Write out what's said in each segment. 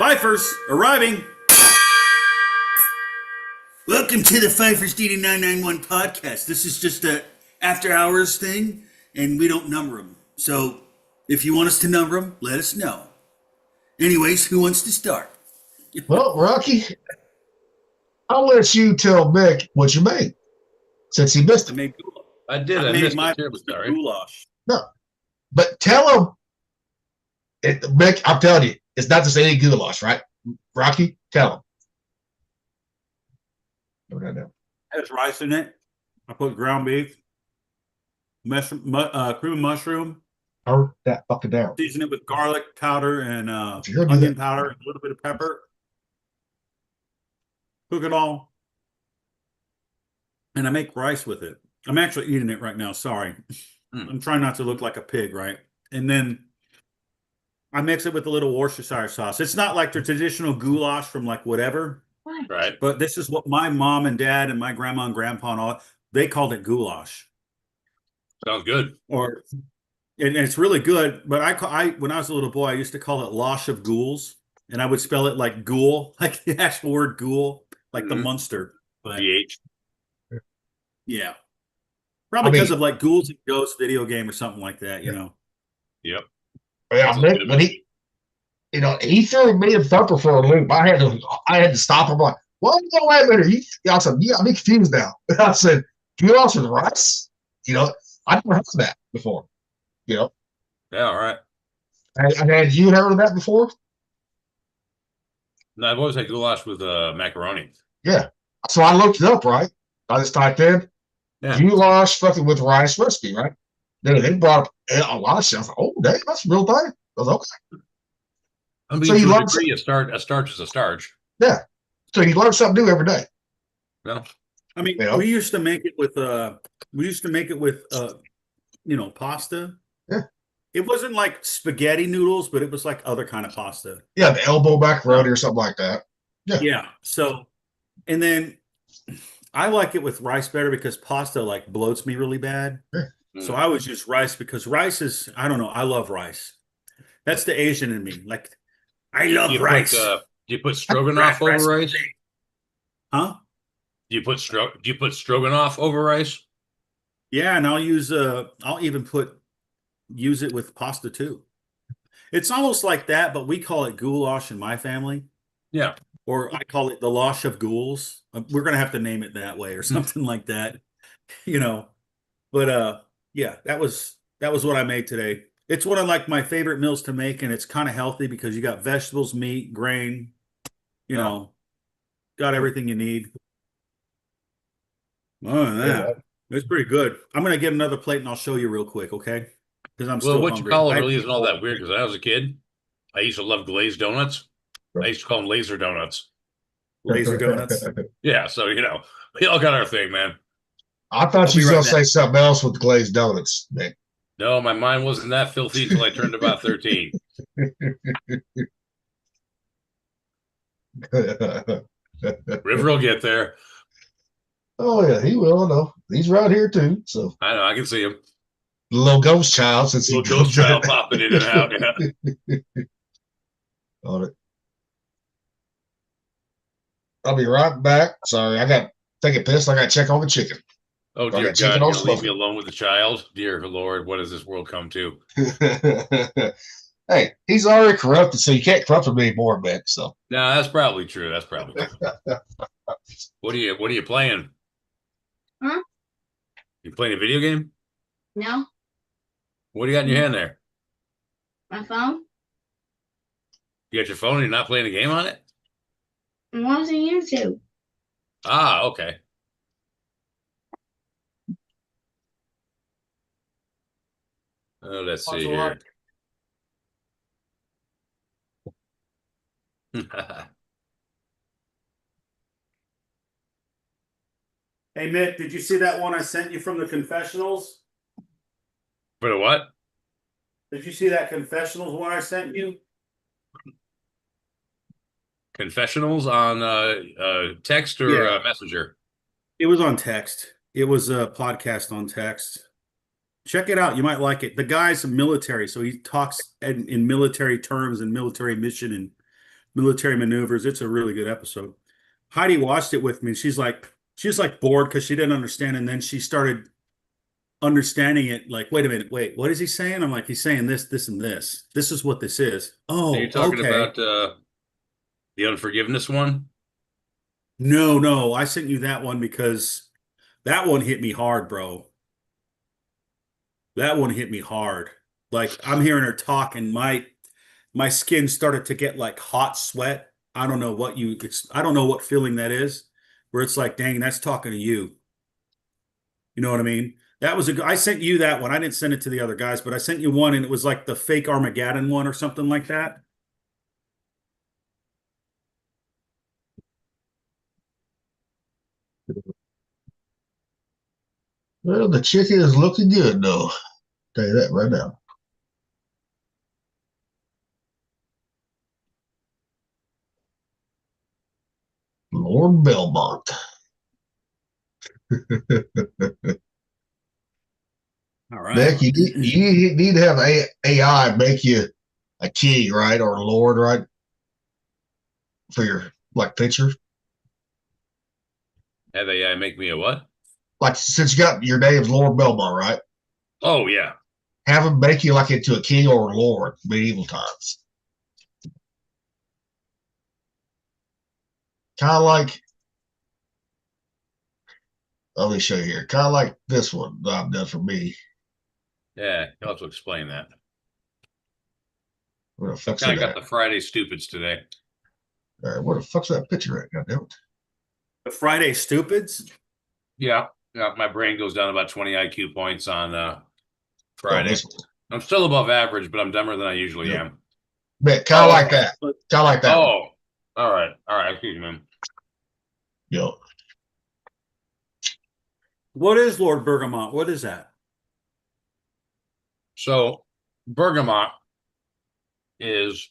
Fifers arriving. Welcome to the Fifers DD991 podcast. This is just a after hours thing, and we don't number them. So if you want us to number them, let us know. Anyways, who wants to start? Well, Rocky, I'll let you tell Mick what you made since he missed I it. made goulash. I did. I made missed my it. Terribly sorry. goulash. No, but tell him, Mick, I'm telling you, it's not just any goulash, right? Rocky, tell him. No. Has rice in it. I put ground beef, cream of mushroom. Turn that fucking down. Season it with garlic powder and You're gonna do onion that. powder, a little bit of pepper. Cook it all. And I make rice with it. I'm actually eating it right now. Sorry. I'm trying not to look like a pig, right? And then I mix it with a little Worcestershire sauce. It's not like the traditional goulash from like whatever, Right. but this is what my mom and dad and my grandma and grandpa and all, they called it goulash. Sounds good. And it's really good, but I when I was a little boy, I used to call it losh of ghouls, and I would spell it like ghoul, like the actual word ghoul, like the monster. But BH. yeah, probably because of like Ghouls and Ghosts video game or something like that, you know. Yep. Yeah, Mick, but he threw me and Thumper for a loop. I had to stop him. Like, well, no, wait a minute. I said, yeah, I'm confused now. I said, goulash with rice? I've never heard of that before. Yeah, all right. Had you heard of that before? No, I've always had goulash with macaroni. Yeah. So I looked it up, right? I just typed in goulash fucking with rice recipe, right? Then they brought up a lot of shit. I was like, oh, dang, that's a real thing. I was like, okay. I mean, so to a degree, a starch is a starch. Yeah. So you learn something new every day. No. I mean, we used to make it with pasta. Yeah. It wasn't like spaghetti noodles, but it was like other kind of pasta. Yeah, the elbow macaroni or something like that. Yeah. Yeah. So, and then I like it with rice better because pasta like bloats me really bad. Yeah. So I always use rice because rice is, I don't know, I love rice. That's the Asian in me. Like, I love rice. Do you put stroganoff over rice? Huh? Do you put stroganoff over rice? Yeah, and I'll use I'll even use it with pasta too. It's almost like that, but we call it goulash in my family. Yeah. Or I call it the losh of ghouls. We're gonna have to name it that way or something like that. But yeah, that was what I made today. It's one of like my favorite meals to make, and it's kind of healthy because you got vegetables, meat, grain, got everything you need. Oh, yeah. It's pretty good. I'm gonna get another plate and I'll show you real quick, okay? Because I'm still what hungry. you call it really isn't all that weird. Because when I was a kid, I used to love glazed donuts. I used to call them laser donuts. Laser donuts. Yeah, so we all got our thing, man. I thought you were going to say something else with glazed donuts, Nick. No, my mind wasn't that filthy until I turned about 13. River will get there. Oh yeah, he will. I know he's right here too. So I know I can see him. The little ghost child, since little ghost child popping in and out. Yeah. On it. I'll be right back. Sorry, I got take a piss. I got to check on the chicken. Oh dear God, you're gonna leave me alone with the child? Dear Lord, what has this world come to? Hey, he's already corrupted, so you can't corrupt him anymore, man. So no, that's probably true. That's probably true. What are you playing? Huh? You playing a video game? No. What do you got in your hand there? My phone? You got your phone and you're not playing a game on it? I'm watching YouTube. Ah, okay. Oh, let's see here. Hey, Mick, did you see that one I sent you from the confessionals? For the what? Did you see that confessionals one I sent you? Confessionals on text or messenger? It was on text. It was a podcast on text. Check it out. You might like it. The guy's military, so he talks in military terms and military mission and Military Maneuvers. It's a really good episode. Heidi watched it with me. She's like bored because she didn't understand, and then she started understanding it. Like, wait a minute, wait, what is he saying? I'm like, he's saying this, this, and this. This is what this is. Are you Oh, talking okay. about the Unforgiveness one? No, no, I sent you that one because that one hit me hard, bro. That one hit me hard. Like I'm hearing her talk, and my skin started to get like hot sweat. I don't know what I don't know what feeling that is, where it's like, dang, that's talking to you. You know what I mean? That was I sent you that one. I didn't send it to the other guys, but I sent you one, and it was like the fake Armageddon one or something like that. Well, the chicken is looking good, though. Tell you that right now. Lord Belmont. All right. Beck, you need to have AI make you a king, right? Or a lord, right? For your like picture. Have AI make me a what? Like since you got your name's Lord Belmont, right? Oh yeah. Have him make you like into a king or a lord, medieval times. Kind of like, let me show you here. Kind of like this one that I've done for me. Yeah, you'll have to explain that. Where the I fuck's kind it of got at? the Friday stupids today. All right, where the fuck's that picture at? God damn it. The Friday Stupids. Yeah. Yeah, my brain goes down about 20 IQ points on Oh, Friday. this one. I'm still above average, but I'm dumber than I usually Yep. am. But kind of like that. But Kind of like that one. Oh, all right. All right. Excuse me, man. Yo. what is Lord Bergamot? What is that? So, bergamot is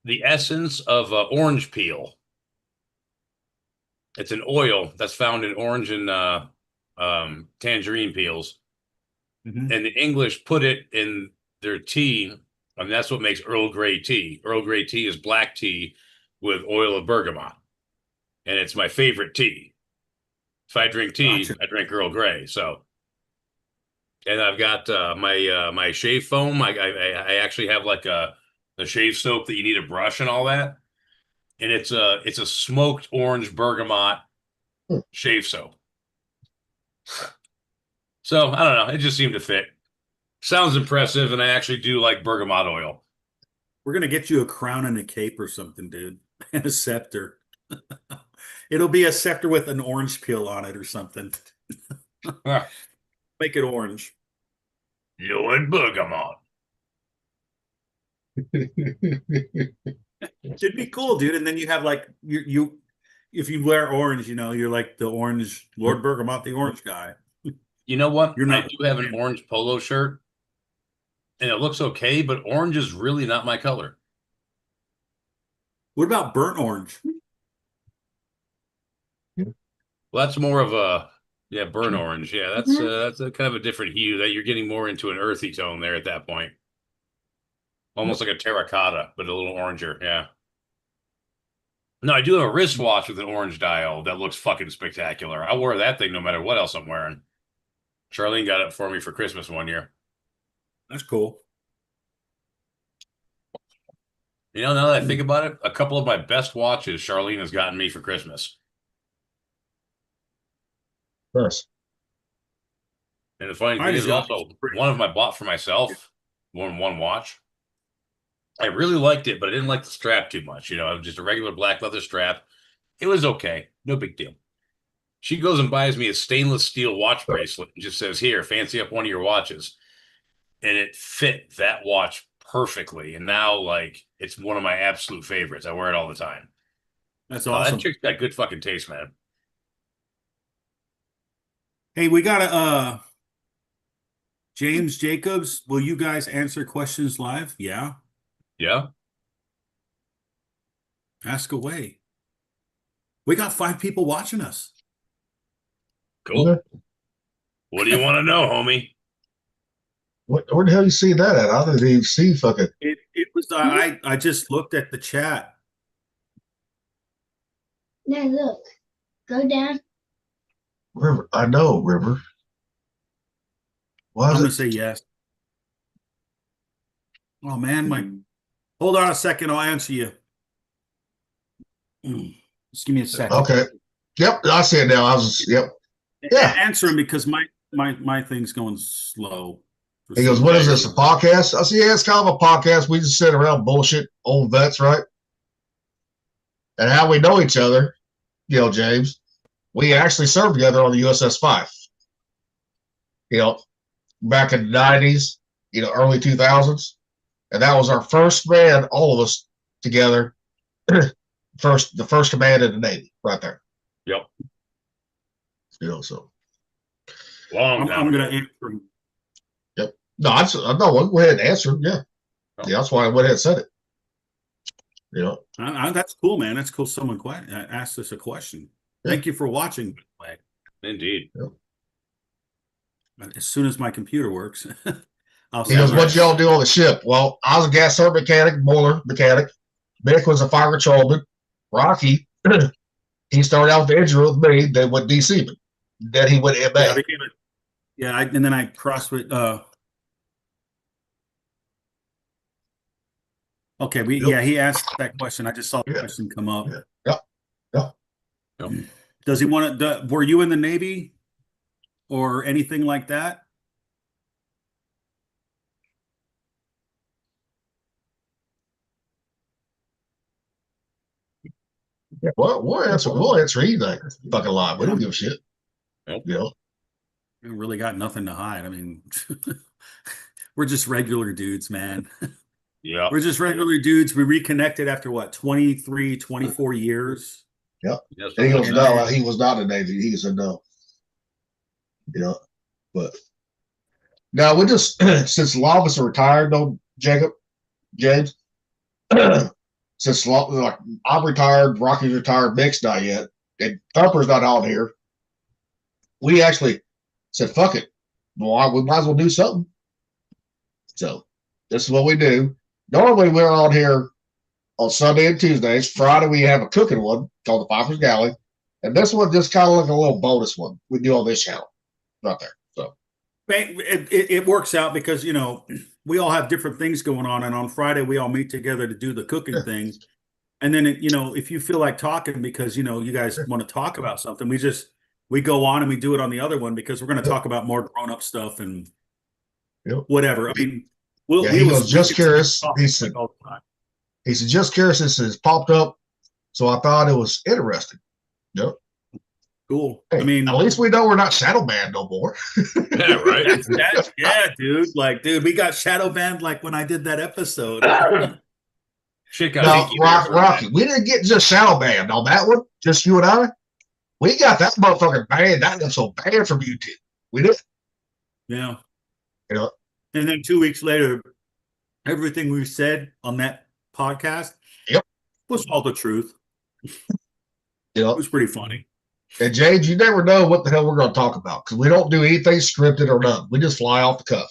the essence of orange peel. It's an oil that's found in orange and tangerine peels. Mm-hmm. And the English put it in their tea, and that's what makes Earl Grey tea. Earl Grey tea is black tea with oil of bergamot, and it's my favorite tea. If I drink tea, Gotcha. I drink Earl Grey. So, and I've got my shave foam. I actually have like a shave soap that you need a brush and all that, and it's a smoked orange bergamot shave soap. So I don't know. It just seemed to fit. Sounds impressive, and I actually do like bergamot oil. We're gonna get you a crown and a cape or something, dude, and a scepter. It'll be a scepter with an orange peel on it or something. Ah, Make it orange. Lord Bergamot. It'd be cool, dude. And then you have like you if you wear orange, you're like the orange Lord Bergamot, the orange guy. You know what? You're I not. do have an orange polo shirt, and it looks okay, but orange is really not my color. What about burnt orange? Well, that's more of a burnt orange. Yeah, that's a kind of a different hue that you're getting more into an earthy tone there at that point. Almost like a terracotta, but a little oranger. Yeah. No, I do have a wristwatch with an orange dial that looks fucking spectacular. I wear that thing no matter what else I'm wearing. Charlene got it for me for Christmas one year. That's cool. Now that I think about it, a couple of my best watches Charlene has gotten me for Christmas. Nice. And the funny I thing just is got also one of them I bought for myself, one watch. I really liked it, but I didn't like the strap too much. It was just a regular black leather strap. It was okay. No big deal. She goes and buys me a stainless steel watch bracelet and just says, here, fancy up one of your watches. And it fit that watch perfectly. And now, like, it's one of my absolute favorites. I wear it all the time. That's That awesome. chick's got good fucking taste, man. Hey, we got a James Jacobs. Will you guys answer questions live? Yeah. Yeah. Ask away. We got 5 people watching us. Cool. Okay. What do you want to know, homie? Where the hell you see that at? I didn't even see fucking. It was Because I just looked at the chat. No, look. Go down. River. I know, River. Why I'm is gonna it? say yes. Oh man, hold on a second. I'll answer you. Just give me a second. Okay. Yep, I see it now. Yep. Yeah. Answer him because my thing's going slow. He goes, what is this, a podcast? I said, yeah, it's kind of a podcast. We just sit around bullshit old vets, right? And how we know each other, James, we actually served together on the USS Fife. Back in the 90s, early 2000s. And that was our first man, all of us together, the first command in the Navy, right there. Yep. So. Long time I'm ago. going to answer him. Yep. No, go ahead and answer him. Yeah. Oh. Yeah, that's why I went ahead and said it. That's cool, man. That's cool. Someone asked us a question. Yeah. Thank you for watching. Indeed. Yep. As soon as my computer works, I'll He goes, what y'all do on the ship? Well, I was a gas turbine mechanic, boiler mechanic. Mick was a fire controlman. Rocky, he started out with injury with me, then went DC. Then he went MA. And then I crossed with okay, he asked that question. I just saw the question come up. Yep. Does he want to were you in the Navy or anything like that? Yeah, we'll answer anything. Fucking lie. We don't give a shit. Nope. We really got nothing to hide. I mean, we're just regular dudes, man. Yeah. We're just regular dudes. We reconnected after what, 23, 24 years. Yep. Yes, And he goes, no, he was not in the Navy. He said no. But now we just, since a lot of us are retired, though, James, since like I'm retired, Rocky's retired, Mick's not yet, and Thumper's not on here, we actually said, fuck it. Well, we might as well do something. So this is what we do. Normally we're on here on Sunday and Tuesdays. Friday we have a cooking one called the FIFER's Galley. And this one just kind of like a little bonus one we do on this channel. Right there. So it works out because we all have different things going on, and on Friday we all meet together to do the cooking thing. And then if you feel like talking because you guys want to talk about something, we go on and we do it on the other one because we're going to talk about more grown-up stuff and whatever. I mean, he was just curious. He said, just curious. This has popped up, so I thought it was interesting. Yep. Cool. Hey, I mean, at least we know we're not shadow banned no more. Yeah, right. Yeah, dude. Like, dude, we got shadow banned like when I did that episode. Shit got Rocky, we didn't get just shadow banned on that one. Just you and I. We got that motherfucker banned. That episode banned from YouTube. We did. Yeah. And then 2 weeks later, everything we said on that podcast was all the truth. It was pretty funny. And James, you never know what the hell we're going to talk about because we don't do anything scripted or nothing. We just fly off the cuff,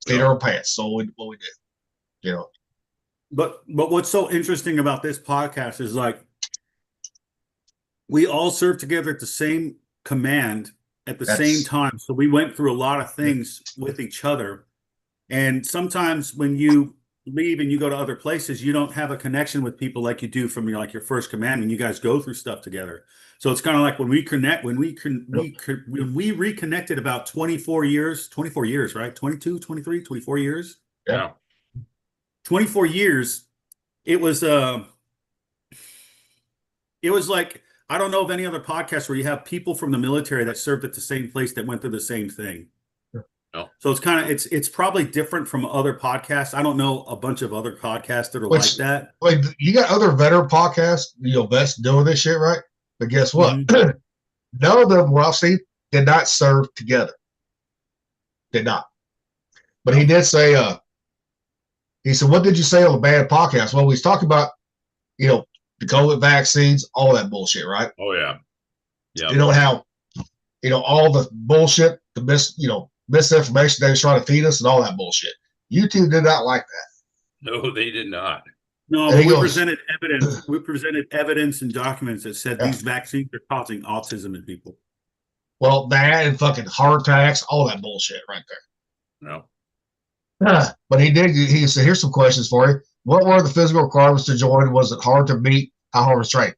seat our pants. So what we do, But what's so interesting about this podcast is like we all served together at the same command at the same time. So we went through a lot of things with each other. And sometimes when you leave and you go to other places, you don't have a connection with people like you do from your first command when you guys go through stuff together. So it's kind of like when we reconnected about 24 years, right? 22, 23, 24 years. Yeah. 24 years. It was like, I don't know of any other podcast where you have people from the military that served at the same place that went through the same thing. No. So it's kind of, it's probably different from other podcasts. I don't know a bunch of other podcasts that are like that. Like you got other veteran podcasts, vets doing this shit, right? But guess what? Mm-hmm. None of them, I've seen, did not serve together. Did not. But he did say, he said, what did you say on the bad podcast? Well, we was talking about, the COVID vaccines, all that bullshit, right? Oh, yeah. Yeah. How, all the bullshit, the misinformation they was trying to feed us and all that bullshit. YouTube did not like that. No, they did not. No, And but he we goes, presented evidence. We presented evidence and documents that said Yeah. these vaccines are causing autism in people. well, that and fucking heart attacks, all that bullshit right No. there. But he said, here's some questions for you. What were the physical requirements to join? Was it hard to meet? How hard was training?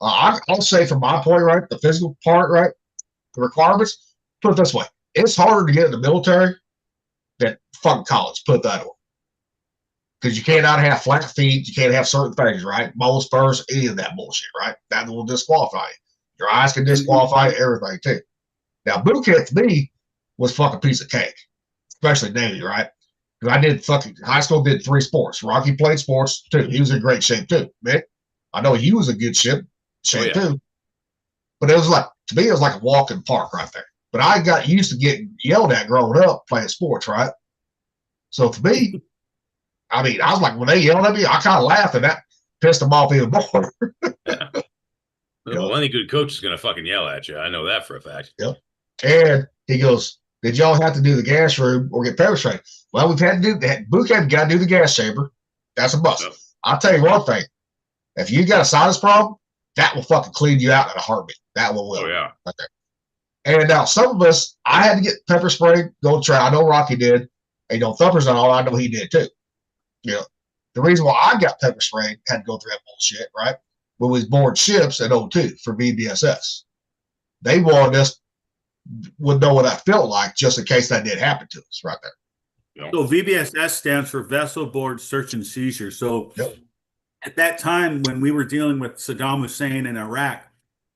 I'll say from my point, right, the physical part, right, the requirements, put it this way. It's harder to get in the military than fucking college, put it that way. Because you cannot have flat feet, you can't have certain things, right? Moles first, any of that bullshit, right? That will disqualify you. Your eyes can disqualify everything too. Now, boot camp to me was fucking piece of cake, especially Navy, right? Because I did fucking high school, did 3 sports. Rocky played sports too. He was in great shape too. Mick, I know he was in good shape too. But it was like, to me, it was like a walk in the park right there. But I got used to getting yelled at growing up playing sports, right? So for me, I mean, I was like, when they yelled at me, I kind of laughed, and that pissed them off even more. Yeah. Well, any good coach is going to fucking yell at you. I know that for a fact. Yep. And he goes, did y'all have to do the gas room or get pepper sprayed? Well, we've had to do that. Boot camp, got to do the gas chamber. That's a must. Yep. I'll tell you one thing. If you got a sinus problem, that will fucking clean you out in a heartbeat. That will. Oh, yeah. Okay. And now some of us, I had to get pepper sprayed, go try. I know Rocky did. And, Thumper's and all, I know he did too. The reason why I got pepper sprayed, had to go through that bullshit, right? When we was board ships at 02 for VBSS. They wanted us would know what that felt like just in case that did happen to us right there. Yep. So VBSS stands for Vessel Board Search and Seizure. So at that time when we were dealing with Saddam Hussein in Iraq,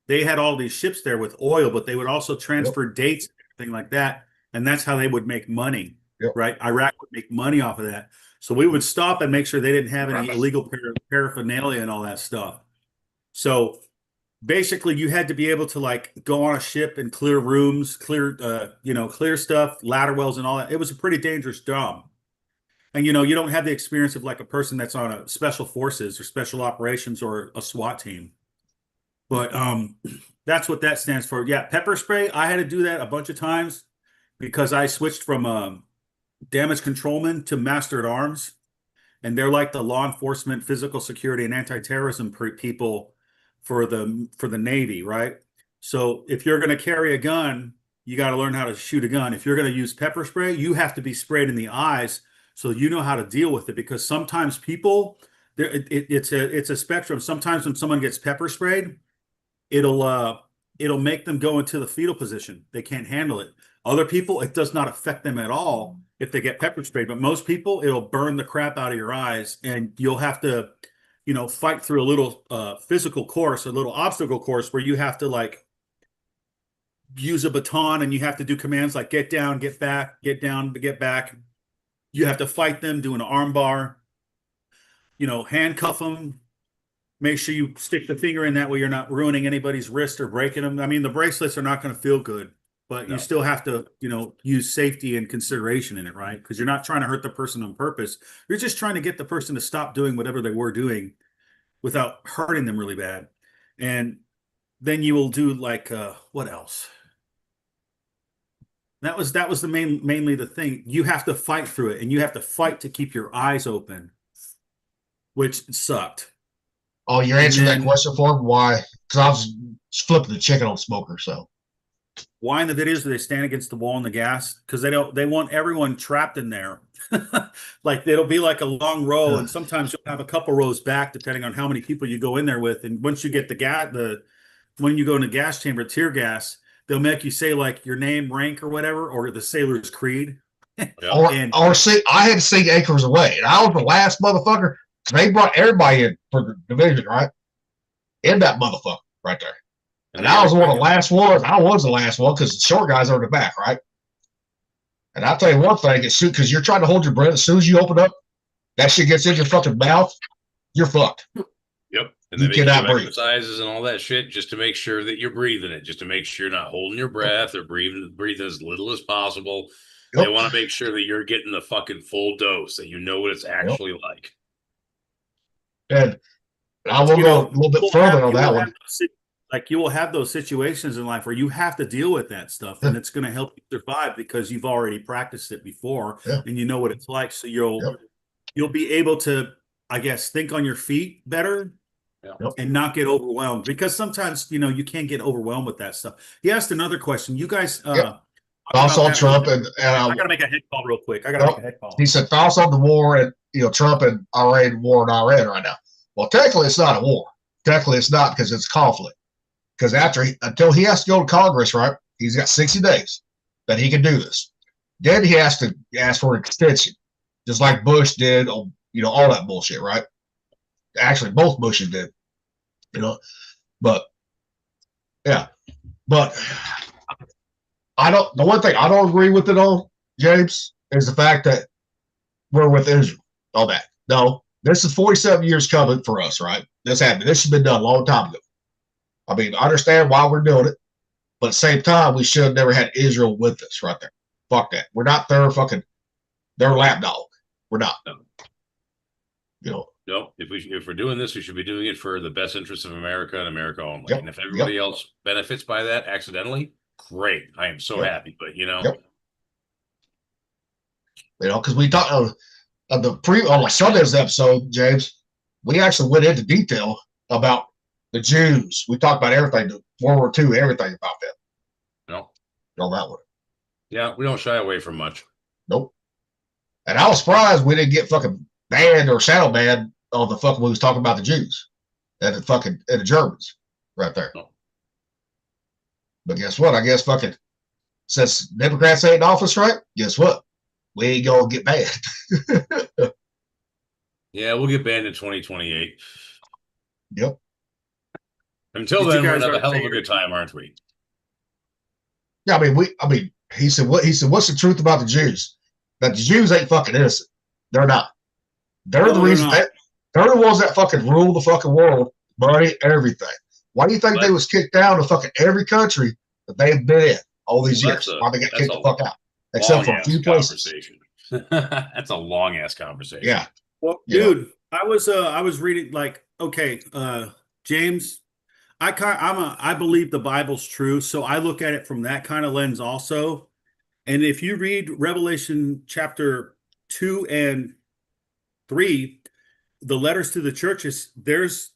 they had all these ships there with oil, but they would also transfer dates and everything like that. And that's how they would make money, right? Iraq would make money off of that. So we would stop and make sure they didn't have any illegal paraphernalia and all that stuff. So basically you had to be able to like go on a ship and clear rooms, clear stuff, ladder wells and all that. It was a pretty dangerous job. And, you don't have the experience of like a person that's on a special forces or special operations or a SWAT team. But that's what that stands for. Yeah, pepper spray. I had to do that a bunch of times because I switched from damage controlman to master at arms. And they're like the law enforcement, physical security, and anti-terrorism people for the Navy, right? So if you're going to carry a gun, you got to learn how to shoot a gun. If you're going to use pepper spray, you have to be sprayed in the eyes so you know how to deal with it. Because sometimes people, it's a spectrum. Sometimes when someone gets pepper sprayed, it'll make them go into the fetal position. They can't handle it. Other people, it does not affect them at all if they get pepper sprayed. But most people, it'll burn the crap out of your eyes, and you'll have to, fight through a little physical course, a little obstacle course where you have to like use a baton and you have to do commands like get down, get back, get down, get back. You have to fight them, do an arm bar, handcuff them. Make sure you stick the finger in that way you're not ruining anybody's wrist or breaking them. I mean, the bracelets are not going to feel good, but you still have to, use safety and consideration in it, right? Because you're not trying to hurt the person on purpose. You're just trying to get the person to stop doing whatever they were doing without hurting them really bad. And then you will do like, what else? That was mainly the thing. You have to fight through it, and you have to fight to keep your eyes open, which sucked. Oh, you're answering that question for me? Why? Because I was flipping the chicken on smoker. So why in the videos do they stand against the wall in the gas? Because they want everyone trapped in there. Like it'll be like a long row, and sometimes you'll have a couple rows back depending on how many people you go in there with. And once you get when you go in the gas chamber, tear gas, they'll make you say like your name, rank, or whatever, or the sailor's creed. Or see, I had to sing Acres Away, and I was the last motherfucker. They brought everybody in for the division, right? In that motherfucker right there. And I was one of the last ones. I was the last one because the short guys are in the back, right? And I'll tell you one thing, because you're trying to hold your breath. As soon as you open up, that shit gets in your fucking mouth, you're fucked. Yep. And you they cannot breathe. Exercises and all that shit just to make sure that you're breathing it, just to make sure you're not holding your breath or breathing as little as possible. Yep. They want to make sure that you're getting the fucking full dose, that you know what it's actually like. And I will go a little bit further on that one. Like you will have those situations in life where you have to deal with that stuff, and it's going to help you survive because you've already practiced it before and you know what it's like. So you'll be able to, I guess, think on your feet better Yeah. and not get overwhelmed, because sometimes you can't get overwhelmed with that stuff. He asked another question. You guys talk Thoughts about on that. Trump I gotta make a head call real quick. I gotta make a head call. he said thoughts on the war and Trump and Iran war in Iran right now. Well, technically it's not a war. Technically it's not, because it's conflict. Because until he has to go to Congress, right? He's got 60 days that he can do this. Then he has to ask for an extension, just like Bush did on all that bullshit, right? Actually, both Bushes did, but yeah, but the one thing I don't agree with it on, James, is the fact that we're with Israel. All that. No, this is 47 years coming for us, right? This happened. This has been done a long time ago. I mean, I understand why we're doing it, but at the same time, we should have never had Israel with us right there. Fuck that. We're not their lapdog. We're not. No, if we're doing this, we should be doing it for the best interest of America and America only. Yep. And if everybody else benefits by that accidentally, great. I am so happy. But because we talked on on Sunday's episode, James, we actually went into detail about the Jews. We talked about everything, World War II, everything about them. On that one. Yeah, we don't shy away from much. Nope. And I was surprised we didn't get fucking banned or shadow banned on the fucking, we was talking about the Jews and the Germans right there. No. But guess what? I guess fucking, since Democrats ain't in office, right? Guess what? We ain't gonna get banned. Yeah, we'll get banned in 2028. Yep. Until then, we're gonna have a hell of a good time, aren't we? Yeah, I mean, he said, what's the truth about the Jews? That the Jews ain't fucking innocent. They're not. They're the reason they're the ones that fucking rule the fucking world, money, everything. Why do you think they was kicked down to fucking every country that they've been in all these years? Why they got kicked the fuck out? Except for a few places. That's a long ass conversation. Yeah. Well, dude, I was reading James, I believe the Bible's true, so I look at it from that kind of lens also. And if you read Revelation chapter 2 and 3, the letters to the churches, there's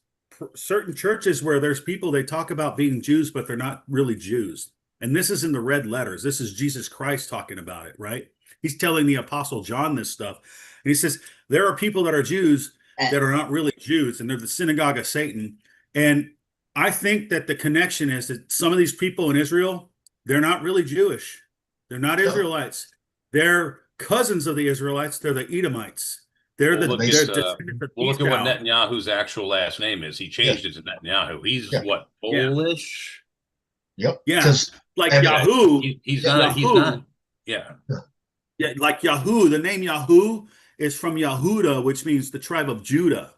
certain churches where there's people, they talk about being Jews, but they're not really Jews. And this is in the red letters. This is Jesus Christ talking about it, right? He's telling the Apostle John this stuff. And he says, there are people that are Jews that are not really Jews, and they're the synagogue of Satan. And I think that the connection is that some of these people in Israel, they're not really Jewish. They're not Israelites. They're cousins of the Israelites. They're the Edomites. They're we'll look at what Netanyahu's actual last name is. He changed it to Netanyahu. He's what, Polish? Yep. Yeah. Like Yahoo. He's not. Yeah. Yeah, like Yahoo. The name Yahoo is from Yahuda, which means the tribe of Judah.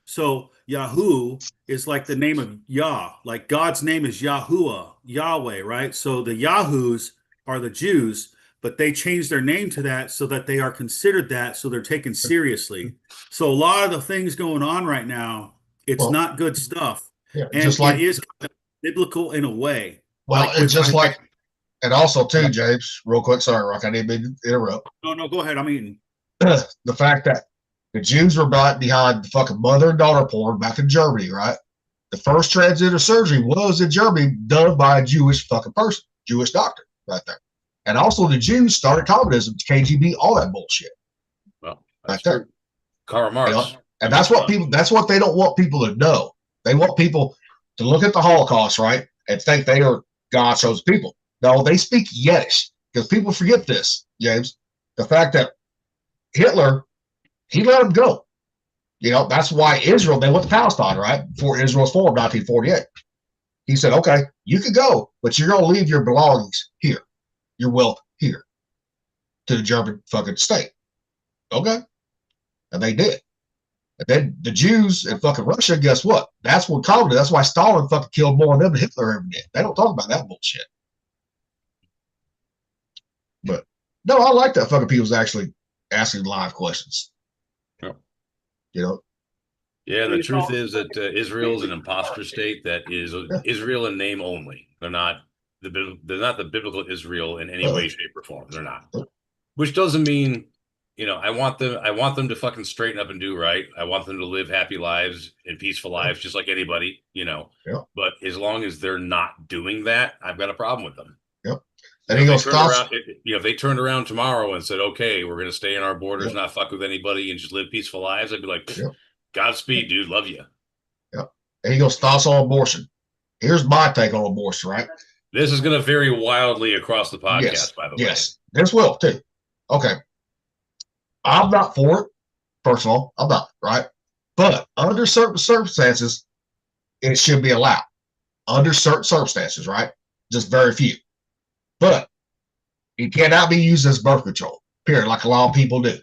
So Yahoo is like the name of Yah. Like God's name is Yahuwah, Yahweh, right? So the Yahoos are the Jews, but they changed their name to that so that they are considered that, so they're taken seriously. So a lot of the things going on right now, it's not good stuff. Yeah, and just like, it is kind of biblical in a way. Well, it's just like, and also too, James, real quick, sorry, Rock, I didn't mean to interrupt. No, go ahead. I'm eating. The fact that the Jews were behind the fucking mother and daughter porn back in Germany, right? The first transgender surgery was in Germany done by a Jewish fucking person, Jewish doctor, right there. And also the Jews started communism, KGB, all that bullshit. Well, that's right there. Karl Marx. And that's what they don't want people to know. They want people to look at the Holocaust, right, and think they are God's chosen people. No, they speak Yiddish, because people forget this, James. The fact that Hitler, he let them go. That's why Israel, they went to Palestine, right? Before Israel was formed, 1948. He said, okay, you can go, but you're going to leave your belongings here, your wealth here, to the German fucking state. Okay. And they did. And then the Jews in fucking Russia, guess what? That's what communism, that's why Stalin fucking killed more of them than Hitler ever did. They don't talk about that bullshit. But no, I like that fucking people's actually asking live questions. Yeah. Yeah, the truth is that Israel is an imposter state that is Israel in name only. They're not the biblical Israel in any way, shape, or form. They're not. Which doesn't mean I want them to fucking straighten up and do right. I want them to live happy lives and peaceful lives, just like anybody. Yeah. But as long as they're not doing that, I've got a problem with them. Yep. And And he if they goes, turned around, if they turned around tomorrow and said, "Okay, we're going to stay in our borders, not fuck with anybody, and just live peaceful lives," I'd be like, "Godspeed, dude. Love you." Yep. And he goes, thoughts on abortion. Here's my take on abortion, right? This is going to vary wildly across the podcast, by the way. Yes. This will, too. Okay. I'm not for it. First of all, I'm not, right? But under certain circumstances, it should be allowed. Under certain circumstances, right? Just very few. But it cannot be used as birth control, period, like a lot of people do.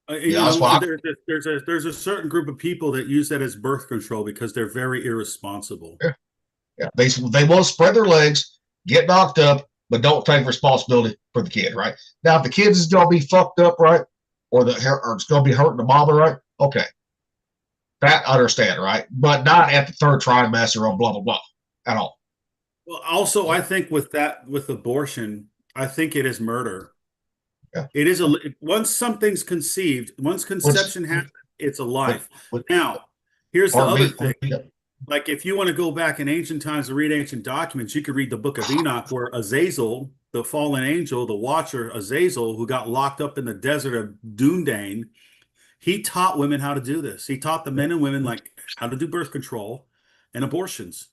There's a certain group of people that use that as birth control because they're very irresponsible. Yeah. They want to spread their legs, get knocked up, but don't take responsibility for the kid, right? Now, if the kid is going to be fucked up, right? Or it's going to be hurting the mama, right? Okay. That I understand, right? But not at the third trimester or blah, blah, blah at all. Well, also, I think with abortion, I think it is murder. Yeah. It is once something's conceived, once conception happens, it's a life. Now, here's the other thing. Like, if you want to go back in ancient times to read ancient documents, you could read the book of Enoch, where Azazel, the fallen angel, the watcher, Azazel, who got locked up in the desert of Dundane, he taught women how to do this. He taught the men and women like how to do birth control and abortions.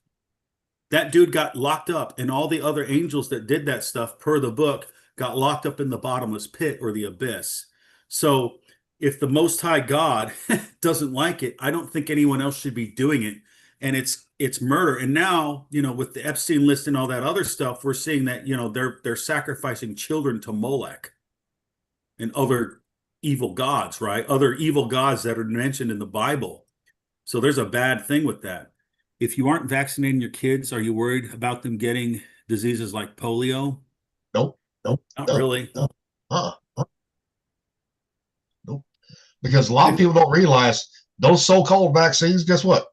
That dude got locked up, and all the other angels that did that stuff, per the book, got locked up in the bottomless pit or the abyss. So if the Most High God doesn't like it, I don't think anyone else should be doing it. And it's murder. And now, with the Epstein list and all that other stuff, we're seeing that, they're sacrificing children to Molech and other evil gods, right? Other evil gods that are mentioned in the Bible. So there's a bad thing with that. If you aren't vaccinating your kids, are you worried about them getting diseases like polio? Nope. Not really. Nope. Because a lot of people don't realize those so-called vaccines, guess what?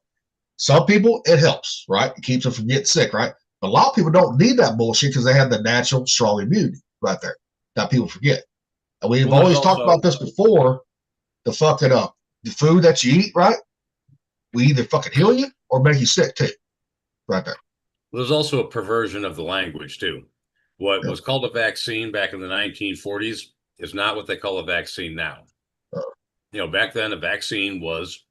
Some people, it helps, right? It keeps them from getting sick, right? But a lot of people don't need that bullshit because they have the natural strong immunity right there that people forget. And we've always talked about this before, the fucking the food that you eat, right? We either fucking heal you or make you sick too. Right there. There's also a perversion of the language too. What was called a vaccine back in the 1940s is not what they call a vaccine now. Back then a vaccine was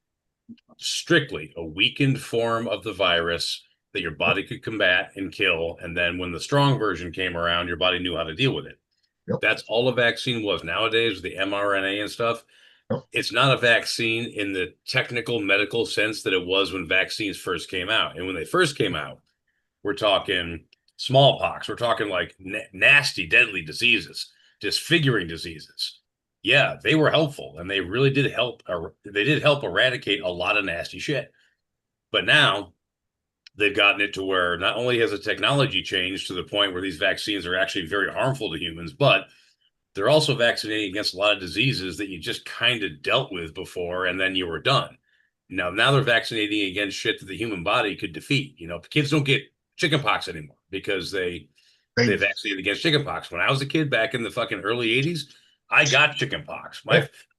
strictly a weakened form of the virus that your body could combat and kill. And then when the strong version came around, your body knew how to deal with it. That's all a vaccine was. Nowadays, the mRNA and stuff, it's not a vaccine in the technical medical sense that it was when vaccines first came out. And when they first came out, we're talking smallpox. We're talking like nasty, deadly diseases, disfiguring diseases. Yeah, they were helpful, and they really did help. They did help eradicate a lot of nasty shit. But now they've gotten it to where not only has the technology changed to the point where these vaccines are actually very harmful to humans, but they're also vaccinating against a lot of diseases that you just kind of dealt with before, and then you were done. Now they're vaccinating against shit that the human body could defeat. Kids don't get chickenpox anymore because they vaccinated against chickenpox. When I was a kid back in the fucking early 80s, I got chickenpox.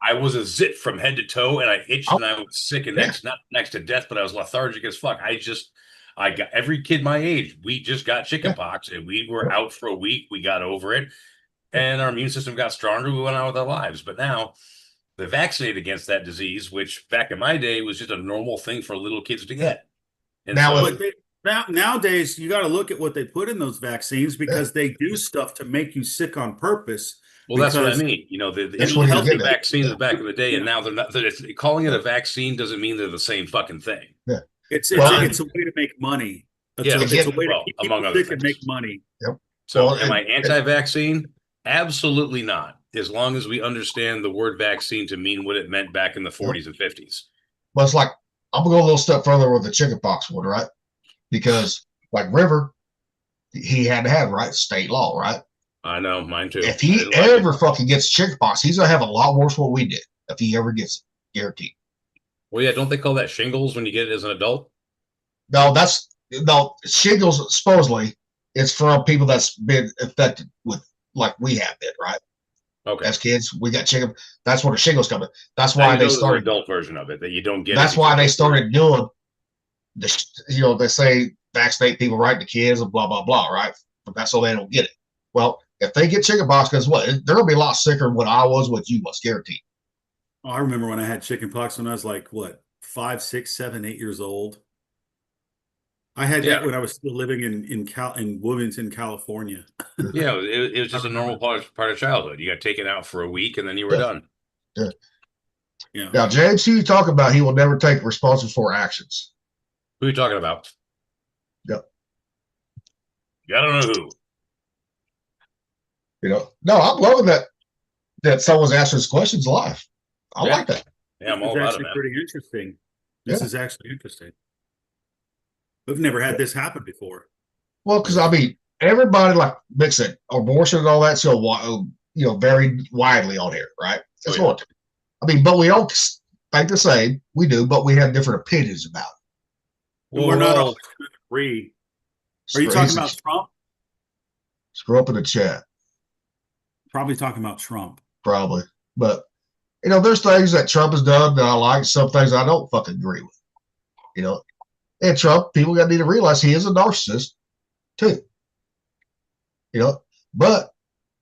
I was a zit from head to toe, and I itched, and I was sick and not next to death, but I was lethargic as fuck. I got every kid my age. We just got chickenpox, and we were out for a week. We got over it, and our immune system got stronger. We went on with our lives. But now they're vaccinated against that disease, which back in my day was just a normal thing for little kids to get. And nowadays, you got to look at what they put in those vaccines because they do stuff to make you sick on purpose. Well, that's what I mean. The healthy vaccines back in the day, and now they're not. Calling it a vaccine doesn't mean they're the same fucking thing. Yeah. It's a way to make money. It's a way to keep among people other sick things. and make money. Yep. So, am I anti-vaccine? Absolutely not. As long as we understand the word vaccine to mean what it meant back in the 40s and 50s. But it's like, I'm going to go a little step further with the chickenpox one, right? Because, like River, he had to have, right, state law, right? I know, mine too. If he ever fucking gets chickenpox, he's going to have a lot worse than what we did. If he ever gets it, guaranteed. Well, yeah, don't they call that shingles when you get it as an adult? No, shingles, supposedly, it's from people that's been infected with, like we have been, right? Okay. As kids, we got chicken. That's where the shingles come in. That's Now why you know they there's an started. adult version of it that you don't get. That's why they started doing the. They say vaccinate people right to kids and blah blah blah, right? But that's so they don't get it. Well, if they get chickenpox, guess what? They're gonna be a lot sicker than what I was, what you was, guaranteed. Oh, I remember when I had chickenpox when I was like, what, 5, 6, 7, 8 years old. I had Yeah. that when I was still living in Wilmington, California. Yeah, it was I just a remember. normal part of childhood. You got taken out for a week and then you were Yeah. done. Yeah. Yeah. Now, James, who you talk about? He will never take responsibility for actions. Who are you talking about? Yep. I don't know who. No, I'm loving that someone's asking us questions live. I like that. Yeah, I'm This all is about it, actually man. pretty interesting. This is actually interesting. We've never had this happen before. Well, because I mean, everybody like Mick said, abortion and all that's so very widely on here, right? That's what. I mean, but we all think the same. We do, but we have different opinions about it. And we're not all to agree. Are you talking about Trump? Screw up in the chat. Probably talking about Trump. Probably. But, there's things that Trump has done that I like, some things I don't fucking agree with. And Trump, people got to need to realize he is a narcissist too. But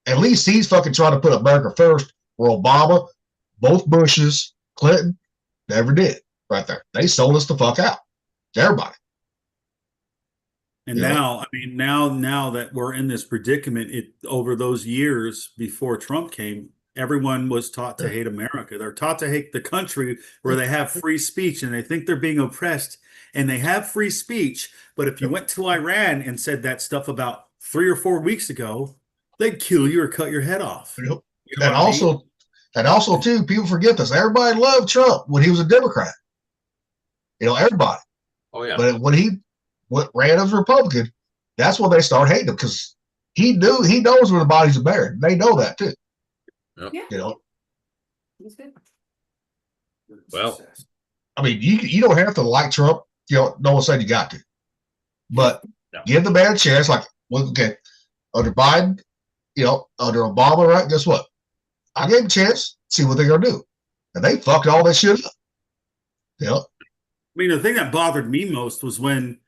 at least he's fucking trying to put America first, where Obama, both Bushes, Clinton, never did. Right there. They sold us the fuck out. To everybody. And now, I mean, now that we're in this predicament, over those years before Trump came, everyone was taught to hate America. They're taught to hate the country where they have free speech and they think they're being oppressed and they have free speech. But if you went to Iran and said that stuff about 3 or 4 weeks ago, they'd kill you or cut your head off. You know and also too, people forget this. Everybody loved Trump when he was a Democrat. Everybody. Oh yeah. But when he ran as a Republican, that's when they start hating him because he knows where the bodies are buried. They know that too. Yep. Well, I mean, you don't have to like Trump. No one said you got to, but give the man a chance. Like, okay, under Biden, under Obama, right? Guess what? I gave him a chance. See what they're gonna do, and they fucked all that shit up. I mean, the thing that bothered me most was when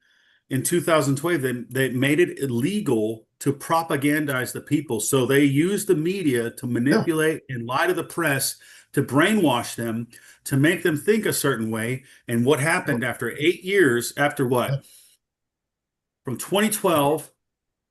in 2012 they made it illegal to propagandize the people. So they used the media to manipulate and lie to the press, to brainwash them, to make them think a certain way. And what happened after 8 years, after what? From 2012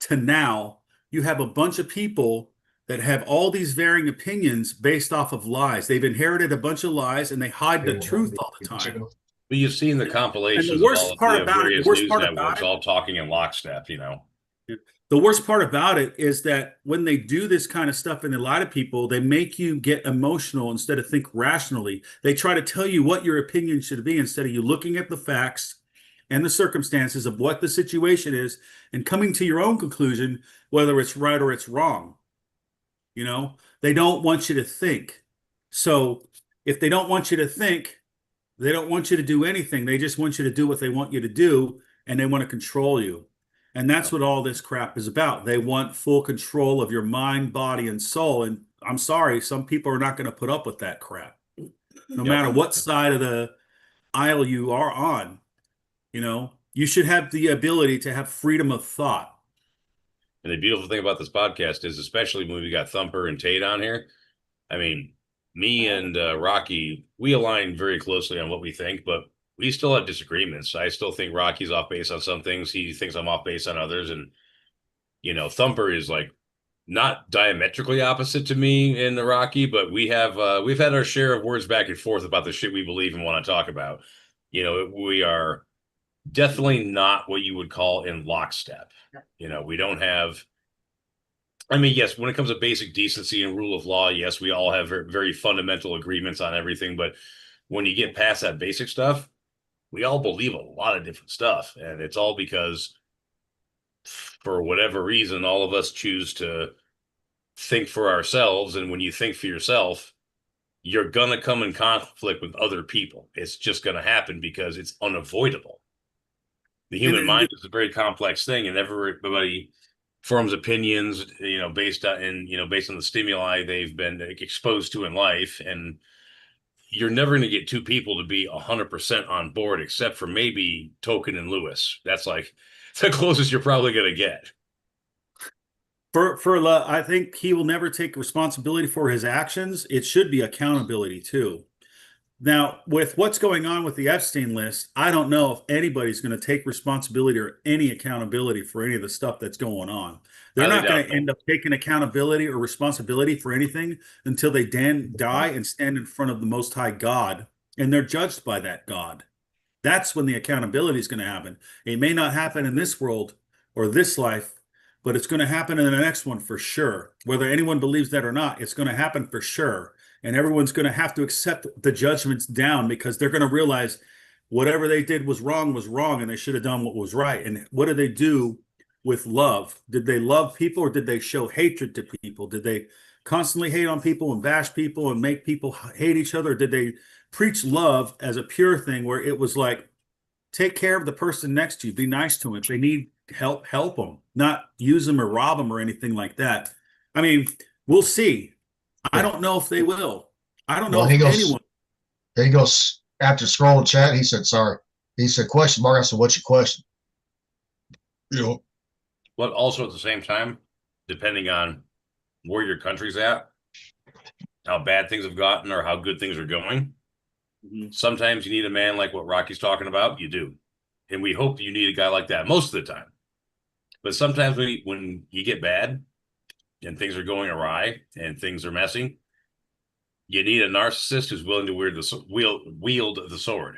to now, you have a bunch of people that have all these varying opinions based off of lies. They've inherited a bunch of lies and they hide the truth all the time. But you've seen the compilations And the worst of all part of the about it- various the worst news part networks about it- all talking in lockstep, The worst part about it is that when they do this kind of stuff and they lie to people, they make you get emotional instead of think rationally. They try to tell you what your opinion should be instead of you looking at the facts and the circumstances of what the situation is and coming to your own conclusion, whether it's right or it's wrong. They don't want you to think. So if they don't want you to think, they don't want you to do anything. They just want you to do what they want you to do, and they want to control you. And that's what all this crap is about. They want full control of your mind, body, and soul. And I'm sorry, some people are not going to put up with that crap. No matter what side of the aisle you are on, you should have the ability to have freedom of thought. And the beautiful thing about this podcast is, especially when we got Thumper and Tate on here, I mean, me and Rocky, we align very closely on what we think, but we still have disagreements. I still think Rocky's off base on some things. He thinks I'm off base on others. And, Thumper is like not diametrically opposite to me and the Rocky, but we've had our share of words back and forth about the shit we believe and want to talk about. We are definitely not what you would call in lockstep. We don't have, I mean, yes, when it comes to basic decency and rule of law, yes, we all have very fundamental agreements on everything. But when you get past that basic stuff, we all believe a lot of different stuff. And it's all because, for whatever reason, all of us choose to think for ourselves. And when you think for yourself, you're going to come in conflict with other people. It's just going to happen because it's unavoidable. The human mind is a very complex thing, and everybody forms opinions, based on the stimuli they've been exposed to in life. And you're never going to get two people to be 100% on board, except for maybe Token and Lewis. That's like the closest you're probably going to get. I think he will never take responsibility for his actions. It should be accountability too. Now, with what's going on with the Epstein list, I don't know if anybody's going to take responsibility or any accountability for any of the stuff that's going on. They're not going to end up taking accountability or responsibility for anything until they die and stand in front of the Most High God, and they're judged by that God. That's when the accountability is going to happen. It may not happen in this world or this life, but it's going to happen in the next one for sure. Whether anyone believes that or not, it's going to happen for sure. And everyone's going to have to accept the judgments down because they're going to realize whatever they did was wrong, and they should have done what was right. And what did they do with love? Did they love people or did they show hatred to people? Did they constantly hate on people and bash people and make people hate each other? Or did they preach love as a pure thing where it was like, take care of the person next to you, be nice to them. If they need help them, not use them or rob them or anything like that. I mean, we'll see. I don't know if they will. I don't know if anyone. Then he goes, after scrolling chat, he said, sorry. He said, question mark. I said, what's your question? But also at the same time, depending on where your country's at, how bad things have gotten or how good things are going, sometimes you need a man like what Rocky's talking about. You do. And we hope you need a guy like that most of the time. But sometimes when you get bad and things are going awry and things are messy, you need a narcissist who's willing to wield the sword.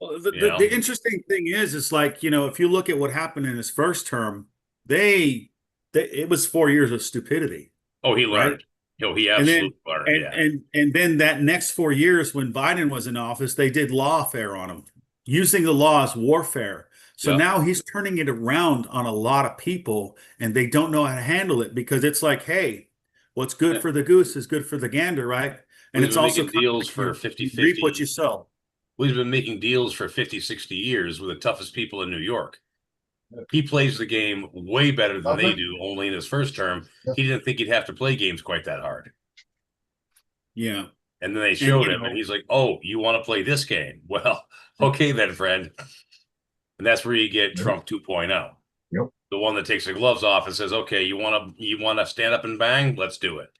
Well, the interesting thing is like, if you look at what happened in his first term, it was 4 years of stupidity. Oh, he learned. Right? He absolutely learned. And then that next 4 years when Biden was in office, they did lawfare on him, using the law as warfare. So now he's turning it around on a lot of people, and they don't know how to handle it because it's like, hey, what's good for the goose is good for the gander, right? And it's also deals for 50-50. Reap what you sow. We've been making deals for 50, 60 years with the toughest people in New York. He plays the game way better than they do, only in his first term. He didn't think he'd have to play games quite that hard. Yeah. And then they showed him, and he's like, oh, you want to play this game? Well, okay then, friend. And that's where you get Trump 2.0. Yep. The one that takes the gloves off and says, okay, you want to stand up and bang? Let's do it.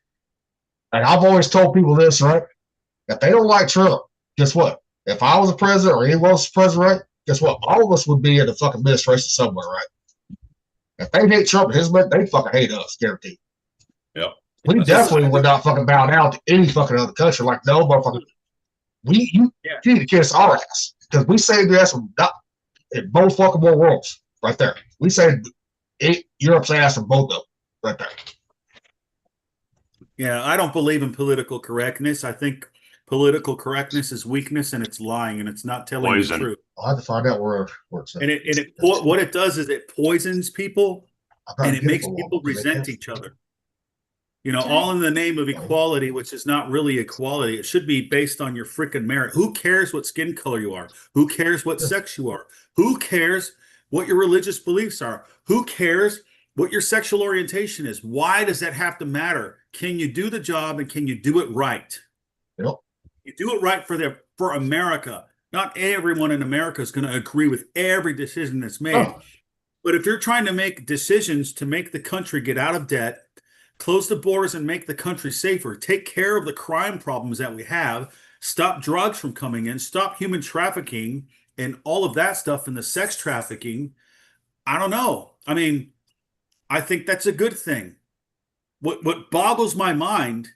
And I've always told people this, right? If they don't like Trump, guess what? If I was a president or anyone else was president, right? Guess what? All of us would be in the fucking administration somewhere, right? If they hate Trump and his men, they fucking hate us, guaranteed. Yep. We definitely would not fucking bow down to any fucking other country. Like, no, motherfucker. You need to kiss our ass. Because we saved your ass from in both fucking worlds right there. We saved Europe's ass from both of them right there. Yeah, I don't believe in political correctness. I think political correctness is weakness and it's lying and it's not telling the truth. I'll have to find out where it's at. And what it does is it poisons people and it makes people resent each other. All in the name of equality, which is not really equality. It should be based on your freaking merit. Who cares what skin color you are? Who cares what sex you are? Who cares what your religious beliefs are? Who cares what your sexual orientation is? Why does that have to matter? Can you do the job and can you do it right? Yep. You do it right for America. Not everyone in America is going to agree with every decision that's made. But if you're trying to make decisions to make the country get out of debt, close the borders and make the country safer, take care of the crime problems that we have, stop drugs from coming in, stop human trafficking and all of that stuff and the sex trafficking, I don't know. I mean, I think that's a good thing. What boggles my mind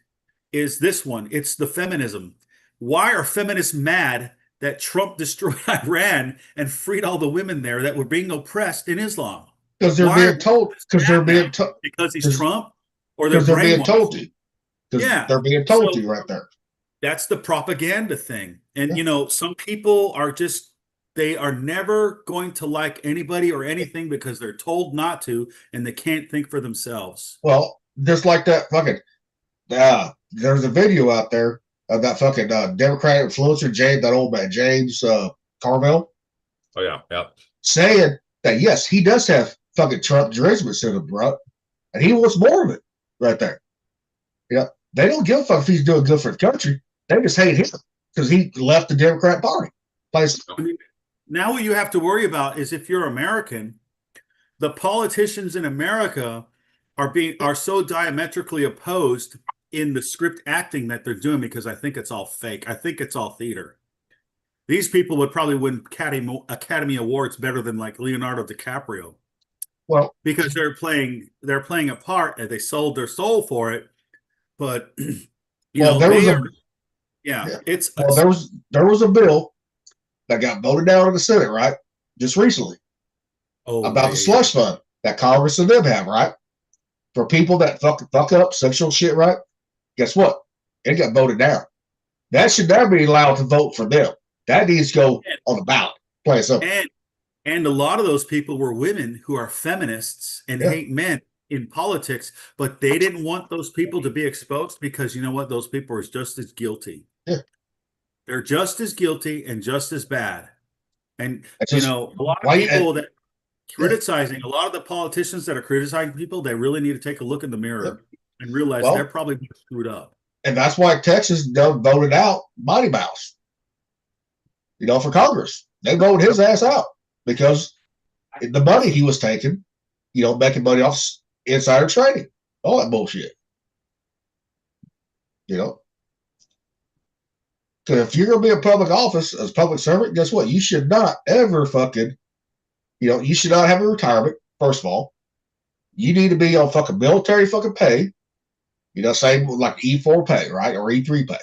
is this one. It's the feminism. Why are feminists mad that Trump destroyed Iran and freed all the women there that were being oppressed in Islam? Because they're being told. Because he's Trump, or they're being told to. They're being told to right there. That's the propaganda thing. And some people are just, they are never going to like anybody or anything because they're told not to, and they can't think for themselves. Well, just like that fucking, there's a video out there of that fucking Democratic influencer, that old man, James Carville. Oh, yeah. Saying that, yes, he does have fucking Trump Drisman syndrome, bro. And he wants more of it right there. Yeah. They don't give a fuck if he's doing good for the country. They just hate him because he left the Democrat Party. Now what you have to worry about is if you're American, the politicians in America are so diametrically opposed in the script acting that they're doing, because I think it's all fake. I think it's all theater. These people would probably win Academy Awards better than like Leonardo DiCaprio. Well, because they're playing a part and they sold their soul for it. But there was a bill that got voted down in the Senate, right? Just recently. About the slush fund that Congress and them have, right? For people that fuck up sexual shit, right? Guess what? It got voted down. That should never be allowed to vote for them. That needs to go on the ballot. Play something. And a lot of those people were women who are feminists and hate men in politics, but they didn't want those people to be exposed because you know what? Those people are just as guilty. Yeah. They're just as guilty and just as bad. And just, a lot of people that criticizing, a lot of the politicians that are criticizing people, they really need to take a look in the mirror and realize they're probably screwed up. And that's why Texas voted out Mighty Mouse, for Congress. They voted his ass out because the money he was taking, making money off insider trading, all that bullshit. Because if you're going to be in public office as a public servant, guess what? You should not ever fucking, you should not have a retirement, first of all. You need to be on fucking military fucking pay, same like E4 pay, right? Or E3 pay.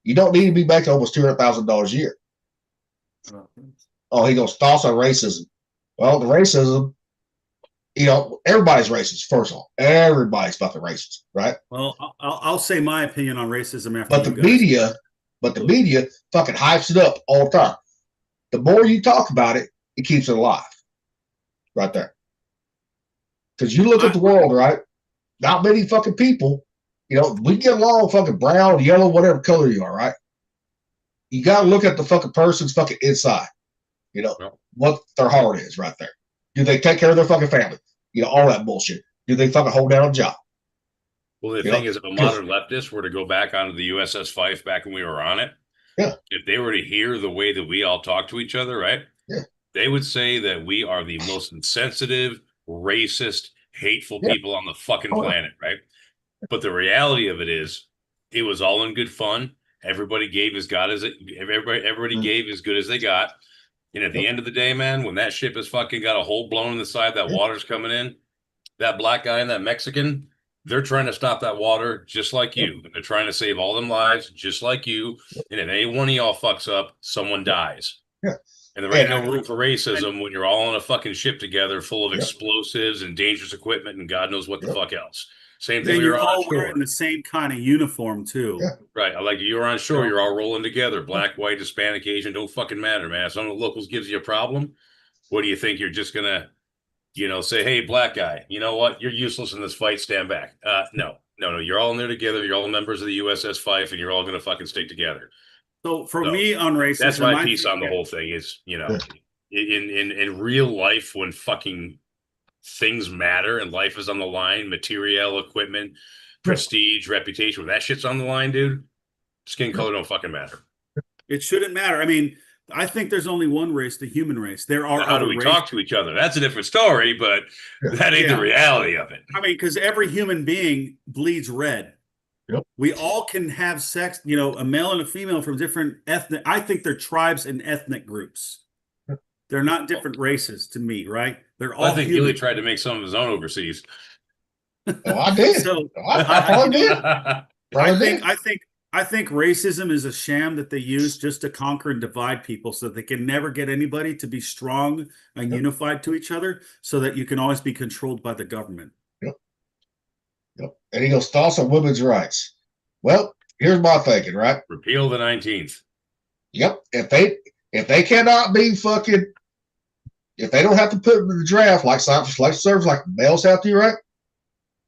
You don't need to be making almost $200,000 a year. Oh, he goes, thoughts on racism. Well, the racism, everybody's racist, first of all. Everybody's fucking racist, right? Well, I'll say my opinion on racism after But the media fucking hypes it up all the time. The more you talk about it, it keeps it alive. Right there. Because you look at the world, right? Not many fucking people, we get along fucking brown, yellow, whatever color you are, right? You got to look at the fucking person's fucking inside, what their heart is right there. Do they take care of their fucking family? All that bullshit. Do they fucking hold down a job? Well, the thing is, if a modern leftist were to go back onto the USS Fife back when we were on it, if they were to hear the way that we all talk to each other, right? Yeah. They would say that we are the most insensitive, racist, hateful people on the fucking planet, right? But the reality of it is, it was all in good fun. Everybody gave as good as they got. And at the end of the day, man, when that ship has fucking got a hole blown in the side, that water's coming in, that black guy and that Mexican, they're trying to stop that water just like you. And they're trying to save all them lives just like you. And if any one of y'all fucks up, someone dies. Yeah. And there ain't no room for racism when you're all on a fucking ship together full of explosives and dangerous equipment and God knows what the fuck else. Same thing. You're all wearing the same kind of uniform too. Yeah. Right. Like you're on shore, you're all rolling together. Black, white, Hispanic, Asian, don't fucking matter, man. If some of the locals gives you a problem, what do you think? You're just gonna, say, hey, black guy, you know what? You're useless in this fight. Stand back. No. You're all in there together. You're all members of the USS Fife, and you're all gonna fucking stick together. So for me on racism, that's my piece on the whole thing is, in real life, when fucking things matter and life is on the line, material, equipment, prestige, reputation, when that shit's on the line, dude, skin color don't fucking matter. It shouldn't matter. I mean, I think there's only one race, the human race. There are how do we talk to each other? That's a different story, but that ain't the reality of it. I mean, because every human being bleeds red. Yep. We all can have sex, a male and a female from different I think they're tribes and ethnic groups. They're not different races to me, right? They're all. I think Gilly tried to make some of his own overseas. Oh, I did. So I did. I think racism is a sham that they use just to conquer and divide people, so that they can never get anybody to be strong and unified to each other, so that you can always be controlled by the government. Yep. And he goes, thoughts on women's rights. Well, here's my thinking, right? Repeal the 19th. Yep. If they cannot be fucking, if they don't have to put in the draft like serves like males have to, right?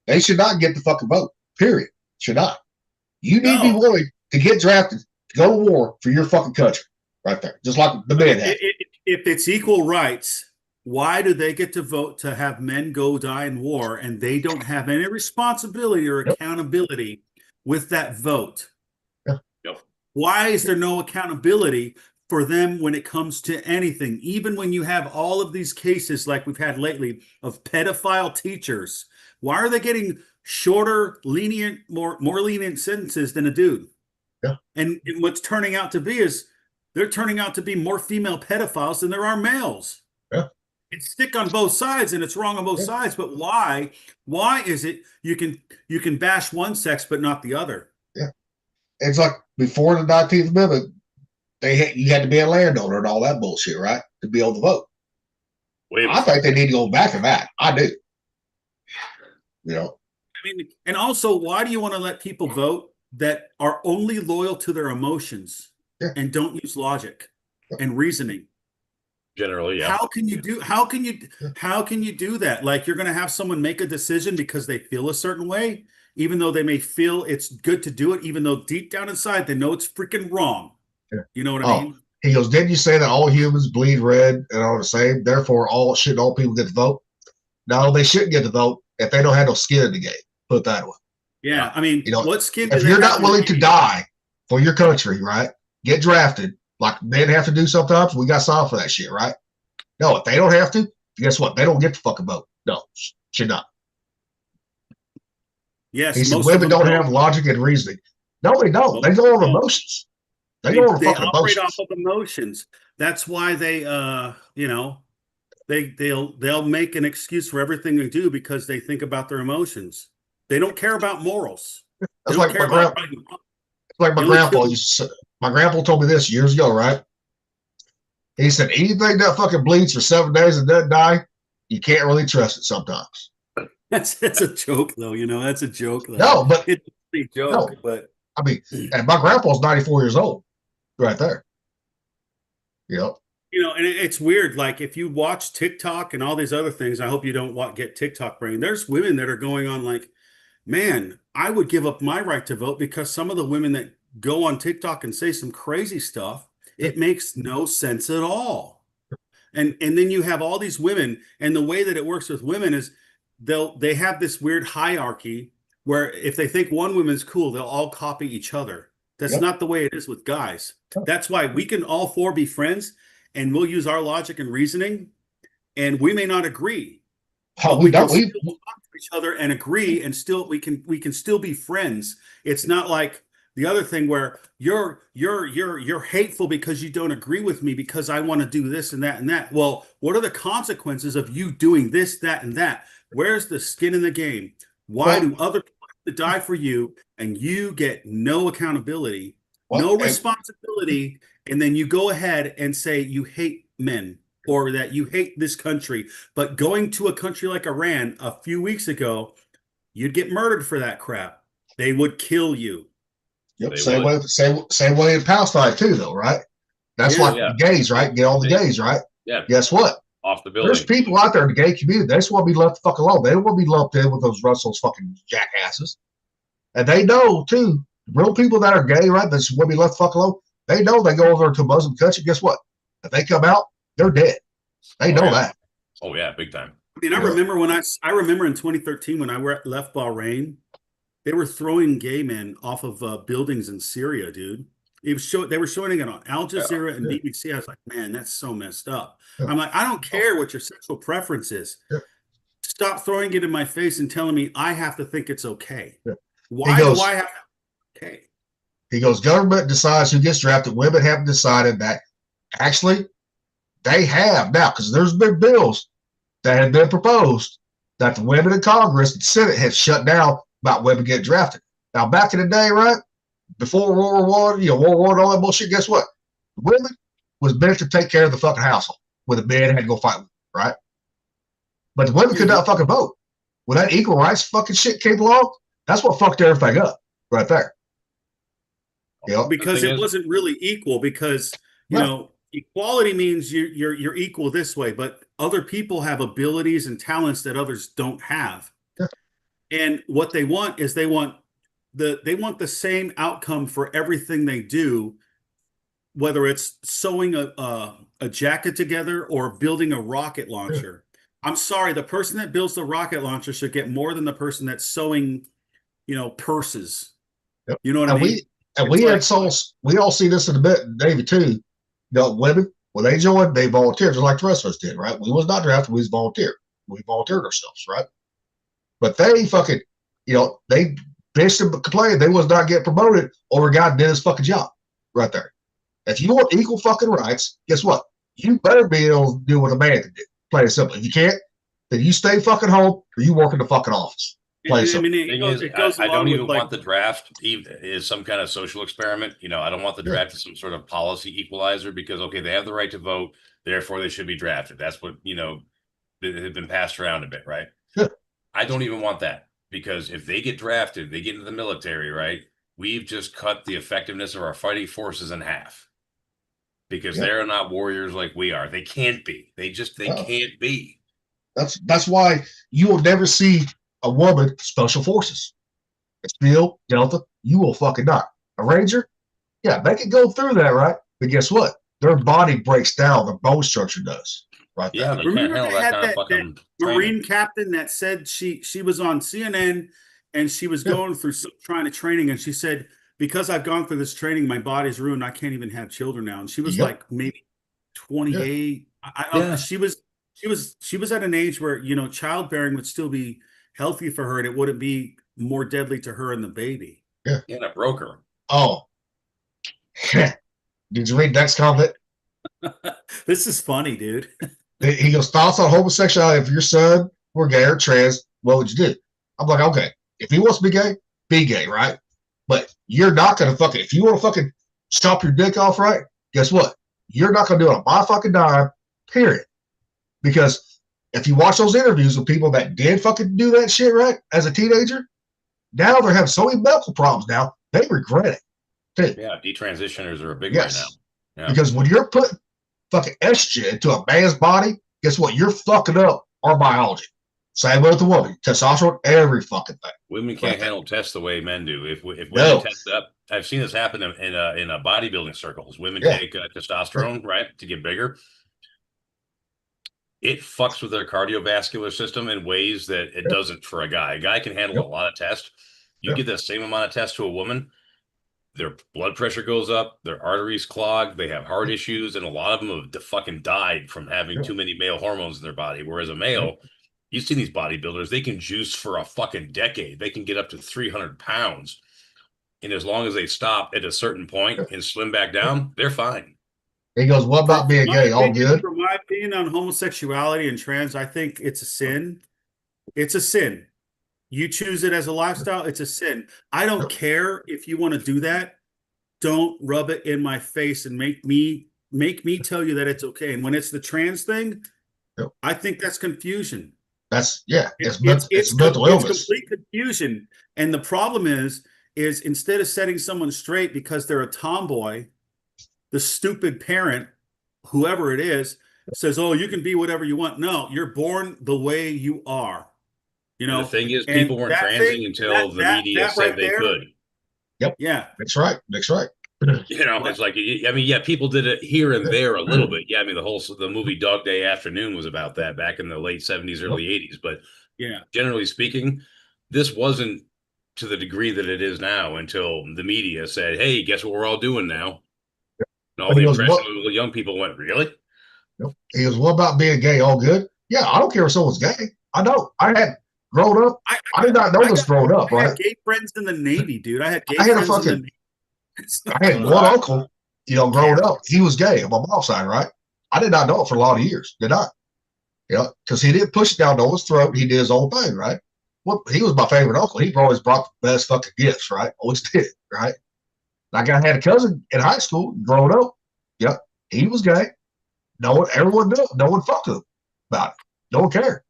They should not get the fucking vote. Period. Should not. You need to be willing to get drafted, to go to war for your fucking country, right there. Just like the men have. If it's equal rights, Why do they get to vote to have men go die in war and they don't have any responsibility or Yep. accountability with that vote? Yeah. Yep. Why is there no accountability for them when it comes to anything? Even when you have all of these cases like we've had lately of pedophile teachers, why are they getting shorter, lenient, more lenient sentences than a dude? Yeah. And what's turning out to be is they're turning out to be more female pedophiles than there are males. Yeah. It's stick on both sides and it's wrong on both Yeah. sides, but why? Why is it you can bash one sex but not the other? Yeah. It's like before the 19th Amendment, you had to be a landowner and all that bullshit, right? To be able to vote. Way I think they need to go back to that. I do. You know, I mean, and also, why do you want to let people vote that are only loyal to their emotions Yeah. and don't use logic and reasoning? generally, yeah. How can you do that? Like you're going to have someone make a decision because they feel a certain way, even though they may feel it's good to do it, even though deep down inside they know it's freaking wrong. Yeah. You know what I Oh, mean? he goes, didn't you say that all humans bleed red and are the same? Therefore, all people get to vote? No, they shouldn't get to vote if they don't have no skin in the game. Put it that way. Yeah. I mean, You know, what skin do if they you're have not in willing the to game? die for your country, right? Get drafted like men have to do sometimes. We got signed for that shit, right? No, if they don't have to, guess what? They don't get to fucking vote. No, should not. Yes, He said most of women them don't have logic and reasoning. No, they don't. They go on don't. emotions. They go on They fucking operate emotions. off of emotions. That's why they they'll make an excuse for everything they do because they think about their emotions. They don't care about morals. They That's don't like care about right and wrong. my They only grandpa kill- used to say. My grandpa told me this years ago, right? He said anything that fucking bleeds for 7 days and doesn't die, you can't really trust it sometimes. That's a joke though, that's a joke though. No, but It's a joke, no. but I mean, and my grandpa's 94 years old, right there. You know, and it's weird. Like if you watch TikTok and all these other things, I hope you don't get TikTok brain. There's women that are going on like, man, I would give up my right to vote because some of the women that go on TikTok and say some crazy stuff, it makes no sense at all. And then you have all these women, and the way that it works with women is they have this weird hierarchy where if they think one woman's cool, they'll all copy each other. That's Yep. not the way it is with guys. That's why we can all four be friends and we'll use our logic and reasoning, and we may not agree. oh, But we we can don't. still talk to each other and agree, and still we can still be friends. It's not like the other thing where you're hateful because you don't agree with me because I want to do this and that and that. Well, what are the consequences of you doing this, that, and that? Where's the skin in the game? Why do other people have to die for you and you get no accountability, no responsibility, and then you go ahead and say you hate men or that you hate this country? But going to a country like Iran a few weeks ago, you'd get murdered for that crap. They would kill you. Yep, same way in Palestine too, though, right? That's like the gays, right? Get all the gays, right? Yeah. Guess what? Off the building. There's people out there in the gay community. They just want to be left the fuck alone. They don't want to be lumped in with those Russell's fucking jackasses. And they know too, real people that are gay, right? That just want to be left the fuck alone. They know they go over to a Muslim country. Guess what? If they come out, they're dead. They know that. Oh yeah, big time. I mean, I remember I remember in 2013 when I left Bahrain, they were throwing gay men off of buildings in Syria, dude. They were showing it on Al Jazeera and BBC. I was like, man, that's so messed up. I'm like, I don't care what your sexual preference is. Stop throwing it in my face and telling me I have to think it's okay. Why do I have to? Okay. He goes, government decides who gets drafted. Women haven't decided that. Actually, they have now, because there's been bills that have been proposed that the women in Congress and Senate have shut down about women getting drafted. Now, back in the day, right, before World War I, World War and all that bullshit, guess what? Women was meant to take care of the fucking household, where the men had to go fight with, right? But the women could not fucking vote. When that equal rights fucking shit came along, that's what fucked everything up right there. Because it wasn't really equal, because you know, equality means you're equal this way, but other people have abilities and talents that others don't have. And what they want is they want the same outcome for everything they do, whether it's sewing a jacket together or building a rocket launcher. I'm sorry, the person that builds the rocket launcher should get more than the person that's sewing, purses. Yep. You know what I And mean? we It's had like, souls. We all see this in a bit, Navy too. Women when they joined, they volunteered just like the rest of us did, right? We was not drafted, we was volunteered. We volunteered ourselves, right? But they fucking, they bitched and complained they was not getting promoted over a guy that did his fucking job right there. If you want equal fucking rights, guess what? You better be able to do what a man can do. Plain and simple. If you can't, then you stay fucking home or you work in the fucking office. Plain and I simple. mean, Thing is, it goes I don't along with even like, want the draft is some kind of social experiment. I don't want the draft as some sort of policy equalizer because okay, they have the right to vote, therefore they should be drafted. That's what had been passed around a bit, right? Yeah. I don't even want that because if they get drafted, they get into the military, right? We've just cut the effectiveness of our fighting forces in half because they're not warriors like we are. They can't be. They can't be. That's why you will never see a woman special forces. SEAL, Delta, you will fucking not. A Ranger, yeah, they can go through that, right? But guess what? Their body breaks down. Their bone structure does. Right there. Yeah, they can't remember handle they that had kind of that fucking Marine training. captain that said she was on CNN and she was going through some trying to training and she said, because I've gone through this training, my body's ruined. I can't even have children now. And she was like maybe 28. Yeah. She was at an age where, childbearing would still be healthy for her and it wouldn't be more deadly to her and the baby. Yeah. Yeah, and it broke her. Oh. Did you read Dex comment? This is funny, dude. He goes, thoughts on homosexuality. If your son were gay or trans, what would you do? I'm like, okay, if he wants to be gay, right? But you're not going to fucking, if you want to fucking chop your dick off, right? Guess what? You're not going to do it on my fucking dime, period. Because if you watch those interviews with people that did fucking do that shit, right, as a teenager, now they're having so many medical problems now, they regret it. Too. Yeah, detransitioners are a big right now. Yeah. Because when you're putting fucking estrogen into a man's body, guess what? You're fucking up our biology. Same with the woman. Testosterone, every fucking thing. Women can't handle tests the way men do. If women test up, I've seen this happen in bodybuilding circles. Women take testosterone, right, to get bigger. It fucks with their cardiovascular system in ways that it doesn't for a guy. A guy can handle a lot of tests. You give the same amount of tests to a woman, their blood pressure goes up, their arteries clog, they have heart issues, and a lot of them have fucking died from having too many male hormones in their body. Whereas a male, you see these bodybuilders, they can juice for a fucking decade. They can get up to 300 pounds. And as long as they stop at a certain point and slim back down, they're fine. He goes, what about being gay? All good? From my opinion on homosexuality and trans, I think it's a sin. It's a sin. You choose it as a lifestyle, it's a sin. I don't care if you want to do that. Don't rub it in my face and make me tell you that it's okay. And when it's the trans thing, I think that's confusion. It's mental illness. It's complete confusion. And the problem is instead of setting someone straight because they're a tomboy, the stupid parent, whoever it is, says, "Oh, you can be whatever you want." No, you're born the way you are. The thing is, people weren't transing until the media said they could. Yep. Yeah. That's right. That's right. It's like, I mean, yeah, people did it here and there a little bit. Yeah, I mean, the movie Dog Day Afternoon was about that back in the late 70s, early 80s. But generally speaking, this wasn't to the degree that it is now until the media said, "Hey, guess what we're all doing now?" And all the impressionable young people went, "Really?" He goes, "What about being gay? All good?" Yeah, I don't care if someone's gay. I know. I had grown up. I did not know this growing up, right? I had gay friends in the Navy, dude. I had gay friends in the Navy. I had one uncle, growing up. He was gay on my mom's side, right? I did not know it for a lot of years. Did not. Because he didn't push it down no one's throat. He did his own thing, right? Well, he was my favorite uncle. He always brought the best fucking gifts, right? Always did, right? Like I had a cousin in high school growing up. Yep, he was gay. Everyone knew. No one fucked with him about it. No one cared.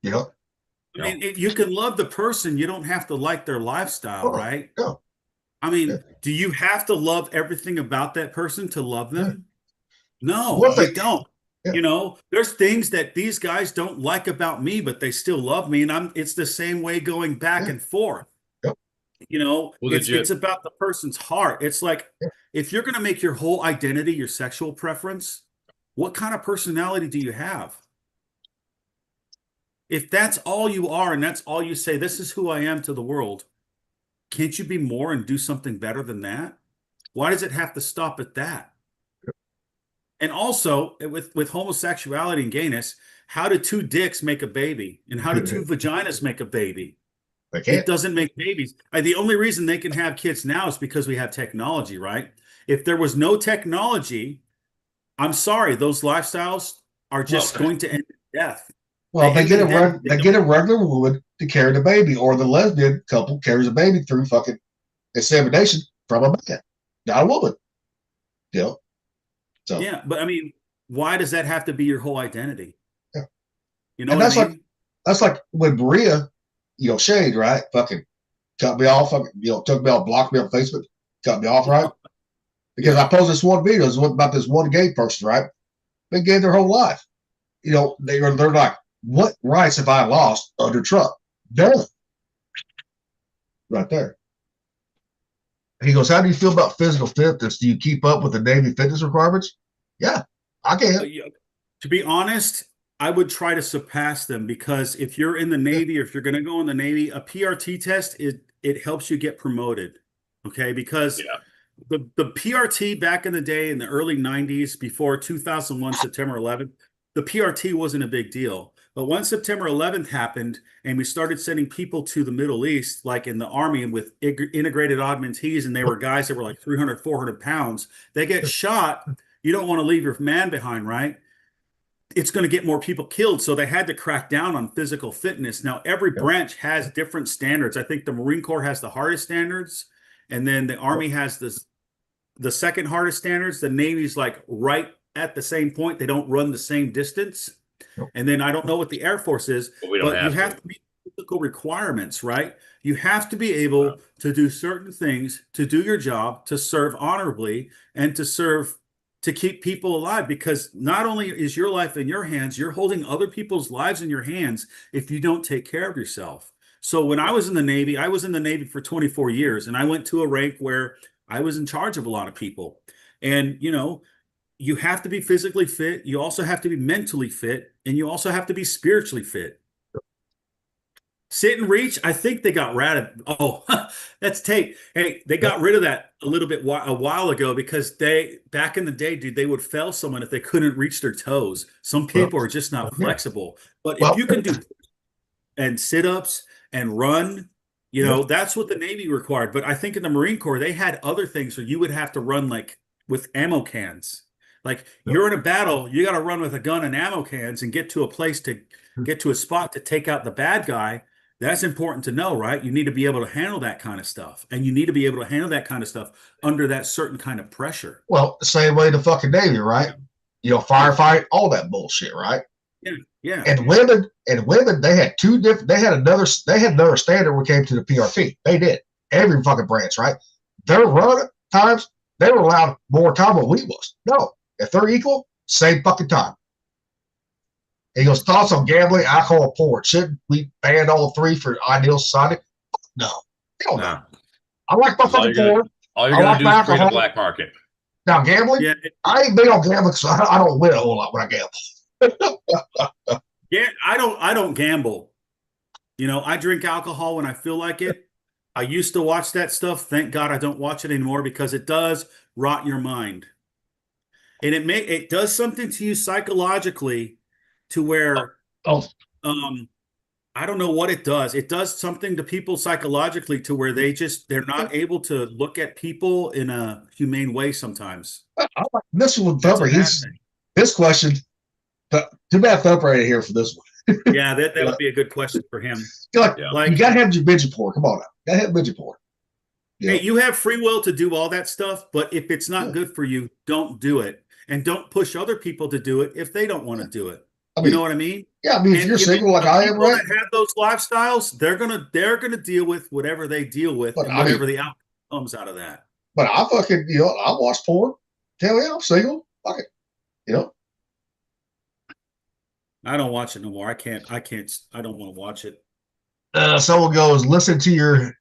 I mean, you can love the person. You don't have to like their lifestyle, right? No. I mean, do you have to love everything about that person to love them? No, you don't. There's things that these guys don't like about me, but they still love me. And it's the same way going back and forth. Yep. You know, Well, it's about the person's heart. It's like if you're going to make your whole identity your sexual preference, what kind of personality do you have? If that's all you are and that's all you say, this is who I am to the world, can't you be more and do something better than that? Why does it have to stop at that? And also with homosexuality and gayness, how do two dicks make a baby? And how do two vaginas make a baby? They It can't. doesn't make babies. The only reason they can have kids now is because we have technology, right? If there was no technology, I'm sorry, those lifestyles are just Well, going to end in death. Well, They end in death. they get a regular woman to carry the baby, or the lesbian couple carries a baby through fucking insemination from a man, not a woman. You know, so Yeah, but I mean, why does that have to be your whole identity? yeah. You know And what I mean? that's like when Maria, Shade, right? Fucking cut me off, fucking, took me off, blocked me on Facebook, cut me off, right? Because Yeah. I posted this one video about this one gay person, right? They gave their whole life. They're like, what rights have I lost under Trump? None. Right there. He goes, how do you feel about physical fitness? Do you keep up with the Navy fitness requirements? Yeah, I can. Yeah. To be honest, I would try to surpass them because if you're in the Yeah. Navy or if you're going to go in the Navy, a PRT test it helps you get promoted. Okay, because yeah. the PRT back in the day in the early 90s before 2001 September 11th, the PRT wasn't a big deal. But once September 11th happened and we started sending people to the Middle East, like in the Army and with integrated augmentees, and they were guys that were like 300, 400 pounds, they get shot. You don't want to leave your man behind, right? It's going to get more people killed. So they had to crack down on physical fitness. Now, every branch has different standards. I think the Marine Corps has the hardest standards, and then the Army has the second hardest standards. The Navy's like right at the same point. They don't run the same distance. And then I don't know what the Air Force is, But we don't but you have have to. to meet physical requirements, right? You have to be able to do certain things, to do your job, to serve honorably, and to keep people alive. Because not only is your life in your hands, you're holding other people's lives in your hands if you don't take care of yourself. So when I was in the Navy, I was in the Navy for 24 years, and I went to a rank where I was in charge of a lot of people. And, you have to be physically fit. You also have to be mentally fit, and you also have to be spiritually fit. Sit and reach. I think they got rid of. Oh, that's Tate. Hey, they got rid of that a while ago because they back in the day, dude, they would fail someone if they couldn't reach their toes. Some people are just not Yeah. flexible. But if Well, you can do and sit ups and run, that's what the Navy required. But I think in the Marine Corps they had other things where you would have to run like with ammo cans. Like you're in a battle, you got to run with a gun and ammo cans and get to a place to get to a spot to take out the bad guy. That's important to know, right? You need to be able to handle that kind of stuff. And you need to be able to handle that kind of stuff under that certain kind of pressure. well, same way the fucking Navy, right? Firefight, all that bullshit, right? Yeah. Yeah. And women, they had two different. They had another standard when it came to the PRT. They did every fucking branch, right? Their run times, they were allowed more time than we was. No, if they're equal, same fucking time. He goes, thoughts on gambling, alcohol, porn. Should we ban all three for ideal society? No, hell no. Nah. I like my fucking porn. All you're I gonna like do my is create a alcohol. black market. Now gambling, Yeah. I ain't big on gambling because I don't win a whole lot when I gamble. Yeah, I don't gamble. I drink alcohol when I feel like it. I used to watch that stuff. Thank God I don't watch it anymore because it does rot your mind. And it does something to you psychologically to where Oh, I don't know what it does. It does something to people psychologically to where they're not able to look at people in a humane way sometimes. I like this one, That's a Thumper. bad thing. This question. Too bad Thumper ain't here for this one. Yeah, that would be a good question for him. You gotta have your midget porn. Come on now. Gotta have midget porn. Hey, you have free will to do all that stuff, but if it's not good for you, don't do it. And don't push other people to do it if they don't want to do it. You know what I mean? Yeah, I mean, if you're single like I am, people right? that have those lifestyles, they're gonna deal with whatever they deal with But and whatever the outcome comes out of that. But I fucking, I watch porn. Hell yeah, I'm single. Fuck it. I don't watch it no more. I can't. I don't want to watch it. Someone goes, listen to your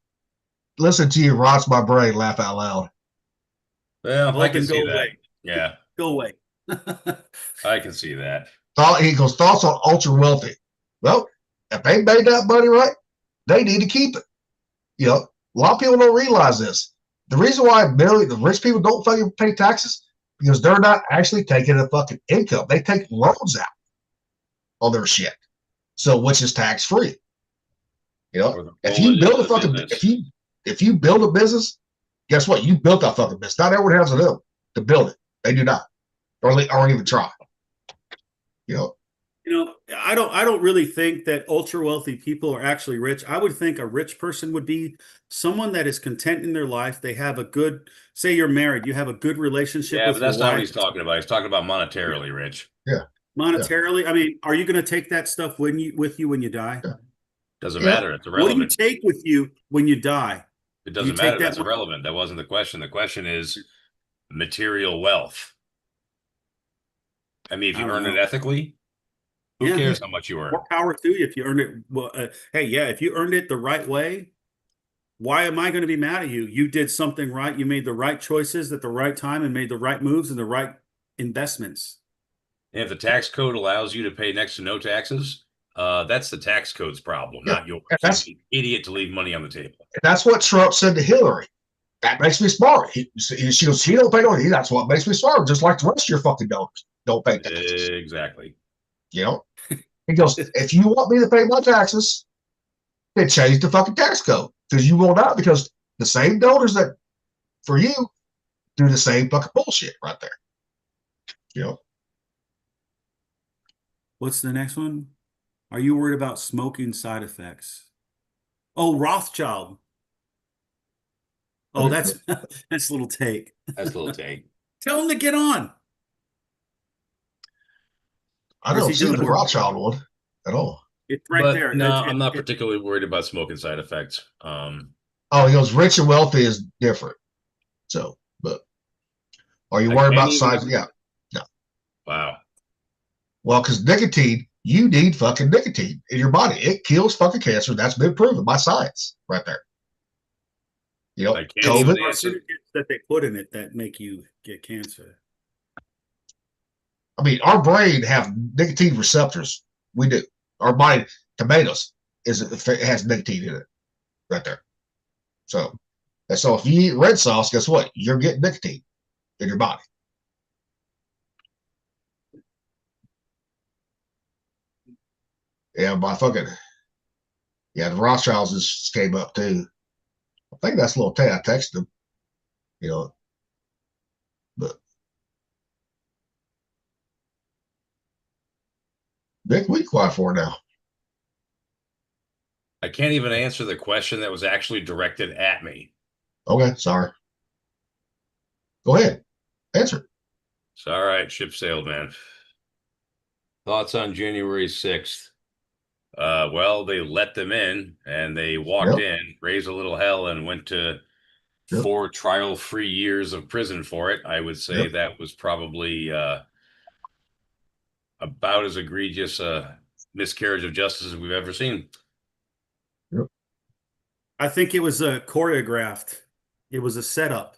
listen to you rots my brain, laugh out loud. Well, Well, I can then see go that. away. Yeah, Go away. I can see that. He goes, thoughts on ultra wealthy. Well, if they made that money right, they need to keep it. You know, a lot of people don't realize this. The reason why the rich people don't fucking pay taxes because they're not actually taking a fucking income. They take loans out on their shit. So which is tax free. You know, Or the if roll you it build into a the fucking business. if you build a business, guess what? You built that fucking business. Not everyone has enough to build it. They do not, or even try. You know, I don't really think that ultra wealthy people are actually rich. I would think a rich person would be someone that is content in their life. They have a good, say you're married, you have a good relationship Yeah, with but your that's not what wife. he's talking about. He's talking about monetarily rich. yeah, Monetarily, I mean, are you going to take that stuff with you when you die? yeah. Doesn't Yeah. matter. It's What do you irrelevant. take with you when you die? It Do you doesn't take matter. that That's money? irrelevant. That wasn't the question. The question is material wealth. I mean, if I you don't earn it know. ethically, who Yeah, cares how much you earn? more power to you if you earned it. Well, hey, yeah, if you earned it the right way, why am I going to be mad at you? You did something right. You made the right choices at the right time and made the right moves and the right investments. And if the tax code allows you to pay next to no taxes, that's the tax code's problem, Yeah. not yours. And You'd be an idiot to leave money on the table. that's what Trump said to Hillary. That makes me smart. She goes, he don't pay no. That's what makes me smart. Just like the rest of your fucking donors don't pay taxes. Exactly. You know, he goes, if you want me to pay my taxes, then change the fucking tax code because you will not. Because the same donors that for you do the same fucking bullshit right there. You know, What's the next one? Are you worried about smoking side effects? Oh, Rothschild. Oh, that's that's a little take. That's a little take. Tell him to get on. I Or is don't he see doing the more? Rothschild one at all. It's right But there. no, I'm not particularly worried about smoking side effects. Oh, he goes, rich and wealthy is different. So, but are you I worried can't about even. size? Yeah, no. Wow. Well, because nicotine, you need fucking nicotine in your body. It kills fucking cancer. That's been proven by science right there. You know, I can't It's the even COVID. answer. carcinogens that they put in it that make you get cancer. I mean, our brain have nicotine receptors. We do. Our body, tomatoes, it has nicotine in it right there. So, and so if you eat red sauce, guess what? You're getting nicotine in your body. Yeah, by fucking yeah, the Rothschilds just came up too. I think that's a little Tay. I texted them, you know, but Vic, we quiet for now. I can't even answer the question that was actually directed at me. Okay, sorry. Go ahead, answer it. So, all right, ship sailed, man. Thoughts on January 6th? Well, they let them in and they walked Yep, in, raised a little hell, and went to yep, 4 trial-free years of prison for it. I would say yep, that was probably about as egregious a miscarriage of justice as we've ever seen. yep. I think it was choreographed. It was a setup.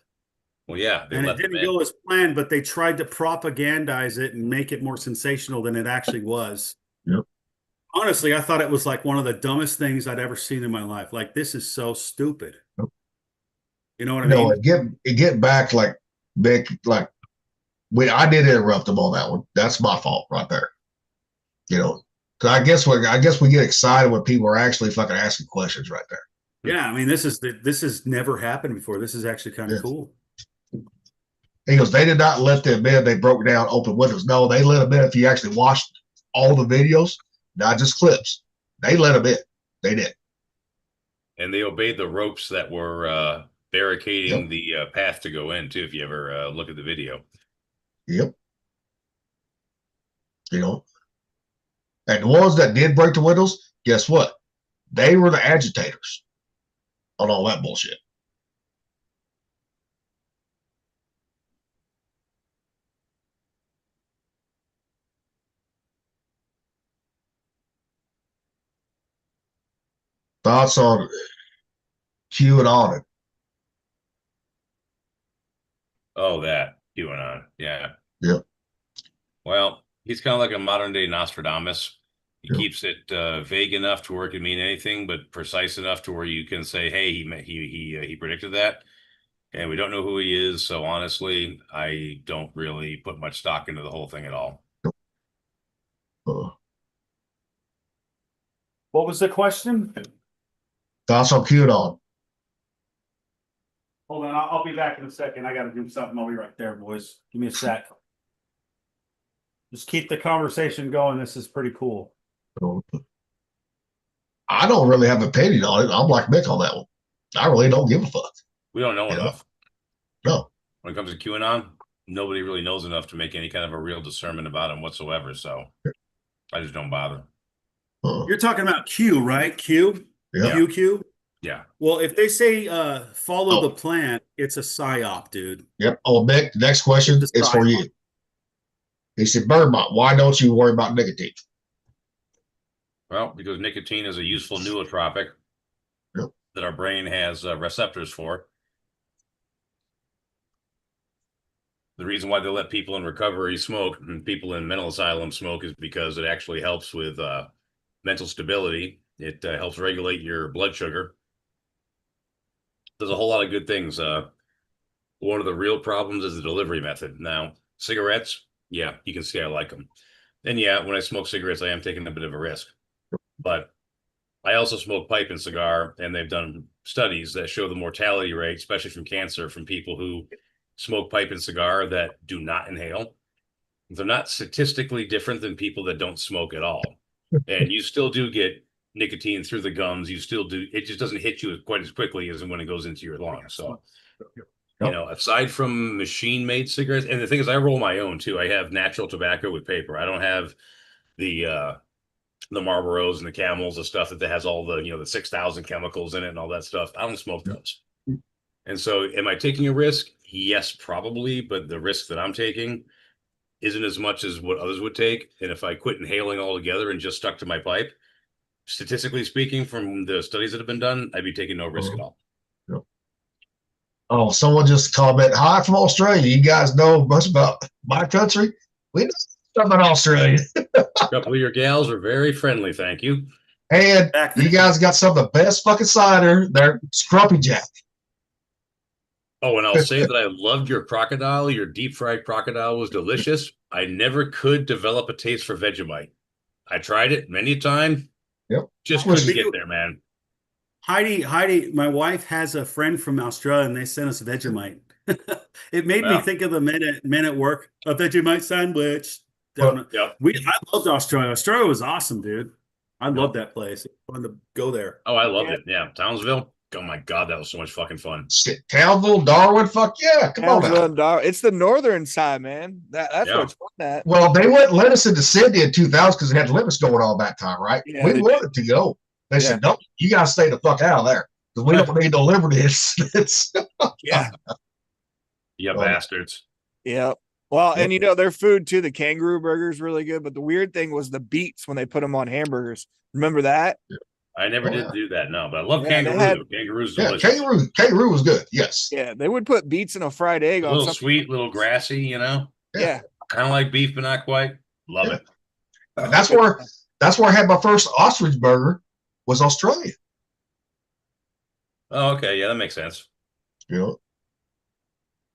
Well, yeah, they And it let them didn't in. go as planned, but they tried to propagandize it and make it more sensational than it actually was. Yep. Honestly, I thought it was like one of the dumbest things I'd ever seen in my life. Like, this is so stupid. Yep. You know what I You know, mean? it get back like Vic, like I did interrupt them on that one. That's my fault right there. You know, because I guess we get excited when people are actually fucking asking questions right there. Yeah, I mean, this has never happened before. This is actually kind of Yeah. cool. He goes, they did not let them in. They broke down open windows. No, they let them in. If you actually watched all the videos, not just clips, they let them in. They did. And they obeyed the ropes that were Yep. barricading the path to go in, too, if you ever look at the video. Yep. You know, and the ones that did break the windows, guess what? They were the agitators on all that bullshit. Thoughts on QAnon? Oh, that QAnon. Yeah. Yep. Well, he's kind of like a modern day Nostradamus. He Yep. keeps it vague enough to where it can mean anything, but precise enough to where you can say, "Hey, he predicted that," and we don't know who he is. So honestly, I don't really put much stock into the whole thing at all. Uh, What was the question? thoughts on QAnon? Hold on, I'll be back in a second. I got to do something. I'll be right there, boys. Give me a sec. Just keep the conversation going. This is pretty cool. I don't really have an opinion on it. I'm like Mick on that one. I really don't give a fuck. We don't know Yeah. enough. No. When it comes to QAnon, nobody really knows enough to make any kind of a real discernment about him whatsoever. So I just don't bother. You're talking about Q, right? Q? Yeah. QQ? Yeah. Well, if they say follow the plan, it's a psyop, dude. Yep. Oh, Mick, the next question is for you. He said, Birdmont, why don't you worry about nicotine? Well, because nicotine is a useful nootropic that our brain has receptors for. The reason why they let people in recovery smoke and people in mental asylums smoke is because it actually helps with mental stability. It helps regulate your blood sugar. There's a whole lot of good things. One of the real problems is the delivery method. Now, cigarettes, yeah, you can see I like them. And yeah, when I smoke cigarettes, I am taking a bit of a risk. But I also smoke pipe and cigar, and they've done studies that show the mortality rate, especially from cancer, from people who smoke pipe and cigar that do not inhale. They're not statistically different than people that don't smoke at all. And you still do get nicotine through the gums. You still do. It just doesn't hit you quite as quickly as when it goes into your lungs. So, you know, aside from machine-made cigarettes, and the thing is, I roll my own too. I have natural tobacco with paper. I don't have the Marlboros and the Camels, the stuff that has all the, you know, the 6,000 chemicals in it and all that stuff. I don't smoke those. And so am I taking a risk? Yes, probably. But the risk that I'm taking isn't as much as what others would take. And if I quit inhaling altogether and just stuck to my pipe, statistically speaking, from the studies that have been done, I'd be taking no risk at all. Oh, someone just commented, hi from Australia. You guys know much about my country? We know stuff about Australia. A couple of your gals are very friendly, thank you. And you guys got some of the best fucking cider. They're Scrumpy Jack. Oh, and I'll say that I loved your crocodile. Your deep fried crocodile was delicious. I never could develop a taste for Vegemite. I tried it many times. Yep. Just couldn't get there, man. Heidi, my wife has a friend from Australia, and they sent us Vegemite. It made me think of the men at work, a Vegemite sandwich. I loved Australia. Australia was awesome, dude. I loved that place. It was fun to go there. Oh, I loved it. Yeah, Townsville. Oh my God, that was so much fucking fun. Shit, Townsville, Darwin, fuck yeah. Come on now. It's the northern side, man. That's where it's fun at. Well, they wouldn't let us into Sydney in 2000 because they had limits going on that time, right? Yeah, we wanted to go. They said, no, you got to stay the fuck out of there because we don't need no liberties. Yeah. You bastards. Yeah. Well, and you know, their food too, the kangaroo burger is really good. But the weird thing was the beets when they put them on hamburgers. Remember that? I never did do that, no, but I love kangaroo. Kangaroo's delicious. Kangaroo was good, yes. Yeah, they would put beets in a fried egg on something. Sweet, little grassy, you know? Yeah. Kind of like beef, but not quite. Love it. That's where I had my first ostrich burger was Australia. Oh, okay. Yeah, that makes sense. You know?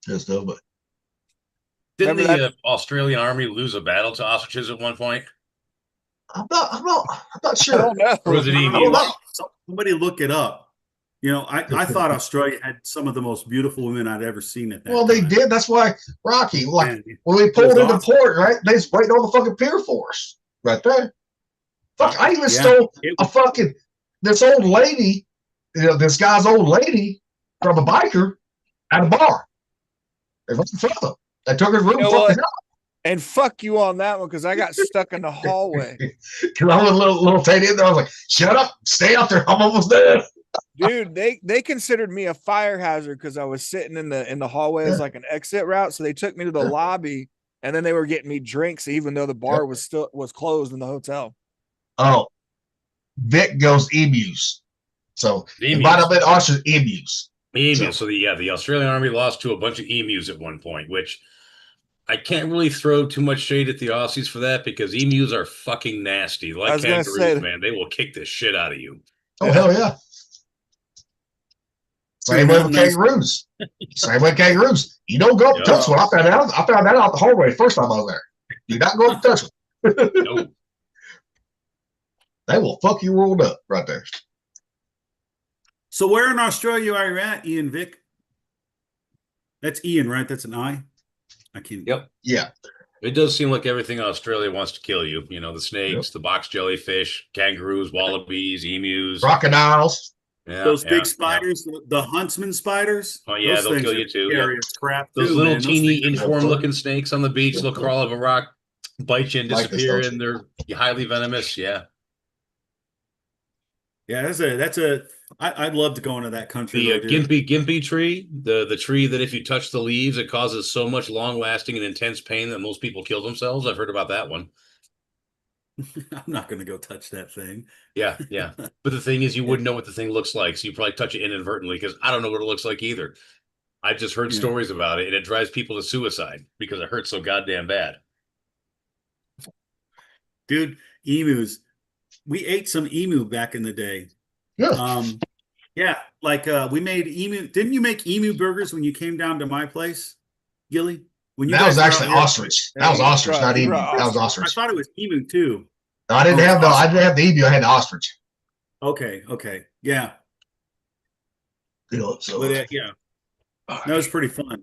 Just no, but didn't the Australian army lose a battle to ostriches at one point? I'm not sure. I don't know. Or was it emus? Somebody look it up. You know, I thought Australia had some of the most beautiful women I'd ever seen at that time. They did. That's why Rocky, when we pulled into port, right? They was waiting on the fucking pier for us right there. Fuck, I even stole a fucking this old lady, you know, this guy's old lady from a biker at a bar. They wasn't from them. They took her room. And fuck you on that one because I got stuck in the hallway. Because I was a little tiny in there. I was like, shut up, stay out there. I'm almost there. Dude, they considered me a fire hazard because I was sitting in the hallway as like an exit route. So they took me to the lobby and then they were getting me drinks, even though the bar was closed in the hotel. Oh, Vic goes emus. So it might have been ostrich emus. Emu. So the Australian Army lost to a bunch of emus at one point, which I can't really throw too much shade at the Aussies for that because emus are fucking nasty. I Like was gonna kangaroos, say- man. They will kick the shit out of you. Oh hell yeah! Same way Not with nice. kangaroos. Same way with kangaroos. You don't go up to touch one. I found that out the hallway the first time I was there. Do not go up to touch one. No. They will fuck your world up right there. So where in Australia are you at, Ian Vic? That's Ian, right? That's an I. I can't. Yep. Yeah. It does seem like everything in Australia wants to kill you. You know, the snakes, the box jellyfish, kangaroos, wallabies, emus. Crocodiles. Yeah, Those yeah, big yeah. spiders, the huntsman spiders. Oh, yeah, those they'll things kill are you too, scary yeah. as crap Those too, little man. Those teeny things are- informed-looking snakes on the beach, they'll crawl up a rock, bite you and Like this, disappear, don't and they're highly venomous. Yeah. Yeah, that's a. I'd love to go into that country. The though, dude. gimpy tree, the tree that if you touch the leaves, it causes so much long-lasting and intense pain that most people kill themselves. I've heard about that one. I'm not going to go touch that thing. Yeah, yeah. But the thing is, you wouldn't know what the thing looks like, so you probably touch it inadvertently because I don't know what it looks like either. I just heard Yeah. stories about it, and it drives people to suicide because it hurts so goddamn bad. Dude, emus. We ate some emu back in the day. Yeah. Yeah, like we made emu. Didn't you make emu burgers when you came down to my place, Gilly? When you That was guys were actually out here? ostrich. That was ostrich, not he emu. brought That was I ostrich. thought it was emu too. No, I didn't Oh, have the. I ostrich. didn't have the emu. I had the ostrich. Okay, yeah, You know, so but yeah, that was pretty fun.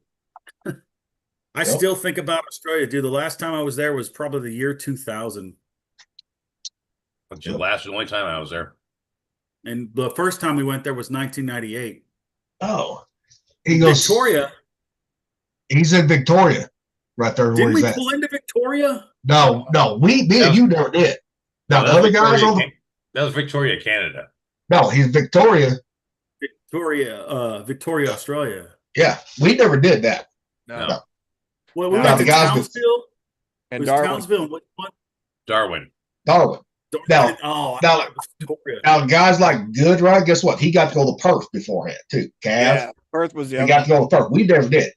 I still think about Australia, dude. The last time I was there was probably the year 2000, Which the only time I was there. and the first time we went there was 1998. Oh, he goes. Victoria. He's in Victoria, right there where Didn't he's we at. pull into Victoria? No, me and you never did. Now the That was other guys on the. That was Victoria, Canada. No, he's Victoria. Victoria, Australia. Yeah, we never did that. No. Well, we No, went the to guys- Townsville. It And was Darwin. Townsville. What? Darwin. Darwin. Now- Oh, I now- thought it was Victoria. Now, guys like Goodright, guess what? He got to go to Perth beforehand too. Cav, Yeah, Perth was the he other. got to go to Perth. We never did.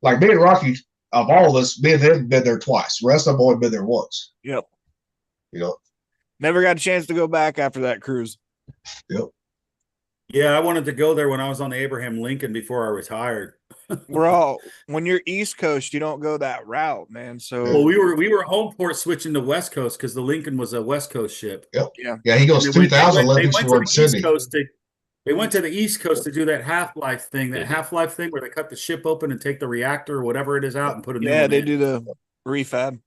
Like me and Rocky, of all of us, me and him been there twice. The rest of them only been there once. Yep. You know. Never got a chance to go back after that cruise. Yep. Yeah, I wanted to go there when I was on the Abraham Lincoln before I retired. When you're East Coast, you don't go that route, man. So Well, we were home port switching to West Coast because the Lincoln was a West Coast ship. Yeah, he goes And they went- 2000 they Olympics went were to in the East Sydney. Coast they went to the East Coast to do that Half-Life thing, where they cut the ship open and take the reactor or whatever it is out and put a new yeah, one they in. do the refab.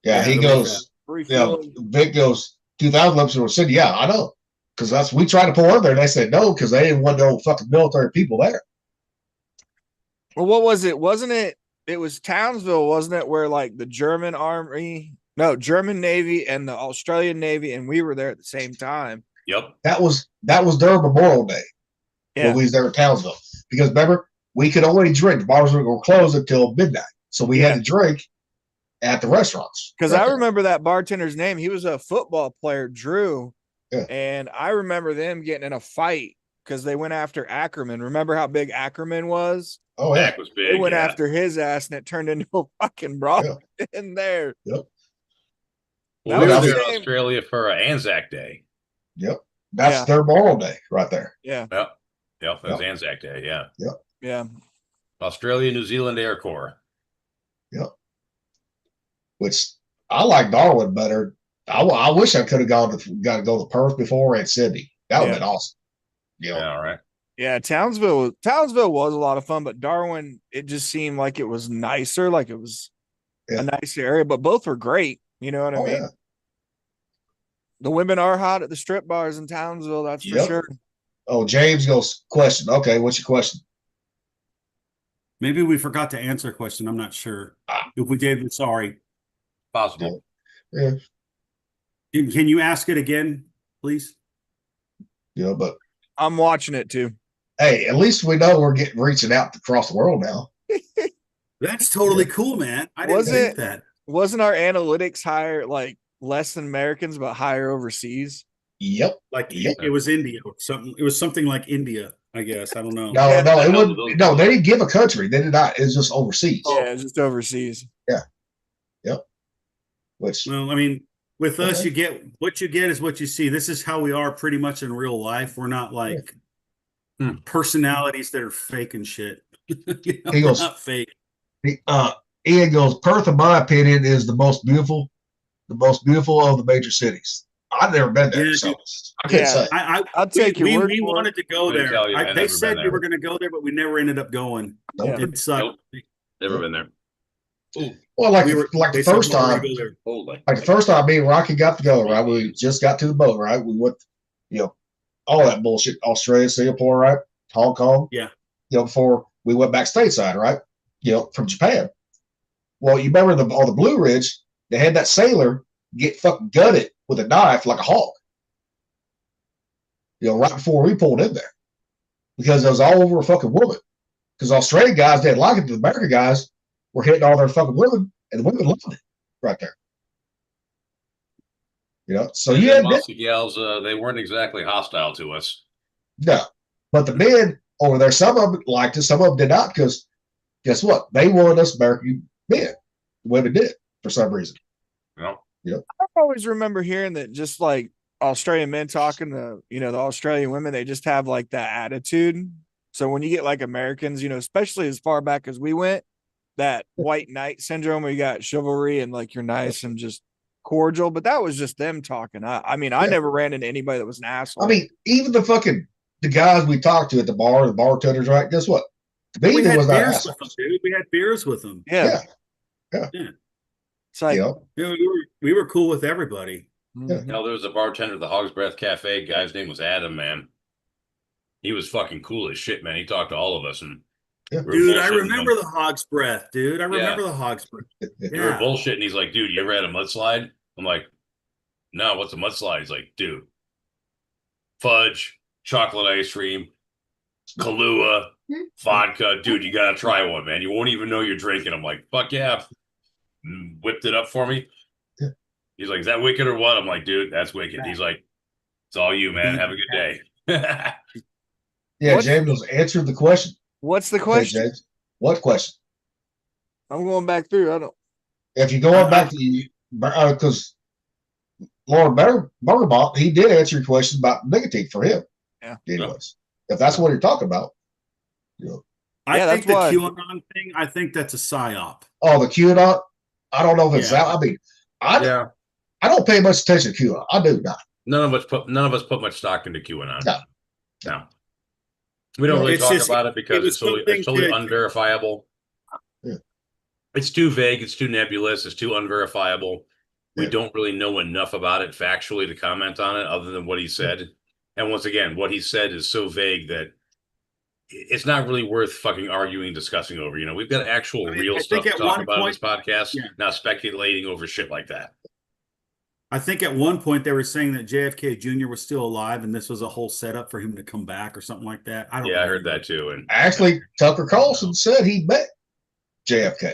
Yeah, he the goes. Yeah, Refuel. Vic goes 2000 Olympics were in Sydney. Yeah, I know. Because we tried to pull in there and they said no because they didn't want no fucking military people there. Well, what was it? Wasn't it? It was Townsville, wasn't it? Where like the German Navy and the Australian Navy, and we were there at the same time. Yep. That was their Memorial Day Yeah, when we was there in Townsville. Because remember, we could only drink. The bars were closed until midnight. So we had to drink at the restaurants. because Right I there. remember that bartender's name. He was a football player, Drew. Yeah. And I remember them getting in a fight because they went after Ackerman. Remember how big Ackerman was? Oh, yeah. Dak was big. They went yeah. after his ass, and it turned into a fucking brawl in there. Well, That we were was there the in same- Australia for Anzac Day. Yep. That's Yeah. their Memorial Day right there. Yeah, Yep. Yep. That was Yep. Anzac Day. Yeah. yeah. Australia, New Zealand Air Corps. Which I like Darwin better. I wish I could have got to go to Perth before and Sydney. That would have been awesome. You know, Yeah. All right. Yeah, Townsville was a lot of fun, but Darwin, it just seemed like it was nicer, like it was Yeah. a nicer area, but both were great. You know what I Oh, mean? yeah. The women are hot at the strip bars in Townsville, that's for Yep. sure. Oh, James goes, question. Okay, what's your question? Maybe we forgot to answer a question. I'm not sure. If we did, we're sorry. Possible. Yeah. Can you ask it again, please? You know, but I'm watching it too. hey, at least we know we're reaching out across the world now. That's totally cool, man. I didn't Was think it? that. Wasn't our analytics higher, like less than Americans, but higher overseas? Yep. Like Yep. it was India or something. It was something like India. I guess. I don't know. No, Yeah, no, I it know would those no. ones. They didn't give a country. They did not. It's just overseas. Yeah, it's just overseas. Yep. Which Well, I mean, with us, Okay. you get what you get is what you see. This is how we are pretty much in real life. We're not like personalities that are fake and shit. You know, He we're goes- not fake. Ian goes, Perth, in my opinion, is the most beautiful of the major cities. I've never been there, Yeah, so dude. I can't Yeah. say. I'll take your word we for wanted it. to go Couldn't there. tell you, I've They never said been we there. were going to go there, but we never ended up going. Nope. Yeah. It sucked. Nope. Never been there. Ooh, Well, like We the, were like the they said first we were time, gonna go there. holy. like the first time me and Rocky got to go, right? We just got to the boat, right? We went, all that bullshit, Australia, Singapore, right? Hong Kong. Yeah. Before we went back stateside, right? From Japan. Well, you remember on the Blue Ridge, they had that sailor get fucking gutted with a knife like a hog. Right before we pulled in there. Because it was all over a fucking woman. Because Australian guys didn't like it, the American guys were hitting all their fucking women, and the women loved it right there. So And you them had Aussie gals, they weren't exactly hostile to us. no, but the men over there, some of them liked it, some of them did not, because guess what? They wanted us American men. The women did for some reason. I always remember hearing that just like Australian men talking to, the Australian women, they just have like that attitude. So when you get like Americans, especially as far back as we went, that white knight syndrome where you got chivalry and like you're nice and just cordial, but that was just them talking. I mean, I never ran into anybody that was an asshole. I mean, even the guys we talked to at the bar, the bartenders, right? Guess what? To me, We there had was not beers assholes. with them, dude. We had beers with them. yeah. Yeah. It's like, We were cool with everybody. Yeah. There was a bartender at the Hog's Breath Cafe. Guy's name was Adam, man. He was fucking cool as shit, man. He talked to all of us, and Yeah. we were Dude, I bullshitting remember him. the hog's breath, dude. I remember the hog's breath. We were bullshitting. He's like, dude, you ever had a mudslide? I'm like, no, what's a mudslide? He's like, dude, fudge, chocolate ice cream, Kahlua, vodka. Dude, you gotta try one, man. You won't even know you're drinking. I'm like, fuck yeah. Whipped it up for me. Yeah. He's like, is that wicked or what? I'm like, dude, that's wicked. He's like, it's all you, man. Have a good day. Yeah, What? James was answered the question. what's the Okay, question? James. What question? I'm going back through. I don't. If you go on back to because Lauren Burgerbach, he did answer your question about nicotine for him. Yeah. Anyways, if that's what you're talking about, I Yeah, think that's the why- QAnon thing, I think that's a psyop. Oh, the QAnon. I don't know if it's Yeah. that. I mean, I Yeah. don't pay much attention to QAnon. I do not. None of us put much stock into QAnon. No. We don't Yeah, really it's talk just- about it because it was it's totally something to- unverifiable. Yeah. It's too vague, it's too nebulous, it's too unverifiable. We Yeah. don't really know enough about it factually to comment on it other than what he said. And once again, what he said is so vague that it's not really worth fucking arguing, discussing over. We've got actual I mean, real I stuff think to at talk one about on this point- podcast, Yeah. not speculating over shit like that. I think at one point they were saying that JFK Jr. was still alive and this was a whole setup for him to come back or something like that. I don't Yeah, I heard remember. that too. And Actually, Tucker Carlson said he met JFK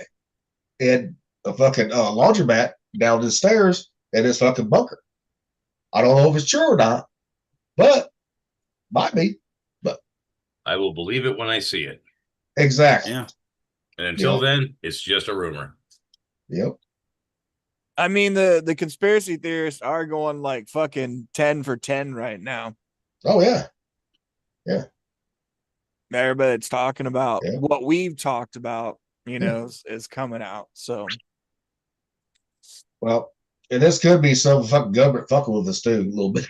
in a fucking laundromat down the stairs in his fucking bunker. I don't know if it's true or not, but might be. I will believe it when I see it. Exactly. Yeah. And until Yeah. then, it's just a rumor. Yep. I mean, the conspiracy theorists are going like fucking 10 for 10 right now. Oh yeah. Everybody that's talking about Yeah. what we've talked about, is coming out. So Well, and this could be some fucking government fucking with us too a little bit.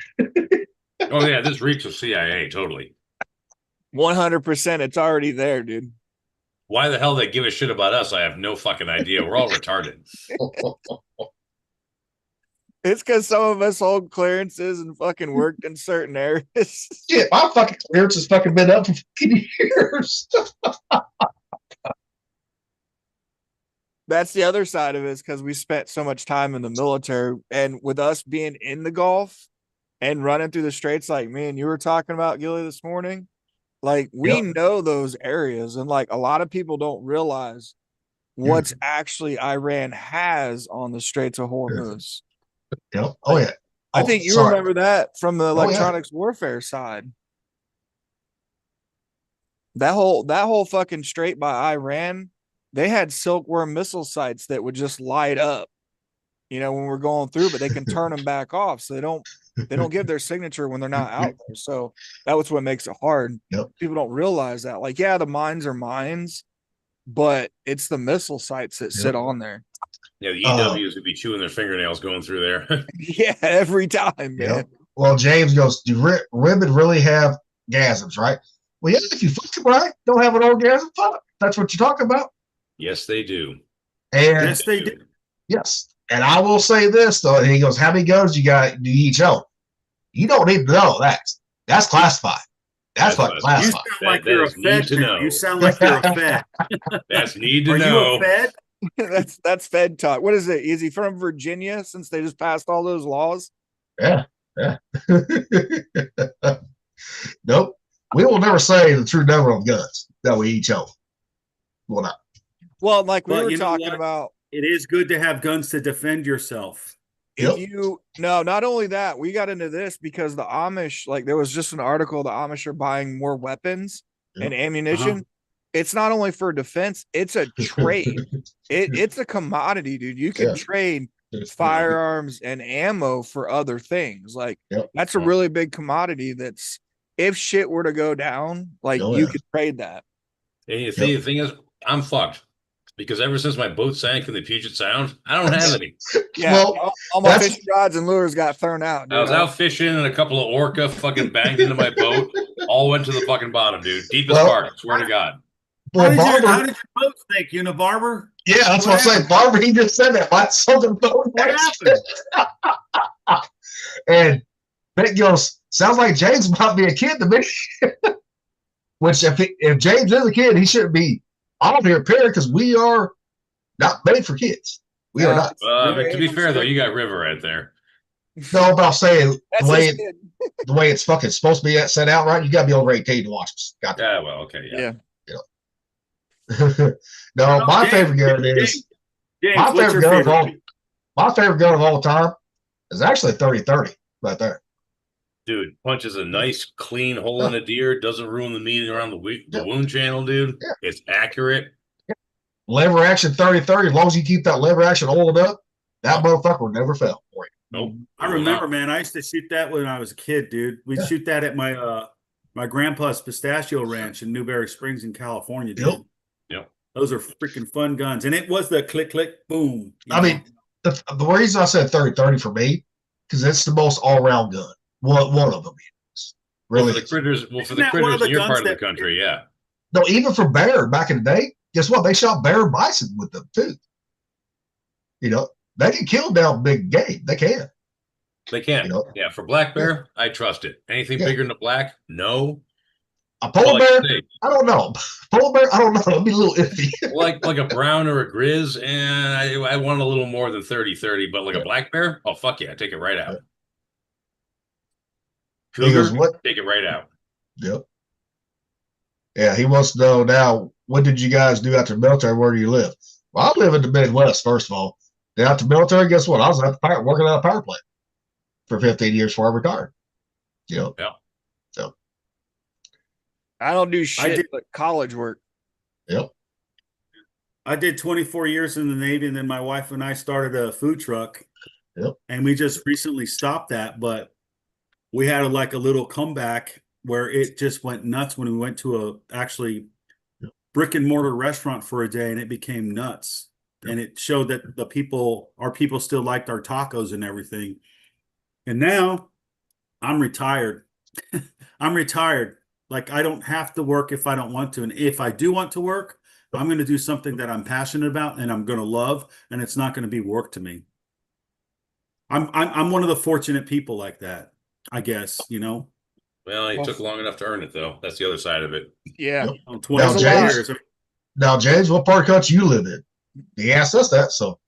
Oh yeah, this reeks of CIA totally. 100%, it's already there, dude. Why the hell they give a shit about us? I have no fucking idea. We're all retarded. It's because some of us hold clearances and fucking worked in certain areas. Shit, my fucking clearance has fucking been up for fucking years. That's the other side of it, is because we spent so much time in the military, and with us being in the Gulf and running through the straits like me and you were talking about, Gilly, this morning, like we Yep. know those areas, and like a lot of people don't realize what's actually Iran has on the Straits of Hormuz. Yep. Oh yeah. I Oh, think you sorry. remember that from the yeah. electronics warfare side. That whole fucking strait by Iran, they had silkworm missile sites that would just light up, when we're going through, but they can turn them back off. So they don't give their signature when they're not out there. So that was what makes it hard. Yep. People don't realize that. Like, yeah, the mines are mines, but it's the missile sites that sit on there. Yeah, the EWs would be chewing their fingernails going through there. Yeah, every time, man. Yep. Well, James goes, do women really have gasms, right? Well, yeah, if you fuck them right, don't have an orgasm, fuck. That's what you're talking about. Yes, they do. And Yes, they do. yes. And I will say this, though. And he goes, how many guns do you each own? You don't need to know that. That's classified. That's like You classified. sound like you're a that is need Fed to now. know. You sound like you're a Fed. That's need to Are know. you a Fed? That's Fed talk. What is it? Is he from Virginia since they just passed all those laws? Yeah. Nope. We will never say the true number of guns that we each own. Will not. Well, like we But were you know talking what? about, It is good to have guns to defend yourself. Yep. not only that, we got into this because the Amish, like there was just an article, the Amish are buying more weapons and ammunition. It's not only for defense, it's a trade. It's a commodity, dude. You can trade firearms and ammo for other things. Like that's a really big commodity that's, if shit were to go down, like you could trade that. And the thing is, I'm fucked. Because ever since my boat sank in the Puget Sound, I don't have any. Yeah, Well, all my fishing rods and lures got thrown out. Dude. I was out fishing and a couple of orca fucking banged into my boat. All went to the fucking bottom, dude. Deepest part, I swear to God. Well, how Barber, did your boat sink, Barber? yeah, that's what I'm saying. Barber, he just said that. Why something What happened? And Vic goes, sounds like James might be a kid to me. Which, if James is a kid, he shouldn't be on here, period, because we are not made for kids. We are not. To be fair, though, you got River right there. No, but I'll say That's the way it's fucking supposed to be set out right, you got to be over 18 to watch this. Got to. Yeah, well, okay, yeah. No, my favorite gun is James, my what's favorite your gun favorite? my favorite gun of all time is actually a 30-30 right there. Dude, punches a nice, clean hole in a deer. Doesn't ruin the meat around the wound channel, dude. Yeah. It's accurate. Lever action 30-30, as long as you keep that lever action oiled up, that motherfucker will never fail for you. Nope. I remember, man. I used to shoot that when I was a kid, dude. We'd shoot that at my grandpa's pistachio ranch in Newberry Springs in California, dude. Yep. Those are freaking fun guns. And it was the click, click, boom. I mean, the reason I said 30-30 for me, because it's the most all-around gun. One of them is. Really. For the critters, in your part of the country, yeah. No, even for bear back in the day, guess what? They shot bear and bison with them too. They can kill down big game. They can. They can. Yeah, for black bear, I trust it. Anything bigger than a black, no. A polar bear, I don't know. Polar bear, I don't know. It'd be a little iffy. like a brown or a grizz, and I want a little more than 30-30, but like a black bear, oh fuck yeah, take it right out. Cougar, take it right out. Yep. Yeah, he wants to know now, what did you guys do after the military? Where do you live? Well, I live in the Midwest, first of all. Then after the military, guess what? I was working at a power plant for 15 years before I retired. Yeah. So I don't do shit but college work. Yep. I did 24 years in the Navy, and then my wife and I started a food truck. Yep. And we just recently stopped that, but we had a little comeback where it just went nuts when we went to actually brick and mortar restaurant for a day, and it became nuts. And it showed that our people still liked our tacos and everything. And now I'm retired. I'm retired. Like, I don't have to work if I don't want to. And if I do want to work, I'm going to do something that I'm passionate about and I'm going to love, and it's not going to be work to me. I'm one of the fortunate people like that, I guess, Well, it took long enough to earn it, though. That's the other side of it. Yeah. Yep. 20 years. Now, James, what part of the country you live in? He asked us that. So,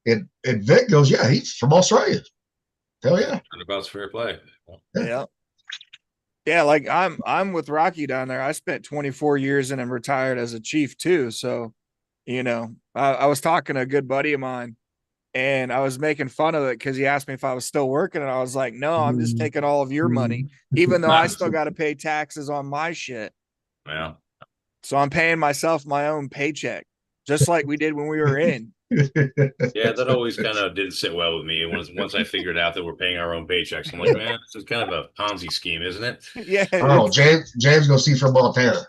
and Vic goes, yeah, he's from Australia. Hell yeah. About fair play. Yeah. Yeah, like I'm with Rocky down there. I spent 24 years and I'm retired as a chief too. So, I was talking to a good buddy of mine, and I was making fun of it because he asked me if I was still working, and I was like, no, I'm just taking all of your money, even though I still got to pay taxes on my shit. Yeah. So I'm paying myself my own paycheck, just like we did when we were in. Yeah, that always kind of didn't sit well with me. Once I figured out that we're paying our own paychecks, I'm like, man, this is kind of a Ponzi scheme, isn't it? Yeah. Oh, James gonna see from Montana.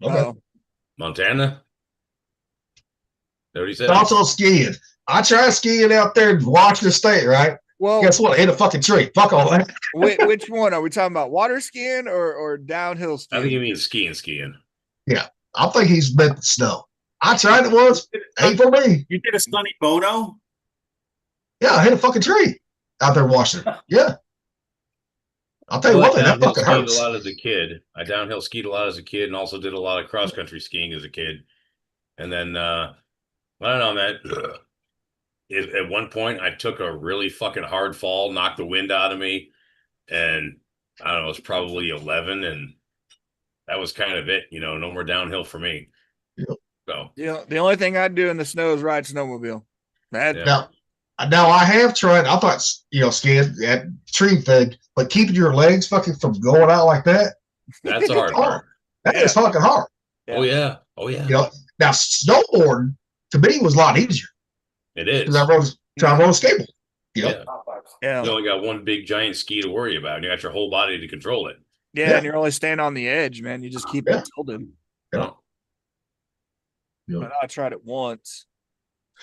Okay. Oh, Montana? That what he said? Thoughts on skiing? I tried skiing out there in Washington State, right? well, Guess what? I hit a fucking tree. Fuck all that. which one are we talking about? Water skiing or downhill I think you skiing? mean skiing. I think he's meant the snow. I tried it once. Ain't for me. You did a Sonny Bono? Yeah, I hit a fucking tree out there in Washington. Yeah. I'll tell you Well, one thing, that downhill fucking skied hurts. a lot as a kid. I downhill skied a lot as a kid, and also did a lot of cross country skiing as a kid. And then I don't know, man. At one point, I took a really fucking hard fall, knocked the wind out of me, and I don't know, it was probably 11, and that was kind of it. No more downhill for me. Yep. So The only thing I'd do in the snow is ride snowmobile. That Yeah. Now I have tried. I thought skiing that tree thing, but keeping your legs fucking from going out like that, that's a hard part. that is fucking hard. Yeah. Oh yeah. Now snowboarding to me was a lot easier It is. because I rode a skateboard. Yeah. Yeah. You only got one big giant ski to worry about, and you got your whole body to control it. Yeah, and you're only staying on the edge, man. You just keep it tilted. Yeah. But I tried it once.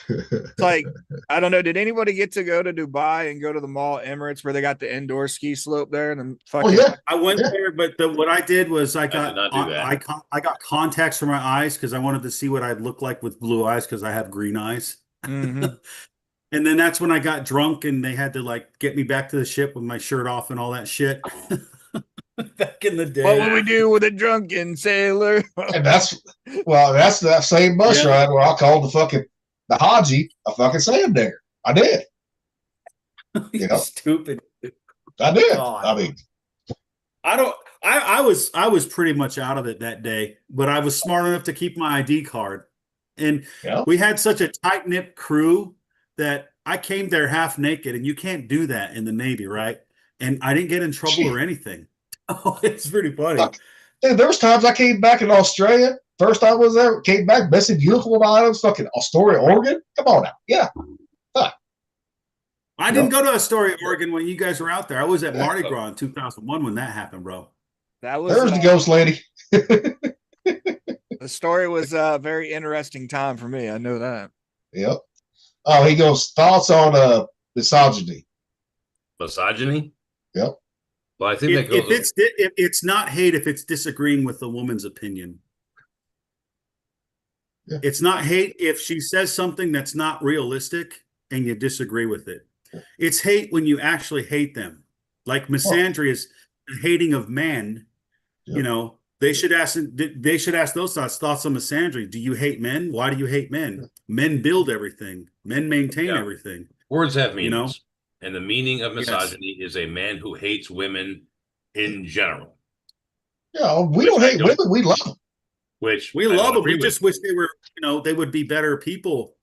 It's like, I don't know. Did anybody get to go to Dubai and go to the Mall Emirates where they got the indoor ski slope there? And then fucking, Oh yeah, I went there, but what I did was I did not do that. I got contacts for my eyes because I wanted to see what I'd look like with blue eyes because I have green eyes. Mhm. And then that's when I got drunk and they had to like get me back to the ship with my shirt off and all that shit. Back in the day. What would we do with a drunken sailor? and that's that same bus Yeah. ride where I called the Haji a fucking sand digger. I did. You know? Stupid. I did. God. I mean, I was pretty much out of it that day, but I was smart enough to keep my ID card. And yeah. we had such a tight-knit crew that I came there half naked, and you can't do that in the Navy, right? And I didn't get in trouble or anything. Oh, it's pretty funny. Fuck. Dude, there was times I came back in Australia. First time I was there, came back, missing uniform items, fucking Astoria, Oregon. Come on now. Yeah. I didn't go to Astoria, Oregon when you guys were out there. I was at Mardi Gras in 2001 when that happened, bro. That was There's the ghost lady. the story was a very interesting time for me. I know that. Yep. Oh, he goes, thoughts on misogyny. Misogyny? Yep. Well, I think that goes. If it's not hate if it's disagreeing with the woman's opinion. Yeah. It's not hate if she says something that's not realistic and you disagree with it. It's hate when you actually hate them. Like misandry is hating of men. Yep. They should ask those thoughts on misandry. Do you hate men? Why do you hate men? Men build everything. Men maintain everything. Words have meanings. And the meaning of misogyny is a man who hates women in general. Yeah, we don't hate women. We love them. Which we love them. We just wish they were, they would be better people.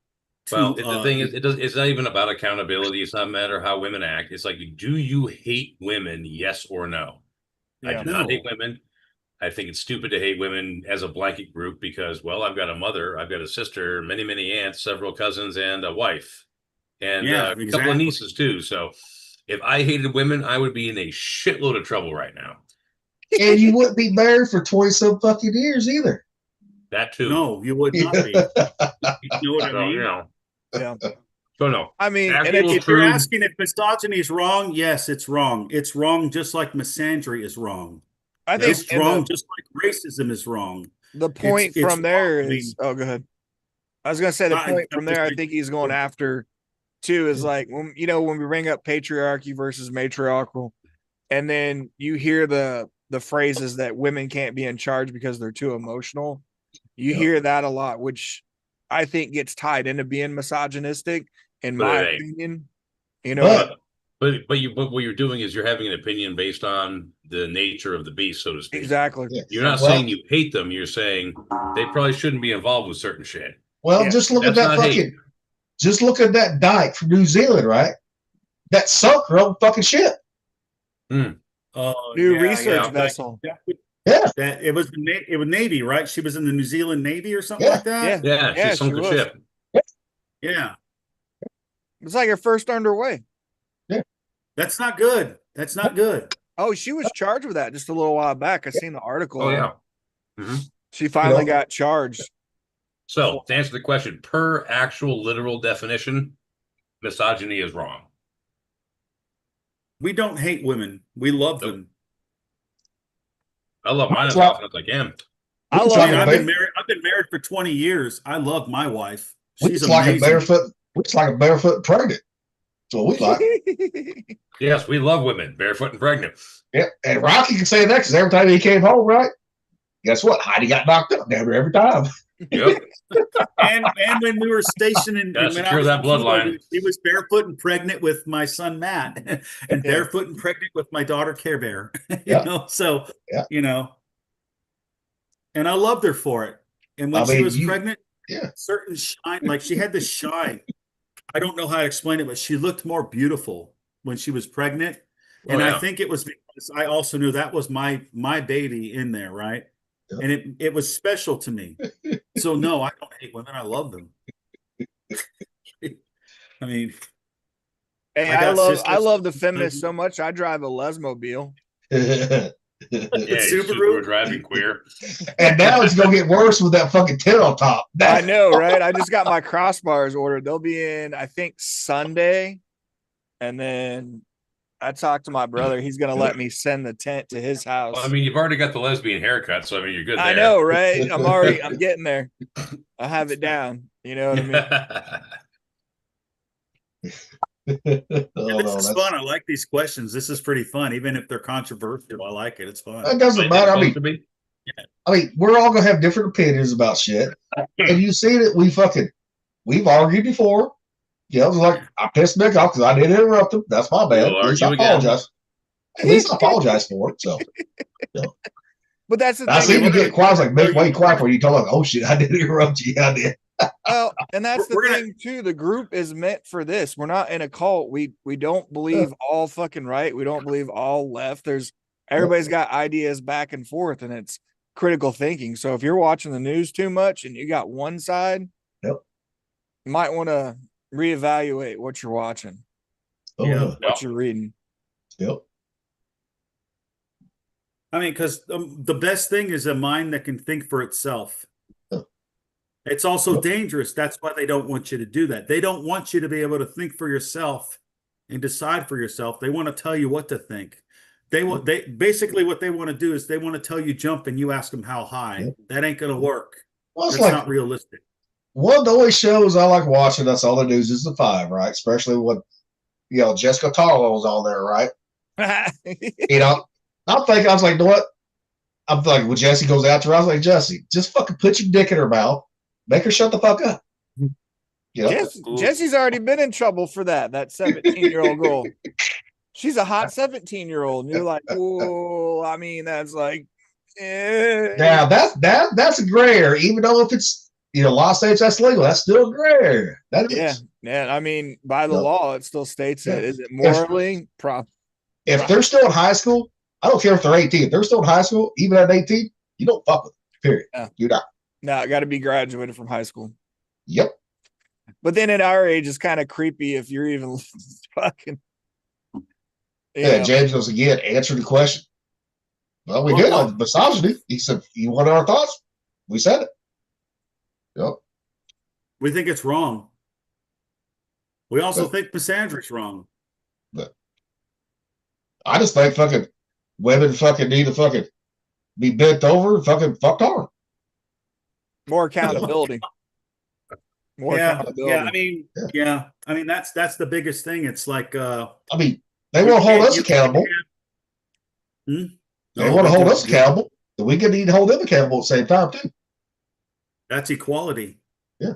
Well, the thing is, it's not even about accountability. It's not a matter how women act. It's like, do you hate women? Yes or no? Yeah. I do not hate women. I think it's stupid to hate women as a blanket group because, well, I've got a mother, I've got a sister, many, many aunts, several cousins, and a wife. And a couple of nieces too. So if I hated women, I would be in a shitload of trouble right now. And you wouldn't be married for 20-some fucking years either. That too. No, you would not be. You know what I mean? Yeah. So no. I mean, Actual and If you're asking if misogyny is wrong, yes, it's wrong. It's wrong just like misandry is wrong. I think It's wrong just like racism is wrong. the point it's from there wrong. I is go ahead. I was gonna say the point from there, I think he's going after too, is like when we bring up patriarchy versus matriarchal, and then you hear the phrases that women can't be in charge because they're too emotional. You hear that a lot, which I think gets tied into being misogynistic, in my opinion. But what you're doing is you're having an opinion based on the nature of the beast, so to speak. Exactly. You're not saying you hate them. You're saying they probably shouldn't be involved with certain shit. Well, just look at that fucking. Just look at that dyke from New Zealand, right? That sunk her own fucking ship. New research vessel. Yeah. That it was Navy, right? She was in the New Zealand Navy or something Yeah. like that. Yeah, Yeah, she sunk she the was. ship. Yeah, It's like her first underway. that's not good. That's not good. Oh, she was charged with that just a little while back. I seen the article. Oh yeah. Mhm. She finally You know? got charged. So to answer the question, per actual literal definition, misogyny is wrong. We don't hate women. We love Nope. them. I love mine as That's often as I can. I It's love like I mean, a I've bear- been married. I've been married for 20 years. I love my wife. we She's just like a amazing. barefoot. We just like a barefoot pregnant. That's what we like. Yes, we love women, barefoot and pregnant. Yep. And Rocky can say that because every time he came home, right? Guess what? Heidi got knocked up down there every time. Yep. and when we were stationed in, Gotta when I secure was that in Cuba, bloodline. she was barefoot and pregnant with my son Matt, and Yeah. barefoot and pregnant with my daughter Care Bear. you Yeah. know, so Yeah. you know, and I loved her for it. And when I she mean, was pregnant, yeah. certain shine, like she had this shine. I don't know how to explain it, but she looked more beautiful when she was pregnant. And yeah. I think it was because I also knew that was my baby in there, right? Yeah. And it was special to me. So no, I don't hate women. I love them. I mean, Hey, I I got love sisters. the feminists so much. I drive a lesmobile. Yeah, Subaru? Subaru driving queer. And now it's gonna get worse with that fucking tent on top. I know, right? I just got my crossbars ordered. They'll be in, I think, Sunday. And then I talked to my brother. He's gonna let me send the tent to his house. Well, I mean, you've already got the lesbian haircut, so I mean, you're good there. I know, right? I'm getting there. I have it down. You know what I mean? Oh, This no, is that's- fun. I like these questions. This is pretty fun, even if they're controversial. I like it. It's fun. It doesn't Ain't matter. that I mean, supposed to be? we're all gonna have different opinions about shit. And you see that we've argued before. You know, it's like I pissed Nick off because I didn't interrupt him. That's my bad. We'll At least I argue again. apologize. At least I apologize for it. So But that's the I thing. see you get quiet. I was like, make way quiet when you told him, oh shit, I didn't interrupt you. Yeah, I did. Well, and that's the We're gonna- thing too. The group is meant for this. We're not in a cult. We don't believe all fucking right. We don't believe all left. Everybody's got ideas back and forth, and it's critical thinking. So if you're watching the news too much and you got one side, Yep. you might want to reevaluate what you're watching, Oh, Yeah. what you're reading. Yep. I mean, because the best thing is a mind that can think for itself. It's also Yep. dangerous. That's why they don't want you to do that. They don't want you to be able to think for yourself and decide for yourself. They want to tell you what to think. They basically what they want to do is they want to tell you jump and you ask them how high. Yep. That ain't going to work. Well, it's That's like not realistic. one of the only shows I like watching. That's all the news is the Five, right? Especially when Jessica Tarlow's on there, right? You know, I was like, you know what? I'm like, when Jesse goes out to her, I was like, Jesse, just fucking put your dick in her mouth, make her shut the fuck up. You know? Jesse's already been in trouble for that 17-year-old girl. She's a hot 17-year-old, and you're like, whoa. I mean, that's like, Now that's a gray area, even though if it's a lot of states that's legal, that's still a gray area. That is. yeah. I mean, by the Yep. law, it still states it. Yeah. Is it morally proper? If they're still in high school, I don't care if they're 18. If they're still in high school, even at 18, you don't fuck with them. Period. Yeah. Do not. No, got to be graduated from high school. Yep. But then at our age, it's kind of creepy if you're even fucking. Yeah, James goes again, answer the question. Well, we did on misogyny. He said, you want our thoughts? We said it. Yep. We think it's wrong. We also think misandry's wrong. I just think fucking women fucking need to fucking be bent over and fucking fucked hard. More accountability. More accountability. Yeah. I mean, that's the biggest thing. It's like, I mean, they want to hold us accountable. They want to hold us accountable. Then we need to hold them accountable at the same time too. That's equality. Yeah.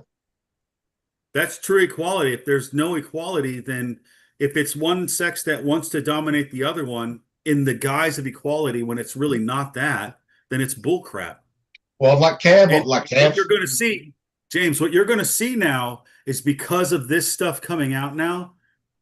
That's true equality. If there's no equality, then if it's one sex that wants to dominate the other one in the guise of equality when it's really not that, then it's bullcrap. Well, What you're going to see, James, what you're going to see now is because of this stuff coming out now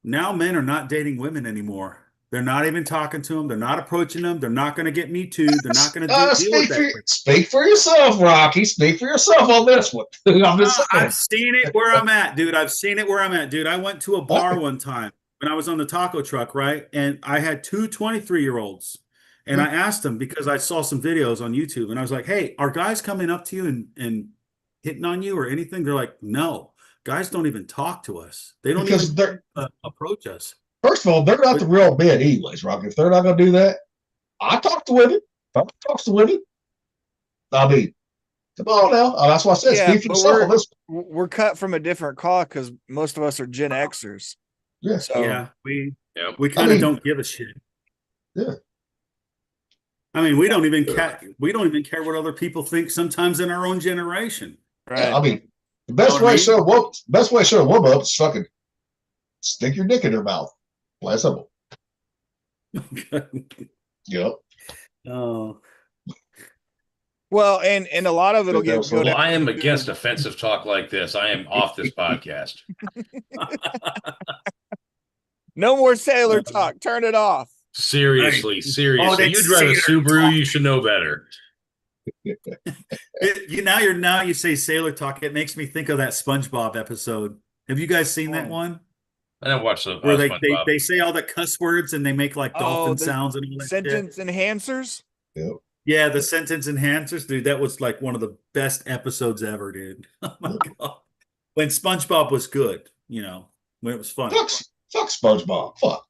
men are not dating women anymore. They're not even talking to them. They're not approaching them. They're not going to get me too. They're not going to deal with that. Speak for yourself, Rocky. Speak for yourself on this one. I'm just saying. I've seen it where I'm at, dude. I've seen it where I'm at, dude. I went to a bar one time when I was on the taco truck, right? And I had two 23-year-olds. And I asked them because I saw some videos on YouTube. And I was like, hey, are guys coming up to you and hitting on you or anything? They're like, no. Guys don't even talk to us. They don't even approach us. First of all, they're not the real men anyways, Rocky. If they're not going to do that, I talk to women. I talk to women. I mean, come on now. That's why I said speak for yourself. We're cut from a different cloth because most of us are Gen Xers. Yeah. So, yeah, we kind of don't give a shit. Yeah. I mean, we don't even care what other people think sometimes in our own generation. Right. Yeah, I mean, the best way to show a woman up is fucking stick your dick in her mouth. Plain simple. Yep. Oh. Well, and a lot of it'll get. Well, I am against offensive talk like this. I am off this podcast. No more sailor talk. Turn it off. Seriously. You drive a Subaru, you should know better. Now you say sailor talk. It makes me think of that SpongeBob episode. Have you guys seen that one? I didn't watch the where they say all the cuss words and they make like dolphin sounds and all that sentence shit. Enhancers. Yep. Yeah, the sentence enhancers, dude. That was like one of the best episodes ever, dude. Oh my god, when SpongeBob was good, when it was fun. Fuck SpongeBob. Fuck.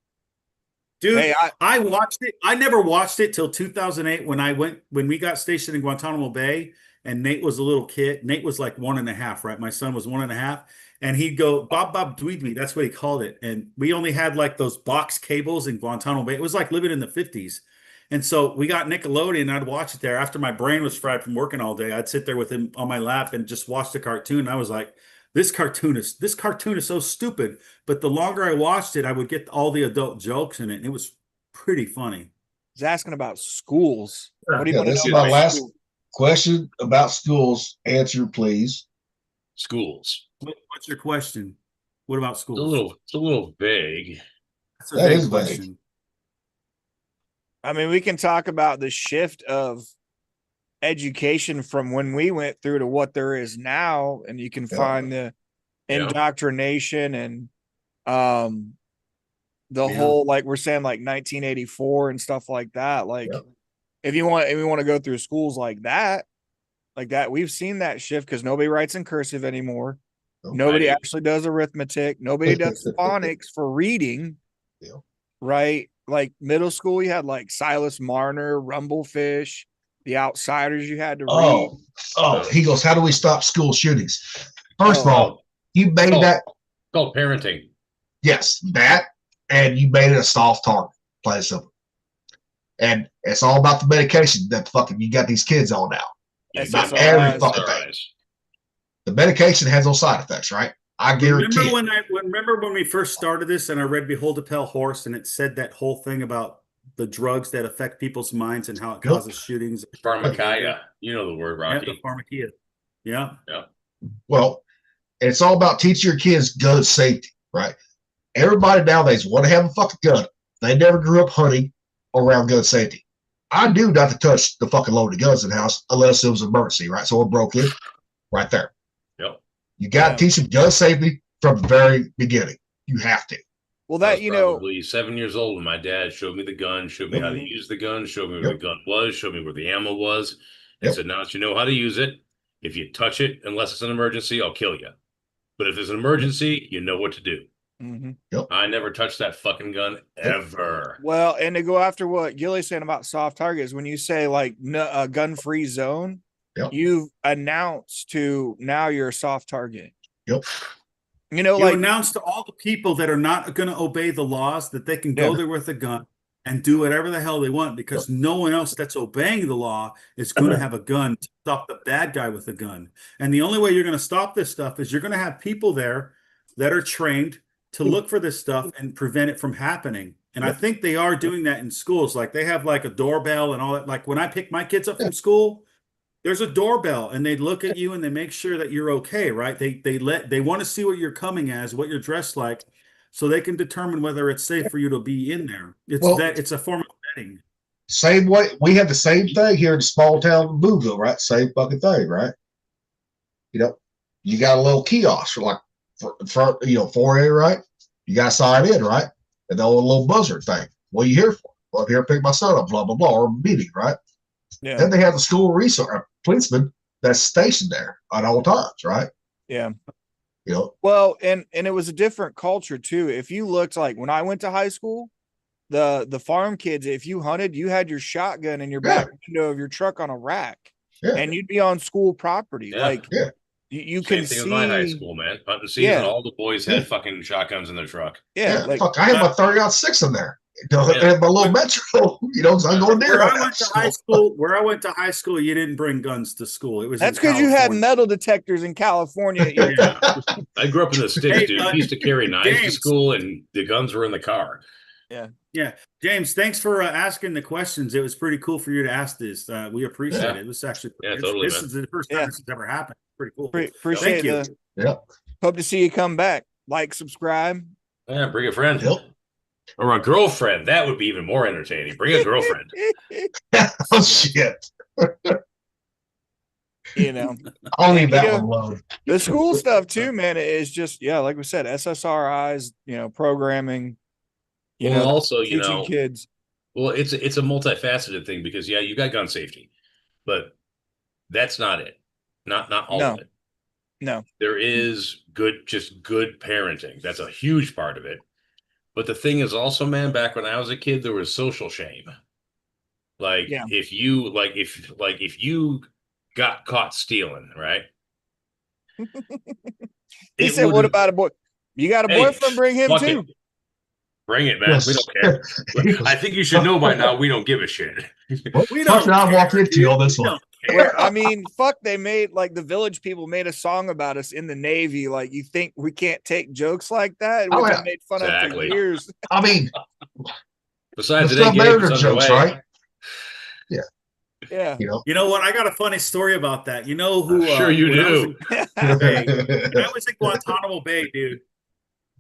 Dude, hey, I watched it. I never watched it till 2008 when we got stationed in Guantanamo Bay, and Nate was a little kid. Nate was like 1.5, right? My son was 1.5. And he'd go, Bob Dweeby, that's what he called it. And we only had like those box cables in Guantanamo Bay. It was like living in the 50s. And so we got Nickelodeon, and I'd watch it there. After my brain was fried from working all day, I'd sit there with him on my lap and just watch the cartoon. And I was like, this cartoon is so stupid. But the longer I watched it, I would get all the adult jokes in it. And it was pretty funny. He's asking about schools. What do you want to know? This is my last question about schools. Answer, please. Schools. What's your question? What about schools? It's a little vague. That's a vague question. Vague. I mean, we can talk about the shift of education from when we went through to what there is now, and you can find the indoctrination and the whole, like we're saying, like 1984 and stuff like that. Like if you want to go through schools like that, we've seen that shift because nobody writes in cursive anymore. Nobody actually does arithmetic. Nobody does phonics for reading. Yeah. Right? Like middle school, you had like Silas Marner, Rumblefish, The Outsiders you had to read. He goes, how do we stop school shootings? First of all, you made that. Called parenting. Yes, that, and you made it a soft target. Plain simple. And it's all about the medication that fucking you got these kids on now. Not every fucking thing. The medication has no side effects, right? I guarantee. Remember when we first started this and I read Behold a Pale Horse and it said that whole thing about the drugs that affect people's minds and how it causes shootings. Pharmakia. You know the word, Rocky. Yeah, the pharmakia. Yeah. Yeah. Well, it's all about teaching your kids gun safety, right? Everybody nowadays want to have a fucking gun. They never grew up hunting around gun safety. I do not to touch the fucking loaded guns in the house unless it was an emergency, right? So it broke in right there. Yep. You got to teach them gun safety from the very beginning. You have to. Well, that, probably 7 years old when my dad showed me the gun, showed me how to use the gun, showed me where the gun was, showed me where the ammo was, and said, now that you know how to use it, if you touch it, unless it's an emergency, I'll kill you. But if there's an emergency, you know what to do. I never touched that fucking gun ever. Well, and to go after what Gilly's saying about soft targets, when you say like a gun-free zone, you've announced to now you're a soft target. Yep. You announce to all the people that are not going to obey the laws that they can go there with a gun and do whatever the hell they want because no one else that's obeying the law is going to have a gun to stop the bad guy with a gun. And the only way you're going to stop this stuff is you're going to have people there that are trained to look for this stuff and prevent it from happening. And I think they are doing that in schools. Like they have like a doorbell and all that. Like when I pick my kids up from school, there's a doorbell and they look at you and they make sure that you're okay, right? They want to see what you're coming as, what you're dressed like. so they can determine whether it's safe for you to be in there. It's a form of vetting. Same way we have the same thing here in the small town of Boonville, right? Same fucking thing, right? You got a little kiosk for like for 4A, right? You got to sign in, right? And then a little buzzer thing. What are you here for? Well, I'm here to pick my son up, blah blah blah, or meeting, right? Yeah. Then they have the school resource policeman that's stationed there at all times, right? Yeah. Well, and it was a different culture too. If you looked like when I went to high school, the farm kids, if you hunted, you had your shotgun in your back window of your truck on a rack, and you'd be on school property. You Same can thing see with my high school, man. Hunting season, all the boys had fucking shotguns in their truck. Fuck, I had my 30-06 in there. I had my little Metro, so I'm going there. Where I went to high school, you didn't bring guns to school. It was that's because you had metal detectors in California. I grew up in the sticks, dude. We used to carry knives to school, and the guns were in the car. Yeah. James, thanks for asking the questions. It was pretty cool for you to ask this. We appreciate it. It was actually totally. This is the first time this has ever happened. Pretty cool. Appreciate Thank you. Hope to see you come back. Like, subscribe. Yeah, bring a friend. Or a girlfriend. That would be even more entertaining. Bring a girlfriend. Oh shit. I'll leave that one alone. The school stuff too, man, is just like we said, SSRIs, programming. Also, teaching kids. Well, it's a multifaceted thing because you got gun safety, but that's not it. Not all of it. No. There is good parenting. That's a huge part of it. But the thing is also, man, back when I was a kid, there was social shame. If you got caught stealing, right? He said, "What about a boy? You got a boyfriend? Bring him too. Bring it, man. We don't care. I think you should know by now. We don't give a shit. We don't. I walked into all this one. I mean, fuck. They made the Village People made a song about us in the Navy. You think we can't take jokes like that? Which I made fun of for years. I mean, besides it ain't gay jokes, right? Yeah. You know what? I got a funny story about that. You know who? Sure, you do. I was in Guantanamo Bay, dude.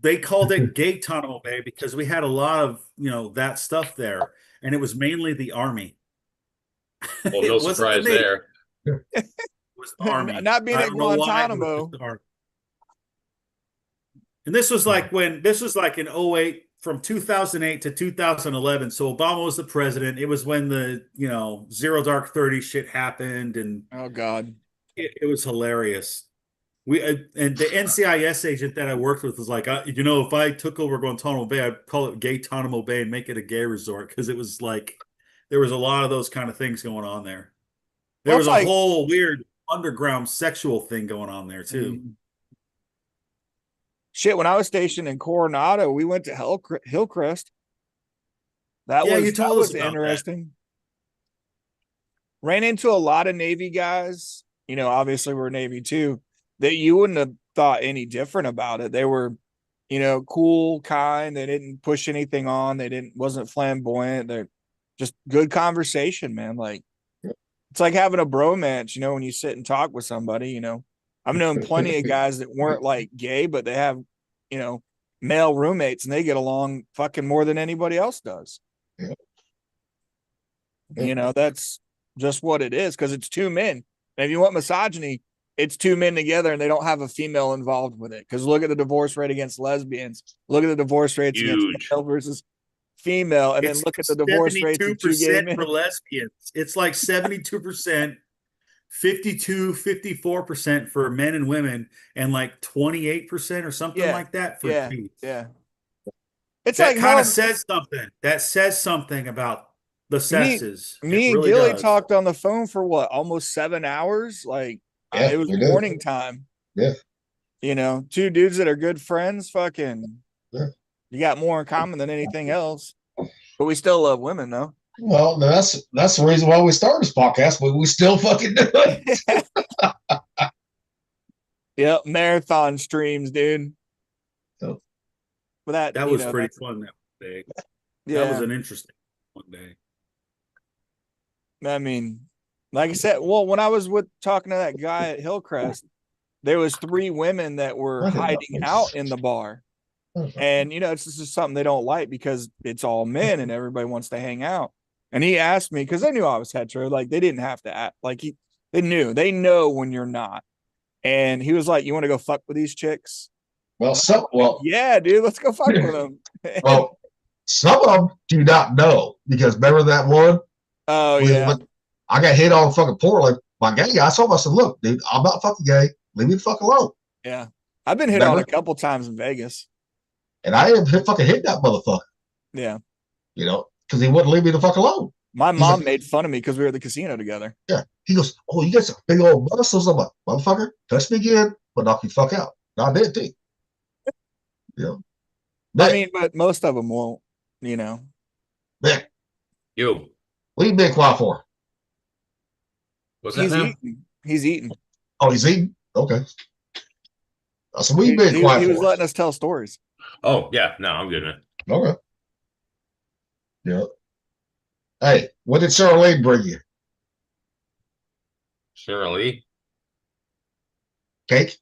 They called it Guantanamo Bay because we had a lot of that stuff there, and it was mainly the Army. Well, no surprise there. It was the Army. Not being at Guantanamo. And this was like in 08, from 2008 to 2011. So Obama was the president. It was when the Zero Dark 30 shit happened, and oh god, it was hilarious. And the NCIS agent that I worked with was like, if I took over Guantanamo Bay, I'd call it Guantanamo Bay and make it a gay resort, because it was like there was a lot of those kind of things going on there. There was a whole weird underground sexual thing going on there too. Shit, when I was stationed in Coronado, we went to Hillcrest. That was interesting. Ran into a lot of Navy guys. Obviously we're Navy too. That you wouldn't have thought any different about it. They were, cool, kind. They didn't push anything on. Wasn't flamboyant. They're just good conversation, man. It's like having a bromance, when you sit and talk with somebody, I've known plenty of guys that weren't gay, but they have, male roommates, and they get along fucking more than anybody else does. That's just what it is, because it's two men. And if you want misogyny, it's two men together and they don't have a female involved with it. Because look at the divorce rate against lesbians. Look at the divorce rates against male versus female. And then look at the divorce rates of two gay men. For lesbians. It's like 72%, 52, 54% for men and women, and like 28% or something like that for gays. Yeah. It's that kind of says something. That says something about the sexes. Me and Gilly talked on the phone for almost 7 hours. It was morning time. Yeah. Two dudes that are good friends, fucking you got more in common than anything else. But we still love women, though. Well, that's the reason why we started this podcast, but we still fucking do it. Yep, marathon streams, dude. Yep. But that was pretty fun that day. Yeah. That was an interesting one day. I mean, like I said, when I was talking to that guy at Hillcrest, there was 3 women that were hiding out in the bar. And it's just something they don't like because it's all men and everybody wants to hang out. And he asked me because they knew I was hetero, like they didn't have to act like they know when you're not. And he was like, "You want to go fuck with these chicks?" Well, Yeah, dude, let's go fuck with them. well, some of them do not know because remember that one? Oh yeah, I got hit on fucking Portland. My gay guy. I told him, I said, "Look, dude, I'm not fucking gay. Leave me the fuck alone." yeah. I've been hit on a couple times in Vegas. And I am fucking hit that motherfucker. Yeah, because he wouldn't leave me the fuck alone. my mom made fun of me because we were at the casino together. Yeah. He goes, "Oh, you got some big old muscles." I'm like, "Motherfucker, touch me again, but knock you fuck out." No, I did too. I mean, but most of them won't, Man, You. what are you being quiet for? What's that He's now? eating. He's eating. Oh, he's eating? Okay. I said, what are you being quiet He for? was letting us tell stories. Oh, yeah. No, I'm good, man. Okay. Yeah. Hey, what did Charlene bring you? Sarah Lee. Cake?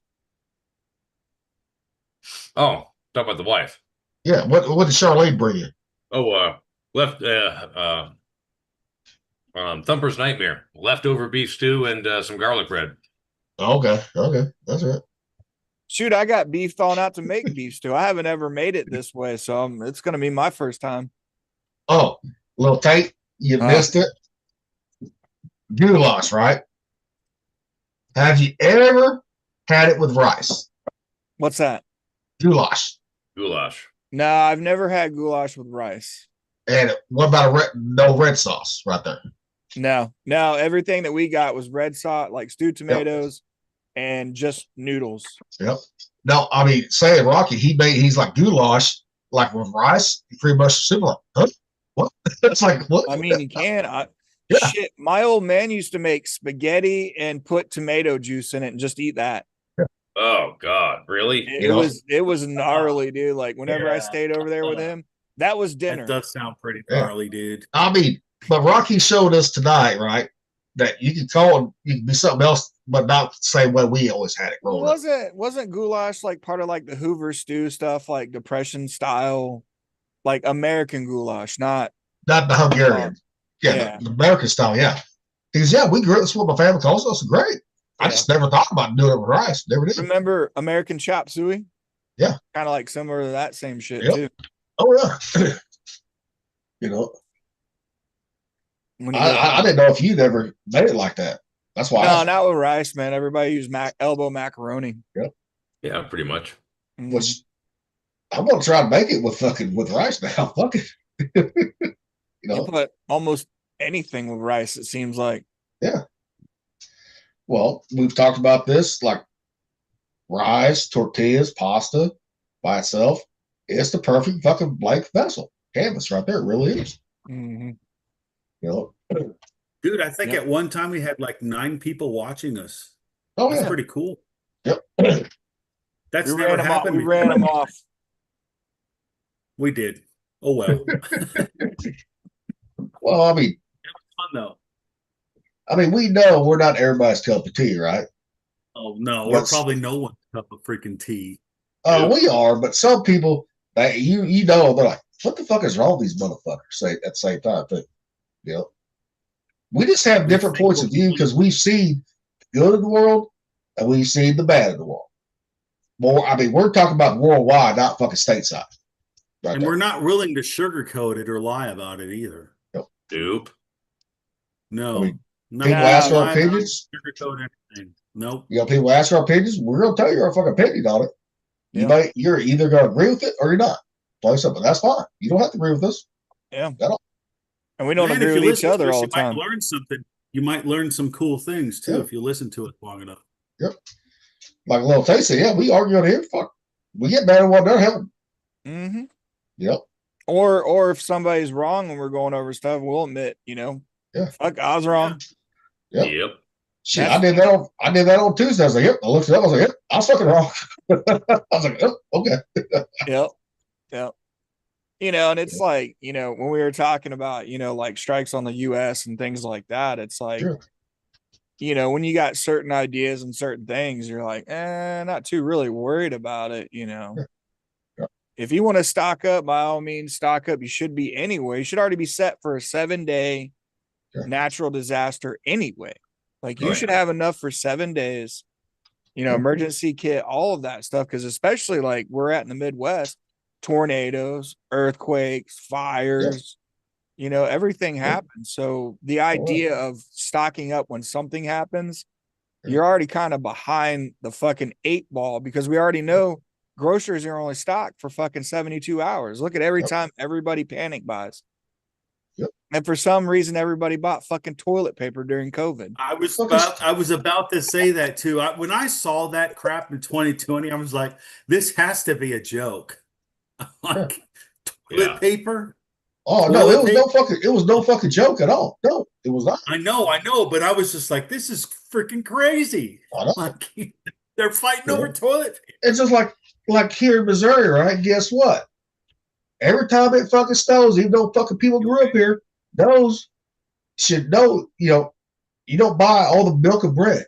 Oh, talk about the wife. Yeah. What did Charlene bring you? Oh, left Thumper's Nightmare. Leftover beef stew and some garlic bread. Okay. That's it. Shoot, I got beef thawing out to make beef stew. I haven't ever made it this way, so it's going to be my first time. Oh, little Tate, you missed it. Goulash, right? Have you ever had it with rice? What's that? Goulash. Goulash. No, I've never had goulash with rice. And what about no red sauce right there? No, everything that we got was red sauce, like stewed tomatoes and just noodles. Yep. No, I mean, saying Rocky, he's like goulash, like with rice, pretty much similar. Huh? What? It's like, what? I mean, you can. Yeah. Shit, my old man used to make spaghetti and put tomato juice in it and just eat that. Oh God, really? It was gnarly, dude. Like whenever I stayed over there with him, that was dinner. That does sound pretty gnarly, dude. I mean, but Rocky showed us tonight, right, that you can you can be something else, but not the same way we always had it. Wasn't goulash like part of like the Hoover stew stuff, like Depression style, like American goulash, not the Hungarian. The American style, yeah. Because we grew up, that's what my family calls us. Great. I just never thought about doing it with rice. Never did. Remember American chop suey? Yeah. Kind of like similar to that same shit too. Oh yeah. I didn't know if you'd ever made it like that. That's why. No, not with rice, man. Everybody use elbow macaroni. Yep. Yeah, pretty much. Which I'm gonna try to make it with rice now. Fuck it. You put almost anything with rice, it seems like. Yeah. Well, we've talked about this, like rice, tortillas, pasta by itself. It's the perfect fucking blank vessel. Canvas right there. It really is. Mm-hmm. Dude, I think at one time we had like 9 people watching us. Oh, That's pretty cool. Yep. That's never happened. We ran them off. We did. Oh well. Well, I mean, it was fun though. I mean, we know we're not everybody's cup of tea, right? Oh no, we're probably no one's cup of freaking tea. We are, but some people that they're like, what the fuck is wrong with these motherfuckers? Say at the same time too. We just have different points of view because we've seen the good of the world and we've seen the bad of the world. We're talking about worldwide, not fucking stateside. Right, and we're not willing to sugarcoat it or lie about it either. Nope. No. People ask our opinions. Sugarcoat anything. Nope. People ask our opinions. We're gonna tell you our fucking opinion on it. You're either gonna agree with it or you're not. Play something. That's fine. You don't have to agree with us. Yeah. And we don't agree with each other all the time. You might learn something. You might learn some cool things too if you listen to it long enough. Yep. Like a little taste said, we argue on here. Fuck. We get mad at one another. Hell. Mm-hmm. Yep. Or if somebody's wrong and we're going over stuff, we'll admit, fuck, I was wrong. Yep. Shit, I did that on Tuesday. I was like, yep. I looked it up. I was like, yep, I was fucking wrong. I was like, yep, okay. Yep. And it's like, when we were talking about, like strikes on the US and things like that, it's like, when you got certain ideas and certain things, you're like, not too really worried about it, Yeah. if you want to stock up, by all means, stock up. You should be anyway. You should already be set for a 7-day natural disaster anyway. Like you should have enough for 7 days, emergency kit, all of that stuff. Cause especially like we're at in the Midwest, tornadoes, earthquakes, fires, everything happens. So the idea of stocking up when something happens, you're already kind of behind the fucking 8 ball because we already know groceries are only stocked for fucking 72 hours. Look at every time everybody panic buys. And for some reason, everybody bought fucking toilet paper during COVID. I was about to say that too. When I saw that crap in 2020, I was like, this has to be a joke. Like toilet paper. Oh no, it was no fucking joke at all. No, it was not. I know, but I was just like, this is freaking crazy. Like they're fighting over toilet paper. It's just like here in Missouri, right? Guess what? Every time it fucking snows, even though fucking people grew up here, those should know, you don't buy all the milk and bread.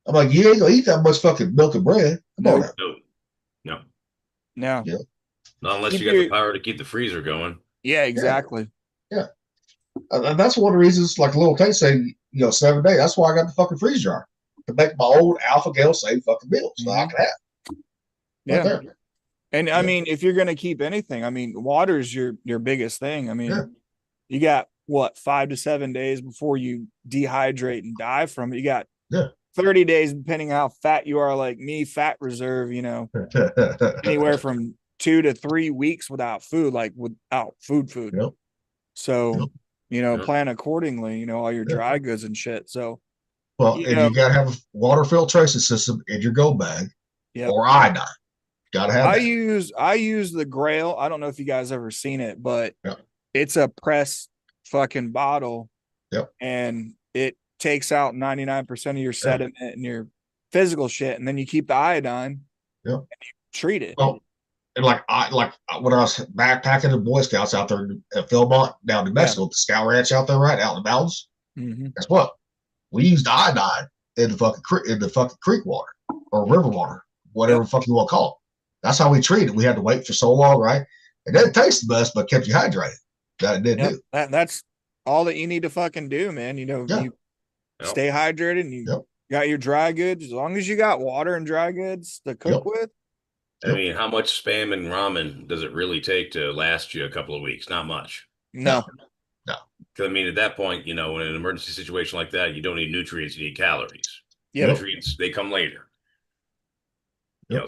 I'm like, you ain't gonna eat that much fucking milk and bread. Come on now. No. Yeah. Not unless you got the power to keep the freezer going. Yeah, exactly. Yeah. And that's one of the reasons, like Little Tate said, 7 days. That's why I got the fucking freezer jar to make my old Alpha Gale save fucking meals so I can have. Yeah. And I mean, if you're gonna keep anything, I mean, water's your biggest thing. I mean, you got what 5 to 7 days before you dehydrate and die from it. You got 30 days, depending how fat you are, like me, fat reserve, anywhere from 2 to 3 weeks without food, like without food. Yep. So, plan accordingly, all your dry goods and shit. So, well, and you got to have a water filtration system in your go bag or iodine. Got to have that. I use the Grail. I don't know if you guys ever seen it, but it's a pressed fucking bottle. Yep. And it takes out 99% of your sediment and your physical shit. And then you keep the iodine and you treat it. Well, and like when I was backpacking the Boy Scouts out there at Philmont down in Mexico, the Scout Ranch out there, right out in the mountains. Guess what? We used iodine in the fucking creek water or river water, whatever the fuck you want to call it. That's how we treat it. We had to wait for so long, right? It didn't taste the best, but kept you hydrated. That it didn't do. That's all that you need to fucking do, man. You stay hydrated and you got your dry goods. As long as you got water and dry goods to cook with. I mean, how much Spam and ramen does it really take to last you a couple of weeks? Not much. No. Because, I mean, at that point, in an emergency situation like that, you don't need nutrients, you need calories. Yeah. Nutrients, they come later. You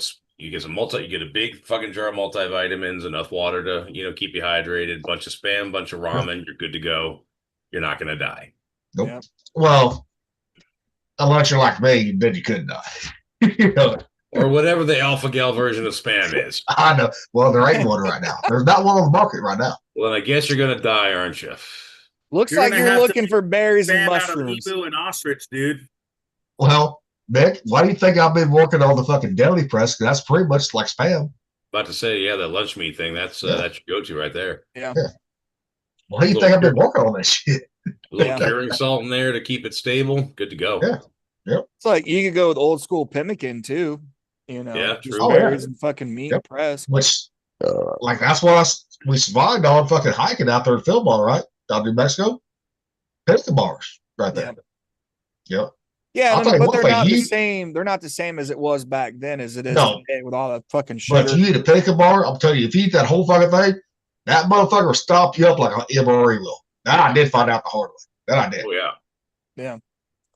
get you get a big fucking jar of multivitamins, enough water to, keep you hydrated, bunch of Spam, bunch of ramen, you're good to go. You're not going to die. Nope. Yeah. Well, unless you're like me, then you couldn't die. Or whatever the Alpha Gal version of Spam is. I know. Well, there ain't one right now. There's not one on the market right now. Well, I guess you're going to die, aren't you? Looks like you're looking for berries and mushrooms. Out of and ostrich, dude. Well, Nick, why do you think I've been working on the fucking deli press? That's pretty much like Spam. About to say, that lunch meat thing, that's your go-to right there. Yeah. Why do you think I've been working on this shit? A little curing salt in there to keep it stable. Good to go. Yeah. Yep. It's like you could go with old school pemmican too. True. Berries and fucking meat press. Which, that's what we survived on fucking hiking out there in Philmont, right? Down in Mexico. Pemmican bars right there. Yep. Yeah, but they're not the same. They're not the same as it was back then as it is today with all that fucking sugar. But you eat a pemmican bar, I'm telling you, if you eat that whole fucking thing, that motherfucker will stop you up like an MRE will. That I did find out the hard way. That I did. Oh, yeah. Yeah.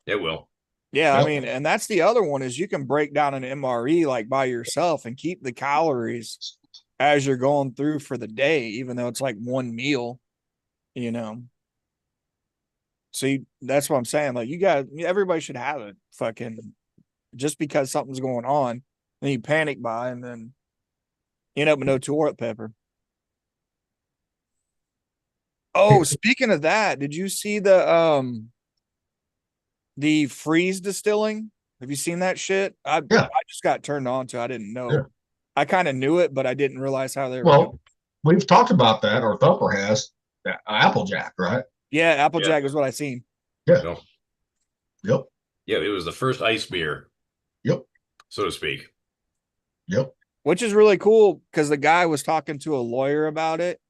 It will. Yeah, I mean, and that's the other one is you can break down an MRE like by yourself and keep the calories as you're going through for the day, even though it's like one meal, So that's what I'm saying. Like everybody should have it. Fucking just because something's going on, then you panic buy and then you end up with no toilet paper. Oh, speaking of that, did you see the freeze distilling? Have you seen that shit? I just got turned on to. I didn't know. Yeah. I kind of knew it, but I didn't realize how they were. Well, we've talked about that, or Thumper has. Applejack, right? Yeah, Applejack is what I seen. Yeah. Yep. Yeah, it was the first ice beer. Yep. So to speak. Yep. which is really cool because the guy was talking to a lawyer about it.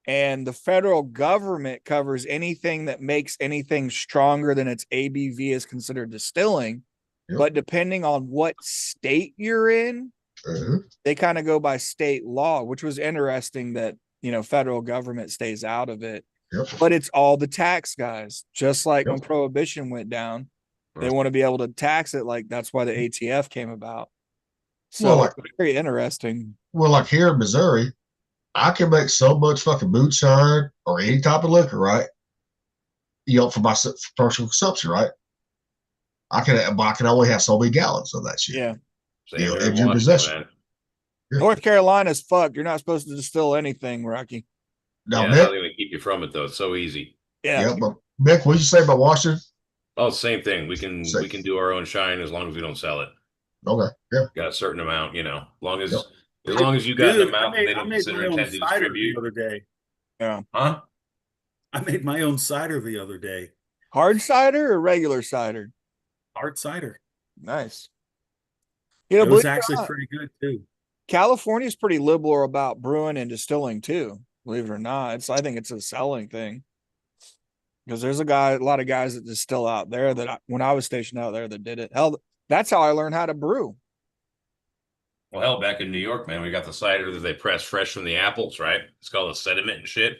And the federal government covers anything that makes anything stronger than its ABV is considered distilling. Yep. But depending on what state you're in, they kind of go by state law, which was interesting that, federal government stays out of it. Yep. But it's all the tax guys, just like when prohibition went down, they want to be able to tax it. Like that's why the ATF came about. So very interesting. Well, like here in Missouri, I can make so much fucking moonshine or any type of liquor, right? For my personal consumption, right? I can only have so many gallons of that shit. Yeah. In your possession. North Carolina's fucked. You're not supposed to distill anything, Rocky. Now, Mick, nothing to keep you from it though. It's so easy. Yeah. But Mick, what did you say about Washington? Oh, same thing. We can do our own shine as long as we don't sell it. Okay. Yeah. Got a certain amount, as long as you got an amount that they don't consider intended to distribute. The other day. Yeah. Huh? I made my own cider the other day. Hard cider or regular cider? Hard cider. Nice. It was actually pretty good too. California's pretty liberal about brewing and distilling too. Believe it or not, I think it's a selling thing. Because there's a lot of guys that distill out there that when I was stationed out there that did it. Hell, that's how I learned how to brew. Well, hell, back in New York, man, we got the cider that they press fresh from the apples, right? It's called a sediment and shit.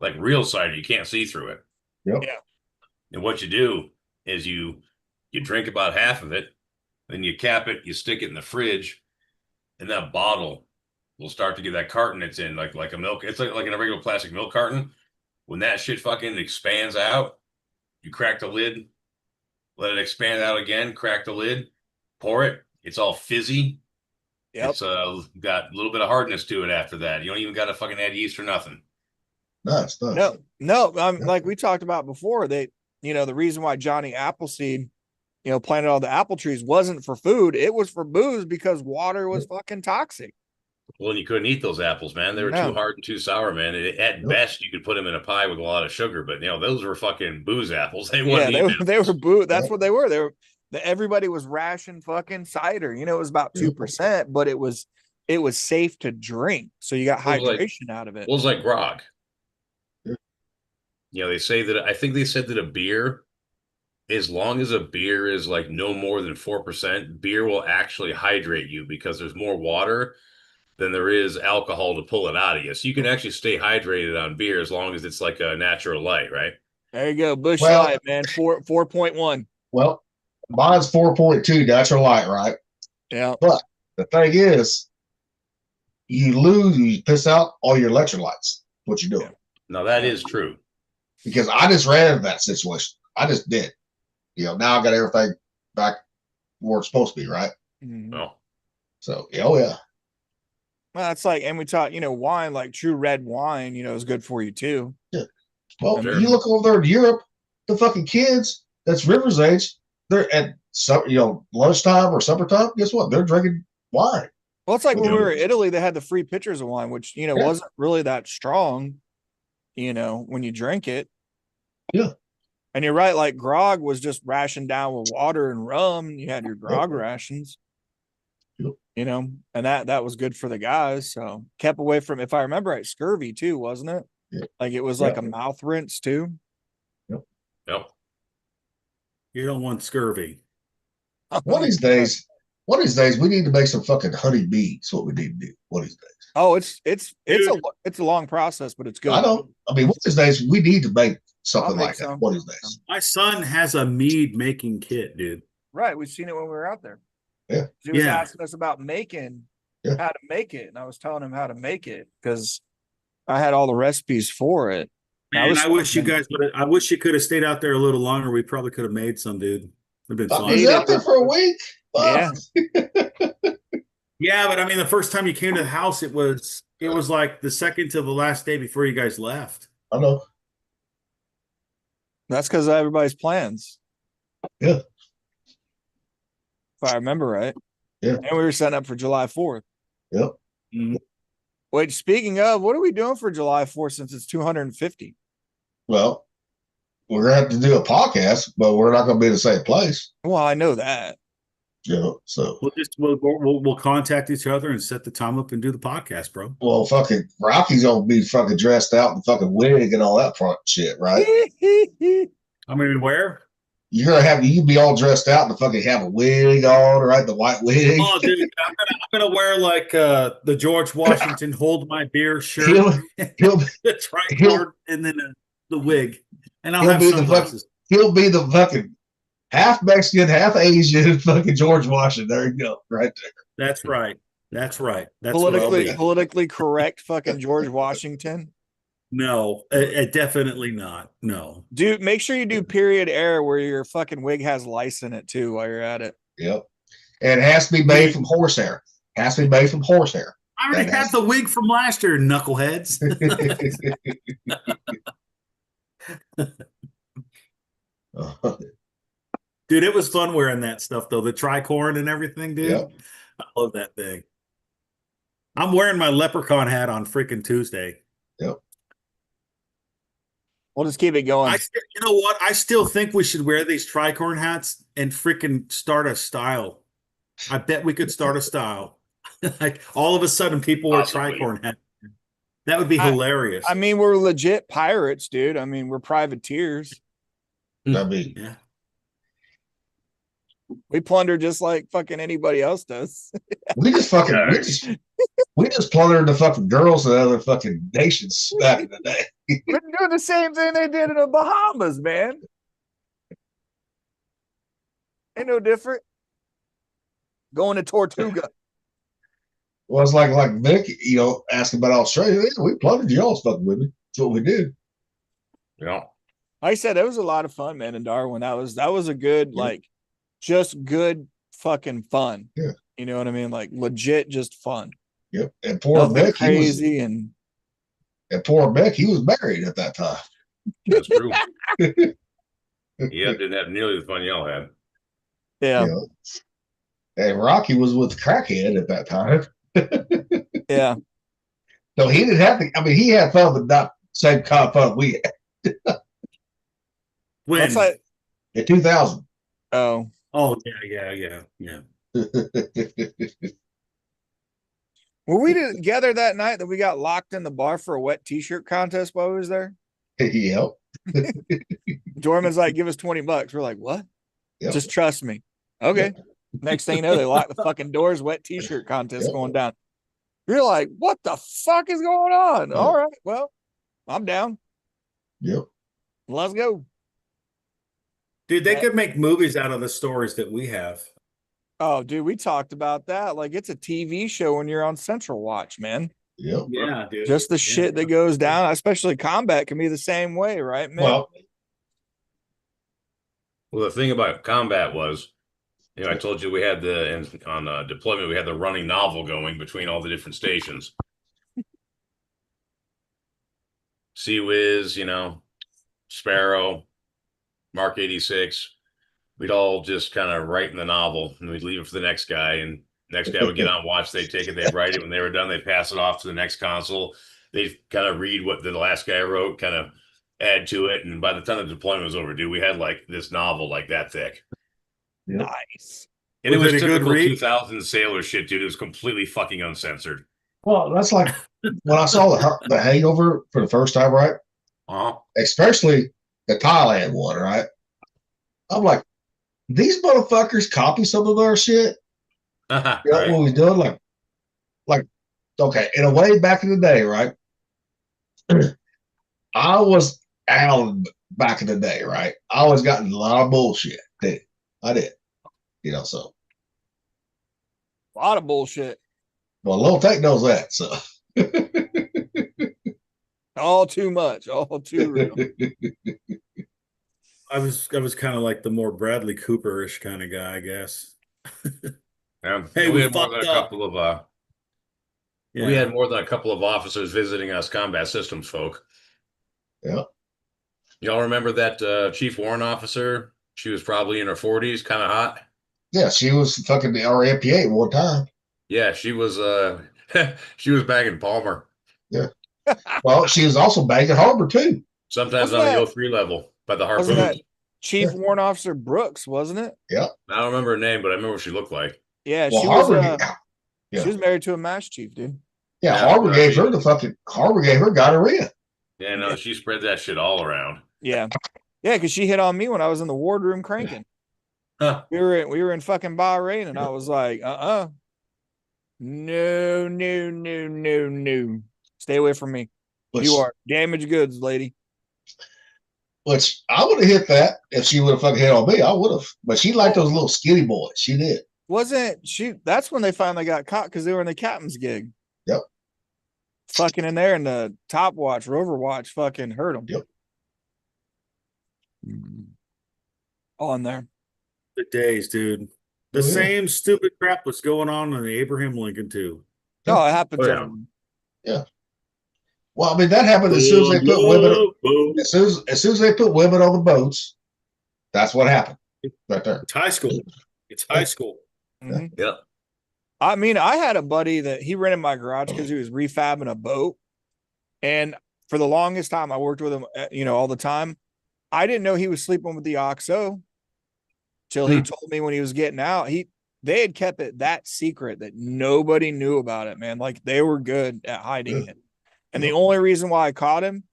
Like real cider, you can't see through it. Yep. Yeah. And what you do is you drink about half of it, then you cap it, you stick it in the fridge, and that bottle will start to get that carton it's in, like a milk. It's like in a regular plastic milk carton. When that shit fucking expands out, you crack the lid, let it expand out again, crack the lid, pour it. It's all fizzy. Yep. It's got a little bit of hardness to it after that. You don't even got to fucking add yeast or nothing. Nice. No. Like we talked about before, the reason why Johnny Appleseed, planted all the apple trees wasn't for food. It was for booze because water was fucking toxic. Well, and you couldn't eat those apples, man. They were too hard and too sour, man. At best, you could put them in a pie with a lot of sugar, but those were fucking booze apples. They were booze. That's what they were. Everybody was ration fucking cider. It was about 2%, but it was safe to drink, so you got hydration out of it. It was like grog. They say that I think they said that a beer, as long as a beer is like no more than 4%, beer will actually hydrate you because there's more water than there is alcohol to pull it out of you. So you can actually stay hydrated on beer as long as it's like a natural light, right? There you go. Bush Light, man. 4.1. Well, mine's 4.2 natural light, right? Yeah. But the thing is, you piss out all your electrolytes. What you doing? No, that is true. Because I just ran into that situation. I just did. Now I got everything back where it's supposed to be, right? Mm-hmm. Oh. So, yeah. Well, it's like, and we taught, wine, like true red wine, is good for you too. Yeah. Well, Sure. You look over there in Europe, the fucking kids, that's River's age, they're at lunchtime or supper time. Guess what? They're drinking wine. Well, it's like when we were in Italy, they had the free pitchers of wine, which, wasn't really that strong, when you drink it. Yeah. And you're right. Like grog was just rationed down with water and rum. You had your grog rations. Yep. And that was good for the guys. So kept away from, if I remember right, scurvy too, wasn't it? Yeah. Like it was like a mouth rinse too. Yep. You don't want scurvy. One of these days, we need to make some fucking honey bee. That's what we need to do. One of these days. Oh, it's a long process, but it's good. I know. I mean, one of these days we need to make something make like some. that. One of these days. My son has a mead making kit, dude. Right. We've seen it when we were out there. Yeah. He was asking us about making how to make it. And I was telling him how to make it because I had all the recipes for it. Man, I wish you could have stayed out there a little longer. We probably could have made some, dude. It'd been I fun. was out there for a week. Yeah. Yeah, but I mean, the first time you came to the house, it was like the second to the last day before you guys left. I know. That's because of everybody's plans. Yeah. If I remember right. Yeah. And we were setting up for July 4th. Yep. Mm-hmm. Wait, speaking of, what are we doing for July 4th since it's 250? Well, we're gonna have to do a podcast, but we're not gonna be in the same place. Well, I know that. You know, so We'll contact each other and set the time up and do the podcast, bro. well, fucking Rocky's gonna be fucking dressed out in fucking wig and all that front shit, right? I mean, where? You're gonna have you be all dressed out and fucking have a wig on, right? The white wig. Oh, dude, I'm gonna wear like the George Washington "Hold My Beer" shirt, He'll the tricord, and then the wig, and I'll have be sunglasses. he'll be the fucking half Mexican, half Asian, fucking George Washington. There you go, right there. That's right. That's right. That's what I'll be. Politically correct fucking George Washington. No, definitely not. No, Dude, make sure you do period error where your fucking wig has lice in it too while you're at it. Yep. And it has to be made from horsehair. Has to be made from horsehair. I already had the wig from last year, knuckleheads. Dude, it was fun wearing that stuff though. The tricorn and everything, dude. Yep. I love that thing. I'm wearing my leprechaun hat on freaking Tuesday. Yep. We'll just keep it going. You know what? I still think we should wear these tricorn hats and freaking start a style. I bet we could start a style. Like all of a sudden, people wear tricorn hats. That would be hilarious. I mean, we're legit pirates, dude. I mean, we're privateers. That'd be yeah. We plunder just like fucking anybody else does. we just fucking we just plundered the fucking girls of other fucking nations back in the day. We're doing the same thing they did in the Bahamas, man. Ain't no different. Going to Tortuga. Well, it's like Vic, you know, asking about Australia. Yeah, we plundered y'all's fucking with me. That's what we did. Yeah. Like I said, it was a lot of fun, man, in Darwin. That was a good, like, just good fucking fun. Yeah. You know what I mean? Like legit just fun. Yep. And poor Mick, crazy and poor Mick, he was married at that time. That's true. Didn't have nearly the fun y'all had. Yeah. You know? And Rocky was with the crackhead at that time. Yeah. No, he didn't have to. I mean, he had fun, but not the same kind of fun we had. When? That's like in 2000. Oh, yeah. Were we together that night that we got locked in the bar for a wet t-shirt contest while we was there? Yep. Dorman's like, give us $20. We're like, what? Yep. Just trust me. Okay. Yep. Next thing you know, they lock the fucking doors, wet t-shirt contest going down. You're like, what the fuck is going on? Yep. All right, well, I'm down. Yep. Let's go. Dude, they could make movies out of the stories that we have. Oh, dude, we talked about that. Like, it's a TV show when you're on Central Watch, man. Yep. Yeah, dude. Just the shit that goes down, especially combat, can be the same way, right, man? Well, the thing about combat was, you know, I told you we had on deployment, we had the running novel going between all the different stations. Sea Whiz, you know, Sparrow, Mark 86. We'd all just kind of write in the novel and we'd leave it for the next guy. And next guy would get on watch. They'd take it, they'd write it. When they were done, they'd pass it off to the next console. They'd kind of read what the last guy wrote, kind of add to it. And by the time the deployment was over, dude, we had like this novel like that thick. Nice. And it was a good typical read? 2000 sailor shit, dude. It was completely fucking uncensored. Well, that's like when I saw the Hangover for the first time, right? Especially the Thailand one, right? I'm like, these motherfuckers copy some of our shit. You know what we doing? Like, okay, in a way, back in the day, right? I was Alan back in the day, right? I always got a lot of bullshit. I did. You know, so A lot of bullshit. well, Lil Tech knows that, so All too much, all too real. I was kind of like the more Bradley Cooper-ish kind of guy, I guess. Hey, we had more than a couple of Yeah. we had more than a couple of officers visiting us combat systems folk. yeah. Y'all remember that Chief Warrant officer? She was probably in her 40s, kind of hot. Yeah, she was fucking the RMPA one time. Yeah, she was she was bagging Palmer. Yeah. Well, she was also bagging Harbor too. Sometimes Wasn't on that- the 03 level by the Wasn't that harpoon. Chief Warrant Officer Brooks, wasn't it? Yeah. I don't remember her name, but I remember what she looked like. Yeah, Well, she was. Harvard, She was married to a mass chief, dude. yeah, Yeah, Harvard I gave her mean- Harvard gave her gonorrhea. Yeah, no, she spread that shit all around. Yeah, yeah, because she hit on me when I was in the wardroom cranking. Huh. We were in fucking Bahrain, and I was like, no, no, no, no, no, stay away from me. Which, You are damaged goods, lady. which I would have hit that if she would have fucking hit on me. I would have, but she liked those little skinny boys. She did. Wasn't she? That's when they finally got caught because they were in the captain's gig. Yep. Fucking in there, and the top watch, Rover watch, fucking hurt them. Yep. On there. The days, dude. The Oh, yeah. same stupid crap was going on in the Abraham Lincoln too. No, it happens. Oh, yeah. everyone. Well, I mean that happened as soon as they put women. As soon as they put women on the boats, that's what happened. Right there. It's high school. It's high school. Mhm. Yep. I mean, I had a buddy that he rented my garage because he was refabbing a boat. And for the longest time, I worked with him, all the time. I didn't know he was sleeping with the OXO till he told me when he was getting out. They had kept it that secret that nobody knew about it, man. Like they were good at hiding it. And the only reason why I caught him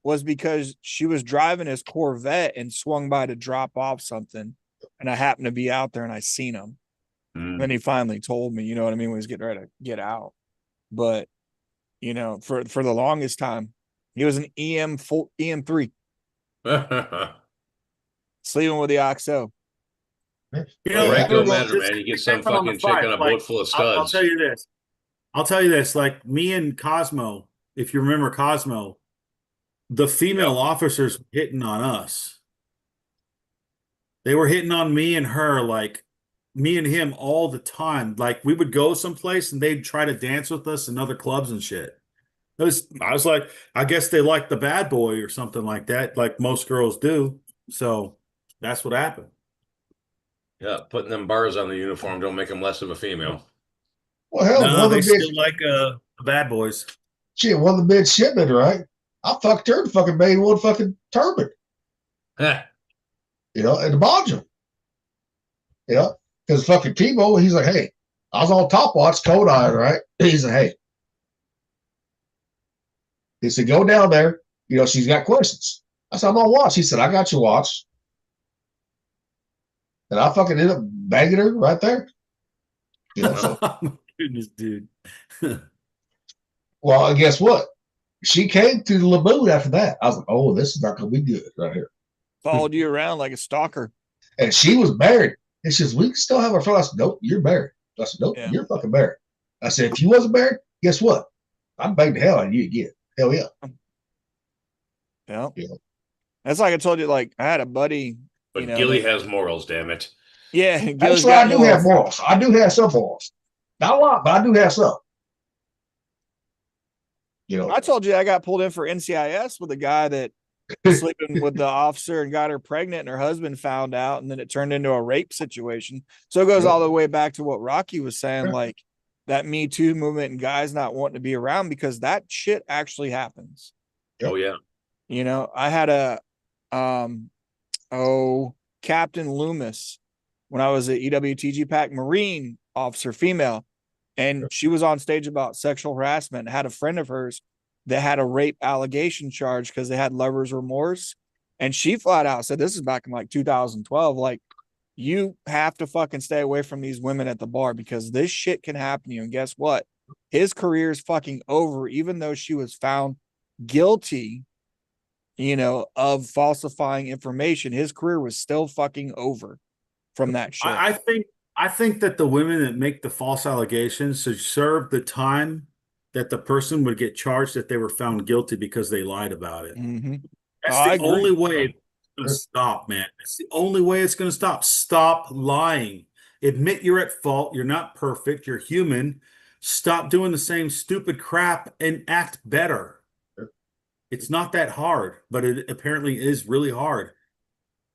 was because she was driving his Corvette and swung by to drop off something. And I happened to be out there and I seen him. Mm. Then he finally told me, you know what I mean, when he was getting ready to get out. But for the longest time, he was an EM3 sleeping with the OXO. You Well, know, rank don't well, matter, this man. You get is some on the fucking chick fight. on a Like, boat full of I'll studs. tell you this. Like me and Cosmo, if you remember Cosmo, the female officers were hitting on us. They were hitting on me and her, like me and him all the time. Like we would go someplace and they'd try to dance with us in other clubs and shit. I was like, I guess they like the bad boy or something like that, like most girls do. So that's what happened. Yeah, putting them bars on the uniform don't make them less of a female. Well, hell, No, one they of the big still like bad boys. shit, one of the midshipmen, right? I fucked her and fucking made one fucking turban, Heh. in the module. Because fucking Timo, he's like, hey, I was on top watch, cold iron, right? He's like, hey. He said, go down there. She's got questions. I said, I'm on watch. He said, I got your watch. And I fucking ended up banging her right there. So, Oh my goodness, dude. well, and guess what? She came to the lagoon after that. I was like, oh, this is not going to be good right here. Followed you around like a stalker. And she was married. And she says, we can still have our fun. I said, nope, you're married. I said, nope, Yeah. you're fucking married. I said, if you wasn't married, guess what? I'd bang the hell out of you again. Hell yeah. Yeah. Yeah. That's like I told you, like I had a buddy. But Gilly has morals, damn it. Yeah. Gilly's Actually, I got do morals. have morals. I do have some morals. Not a lot, but I do have some. I told you I got pulled in for NCIS with a guy that was sleeping with the officer and got her pregnant, and her husband found out, and then it turned into a rape situation. So it goes all the way back to what Rocky was saying, like that Me Too movement and guys not wanting to be around because that shit actually happens. Oh yeah. I had a Captain Loomis when I was at EWTG Pack, Marine officer, female, and she was on stage about sexual harassment. Had a friend of hers that had a rape allegation charge because they had lovers remorse, and she flat out said, this is back in like 2012, like, you have to fucking stay away from these women at the bar because this shit can happen to you. And guess what? His career is fucking over, even though she was found guilty of falsifying information. His career was still fucking over from that shit. I think that the women that make the false allegations should serve the time that the person would get charged if they were found guilty because they lied about it. Mm-hmm. That's the only way it's going to stop, man. It's the only way it's going to stop. Stop lying. Admit you're at fault. You're not perfect. You're human. Stop doing the same stupid crap and act better. It's not that hard, but it apparently is really hard.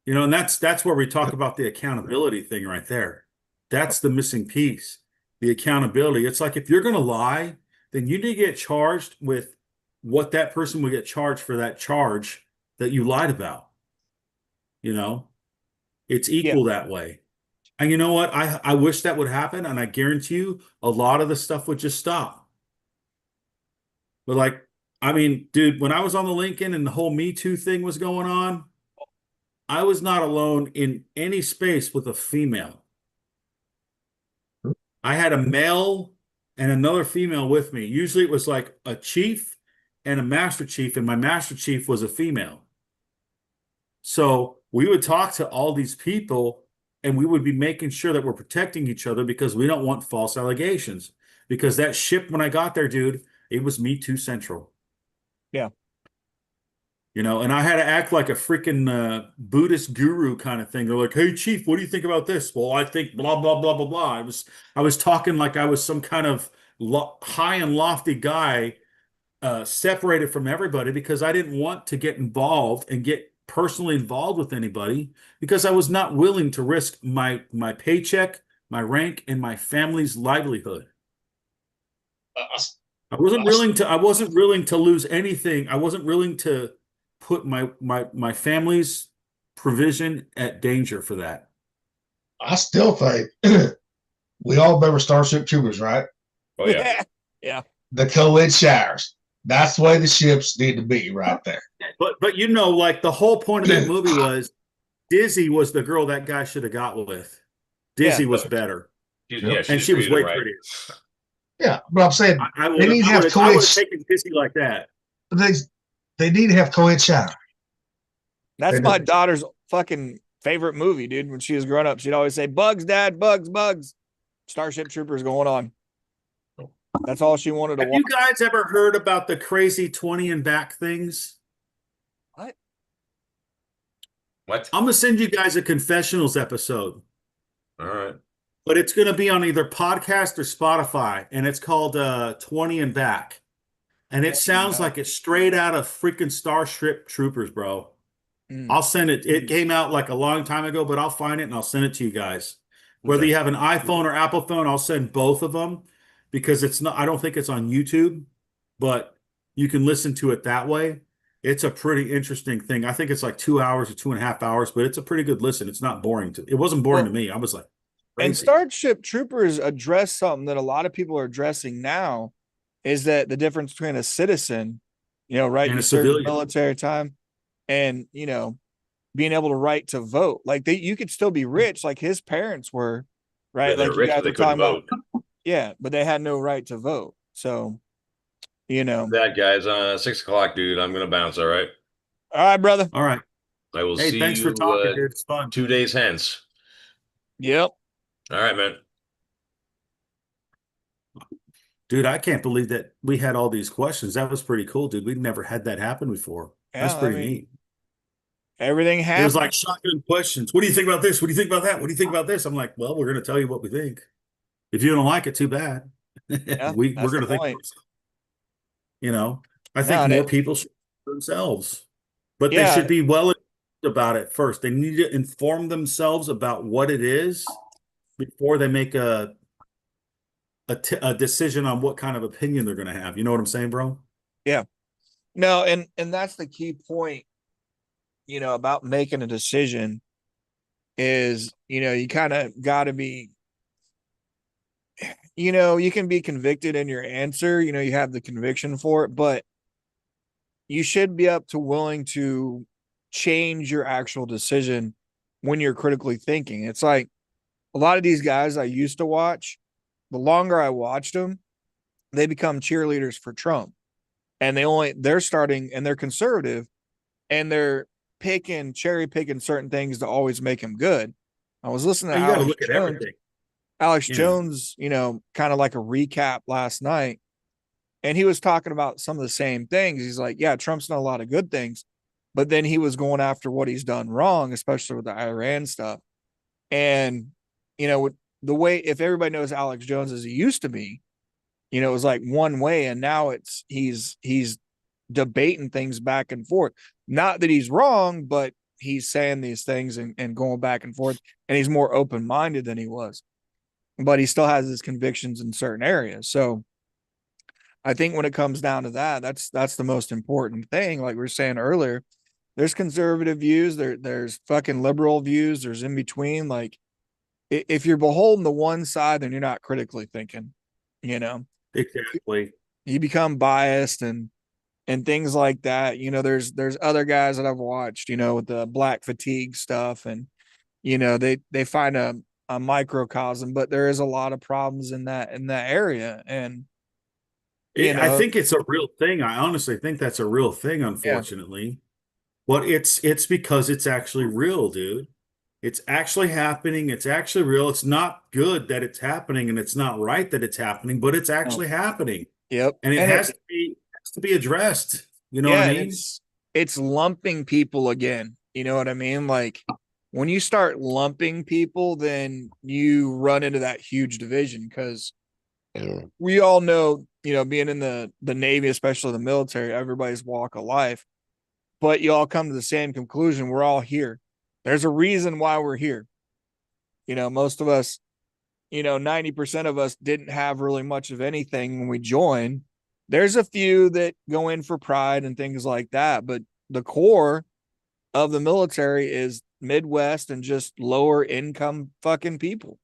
And that's where we talk about the accountability thing right there. That's the missing piece, the accountability. It's like if you're going to lie, then you need to get charged with what that person would get charged for that charge that you lied about. It's equal that way. And you know what? I wish that would happen, and I guarantee you a lot of the stuff would just stop. But like, I mean, dude, when I was on the Lincoln and the whole Me Too thing was going on, I was not alone in any space with a female. I had a male and another female with me. Usually it was like a chief and a master chief, and my master chief was a female. So we would talk to all these people and we would be making sure that we're protecting each other because we don't want false allegations. Because that ship, when I got there, dude, it was Me Too Central. Yeah. You know, and I had to act like a freaking Buddhist guru kind of thing. They're like, "Hey, chief, what do you think about this?" Well, I think blah blah blah blah blah. I was talking like I was some kind of high and lofty guy, separated from everybody because I didn't want to get involved and get personally involved with anybody because I was not willing to risk my paycheck, my rank, and my family's livelihood. I wasn't willing to lose anything. I wasn't willing to put my family's provision at danger for that. I still think we all remember Starship Troopers, right? Oh yeah. Yeah. The co-ed showers. That's the way the ships need to be right there. But you know, like the whole point of that movie was Dizzy was the girl that guy should have got with. Dizzy was better. And she was way prettier. Yeah, but I'm saying they need to have I would co-ed. have taken Dizzy like that. They need to have co-ed shower. That's my daughter's fucking favorite movie, dude. When she was growing up, she'd always say, "Bugs, Dad, bugs, bugs." Starship Troopers going on. That's all she wanted to watch. Have you guys ever heard about the crazy 20 and back things? What? I'm gonna send you guys a confessionals episode. All right. But it's gonna be on either podcast or Spotify, and it's called 20 and Back. And it sounds like it's straight out of freaking Starship Troopers, bro. I'll send it. It came out like a long time ago, but I'll find it and I'll send it to you guys. Whether you have an iPhone or Apple phone, I'll send both of them because it's not, I don't think it's on YouTube, but you can listen to it that way. It's a pretty interesting thing. I think it's like 2 hours or 2.5 hours, but it's a pretty good listen. It's not boring it wasn't boring to me. I was like, crazy. And Starship Troopers address something that a lot of people are addressing now is that the difference between a citizen, right, and you serve the military time, and being able to right to vote. Like you could still be rich, like his parents were, right? Yeah, like you guys were talking about, vote. But they had no right to vote. So, that guys, 6:00, dude. I'm gonna bounce. All right. All right, brother. All right. I will see thanks you for talking, dude. It's fun. 2 days hence. Yep. All right, man. Dude, I can't believe that we had all these questions. That was pretty cool, dude. We've never had that happen before. That's pretty neat. Everything happened. It was like shotgun questions. What do you think about this? What do you think about that? What do you think about this? I'm like, well, we're going to tell you what we think. If you don't like it, too bad. Yeah, we're going to think. I think more people should themselves, but they should be well about it first. They need to inform themselves about what it is before they make a decision on what kind of opinion they're going to have. You know what I'm saying, bro? Yeah. No, and that's the key point, about making a decision is, you kind of got to be, you can be convicted in your answer, you have the conviction for it, but you should be up to willing to change your actual decision when you're critically thinking. It's like a lot of these guys I used to watch, the longer I watched them, they become cheerleaders for Trump. And they're starting, and they're conservative, and they're cherry picking certain things to always make him good. I was listening to Alex Jones, kind of like a recap last night. And he was talking about some of the same things. He's like, yeah, Trump's done a lot of good things, but then he was going after what he's done wrong, especially with the Iran stuff. And, with the way, if everybody knows Alex Jones as he used to be, it was like one way, and now he's debating things back and forth. Not that he's wrong, but he's saying these things and going back and forth, and he's more open-minded than he was, but he still has his convictions in certain areas. So I think when it comes down to that, that's the most important thing. Like we were saying earlier, there's conservative views, there's fucking liberal views, there's in between. Like if you're beholden to one side, then you're not critically thinking, you know. Exactly. You become biased and things like that. You know, there's other guys that I've watched, you know, with the black fatigue stuff, and you know, they find a microcosm, but there is a lot of problems in that area. And you I know, think it's a real thing. I honestly think that's a real thing, yeah, unfortunately. But it's because it's actually real, dude. It's actually happening. It's actually real. It's not good that it's happening, and it's not right that it's happening, but it's no, actually happening. yep. And it And has to be addressed. You know what I yeah, and mean? it's lumping people again. You know what I mean? Like when you start lumping people, then you run into that huge division because we all know, you know, being in the Navy, especially the military, everybody's walk of life, but you all come to the same conclusion. We're all here. There's a reason why we're here. You know, most of us, you know, 90% of us didn't have really much of anything when we joined. There's a few that go in for pride and things like that, but the core of the military is Midwest and just lower income fucking people,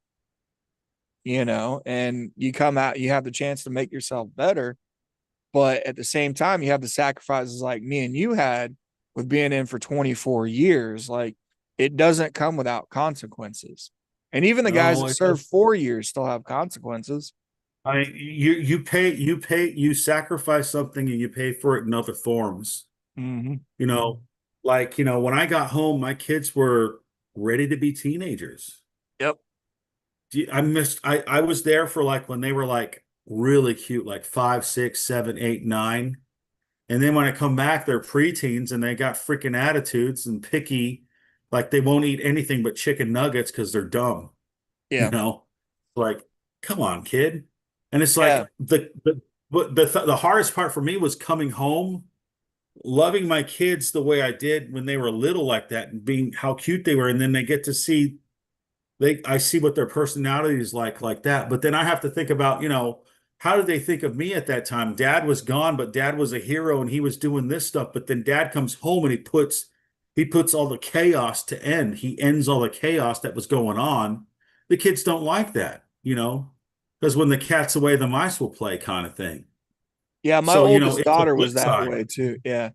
you know, and you come out, you have the chance to make yourself better. But at the same time, you have the sacrifices like me and you had with being in for 24 years. Like it doesn't come without consequences. And even the guys No, that it serve does. 4 years still have consequences. You sacrifice something and you pay for it in other forms. Mm-hmm. You know, like, when I got home, my kids were ready to be teenagers. Yep. I was there for like when they were like really cute, like 5, 6, 7, 8, 9. And then when I come back, they're preteens and they got freaking attitudes and picky, like they won't eat anything but chicken nuggets because they're dumb, you Yeah. know? Like, come on, kid. And it's Yeah. like the hardest part for me was coming home, loving my kids the way I did when they were little like that and being how cute they were. And then they get to see I see what their personality is like that. But then I have to think about, how did they think of me at that time? Dad was gone, but dad was a hero and he was doing this stuff. But then dad comes home and he puts all the chaos to end. He ends all the chaos that was going on. The kids don't like that, because when the cat's away, the mice will play kind of thing. Yeah. My So, oldest it's a daughter was flip that side. way too. Yeah.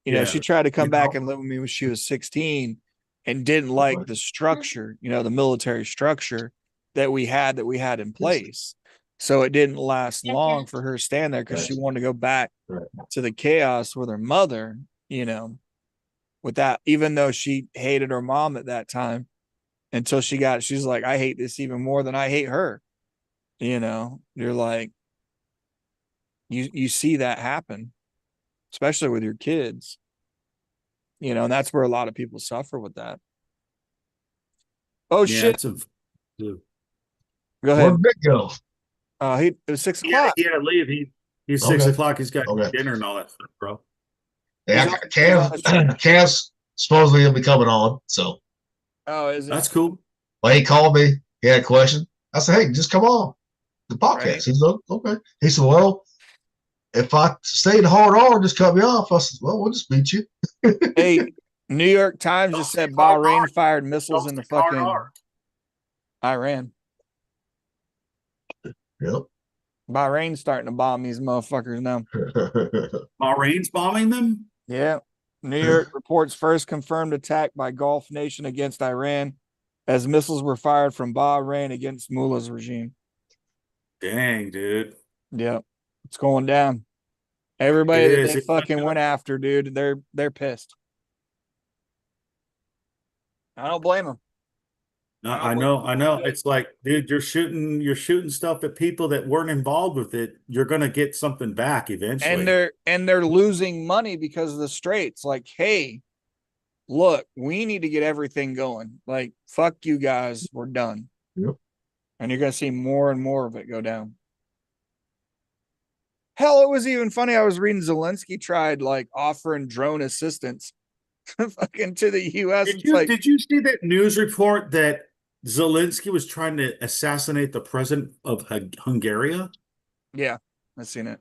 You know, she Yeah. tried to come You back know? and live with me when she was 16 and didn't like the structure, you know, the military structure that we had in place. So it didn't last long for her to stand there because she wanted to go back to the chaos with her mother, you know, with that, even though she hated her mom at that time until she's like, I hate this even more than I hate her. You know, you're like, you see that happen, especially with your kids, you know, and that's where a lot of people suffer with that. Oh Yeah, shit. it's a. Go Where'd ahead. Vic go? It was 6 o'clock. He had to leave. He's Okay. 6 o'clock. He's got Okay. dinner and all that stuff, bro. Yeah, He's on his trip. Cavs supposedly he'll be coming on. So, Oh, is he? That's cool. well, he called me. He had a question. I said, "Hey, just come on the podcast." Right. He said, "Okay." He said, "Well, if I stayed hard on, just cut me off." I said, "Well, we'll just beat you." Hey, New York Times just said Bahrain fired missiles into fucking Iran. Yep. Bahrain's starting to bomb these motherfuckers now. Bahrain's bombing them? Yeah. New York reports first confirmed attack by Gulf nation against Iran as missiles were fired from Bahrain against Mullah's regime. Dang, dude. Yep. It's going down. It Everybody that is. they fucking went after, dude, they're pissed. I don't blame them. No, I know. It's like, dude, you're shooting stuff at people that weren't involved with it. You're gonna get something back And eventually. they're losing money because of the straits. Like, hey, look, we need to get everything going. Like, fuck you guys, we're done. Yep. And you're gonna see more and more of it go down. Hell, it was even funny. I was reading Zelensky tried like offering drone assistance fucking to the US. Did It's you like, did you see that news report that Zelensky was trying to assassinate the president of Hungary? yeah, I've seen it.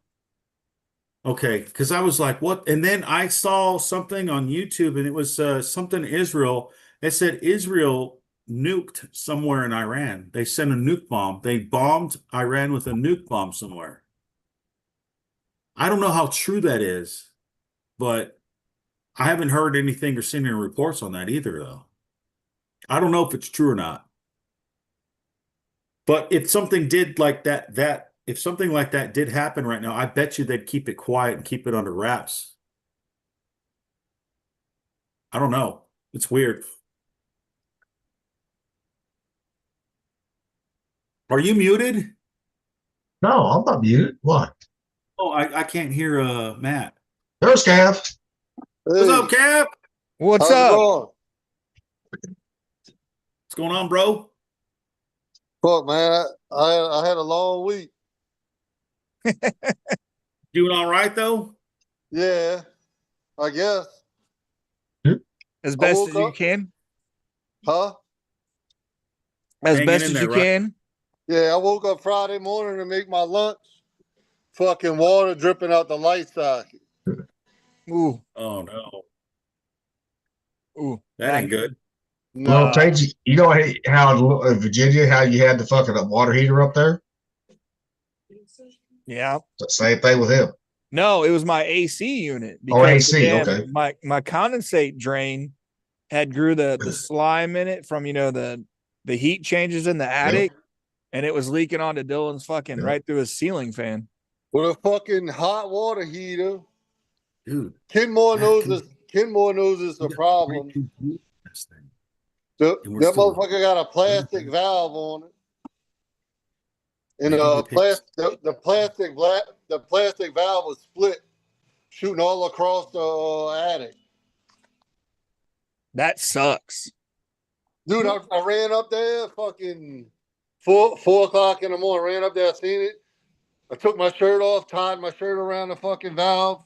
Okay, because I was like, what? And then I saw something on YouTube, and it was something Israel. It said Israel nuked somewhere in Iran. They sent a nuke bomb. They bombed Iran with a nuke bomb somewhere. I don't know how true that is, but I haven't heard anything or seen any reports on that either, though. I don't know if it's true or not. But if something did like that if something like that did happen right now, I bet you they'd keep it quiet and keep it under wraps. I don't know. It's weird. Are you muted? No, I'm not muted. What? Oh, I can't hear Matt. There's Cav. What's up, Cap? What's How's it up? going? What's going on, bro? Fuck, man. I had a long week. Doing all right though? Yeah, I guess. As I best woke as you up. can. Huh? As Hanging best in as there, you right? can. Yeah, I woke up Friday morning to make my lunch. Fucking water dripping out the light socket. Ooh, Oh no, ooh. that ain't good. Well, Nah. Tage, you know how in Virginia, how you had the fucking water heater up there? Yeah. Same thing with him. No, it was my AC unit Oh, because the AC, damn okay. my condensate drain had grew the slime in it from the heat changes in the attic, and it was leaking onto Dylan's fucking Yep. right through his ceiling fan. With a fucking hot water heater. Dude, Kenmore Matt, knows this. Kenmore knows it's we a got problem. 3 2 this thing. That And we're still motherfucker got a plastic valve on it. And maybe we picked the plastic valve was split, shooting all across the attic. That sucks. Dude, I ran up there, fucking 4 o'clock in the morning. Ran up there, seen it. I took my shirt off, tied my shirt around the fucking valve.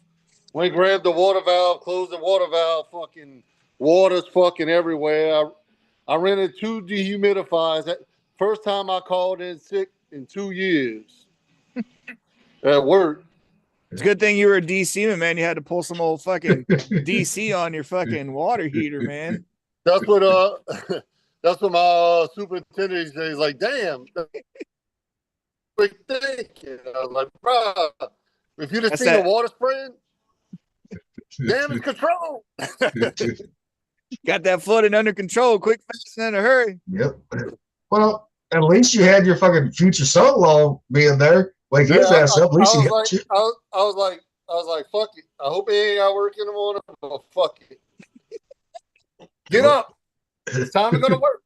Went grabbed the water valve, closed the water valve. Fucking water's fucking everywhere. I rented 2 dehumidifiers. That first time I called in sick in 2 years. At work. It's a good thing you were a DC man. You had to pull some old fucking DC on your fucking water heater, man. That's what that's what my superintendent says. He's like, damn, quick thinking. I was like, bro, if you'd have That's seen the that- water spraying, damage control. Got that flooding under control, quick, fast, and in a hurry. Yep. Well, at least you had your fucking future son-in-law being there. Wake his ass up. At least you got you. I was like, fuck it. I hope he ain't got work in the morning, but fuck it. Get up. It's time to go to work.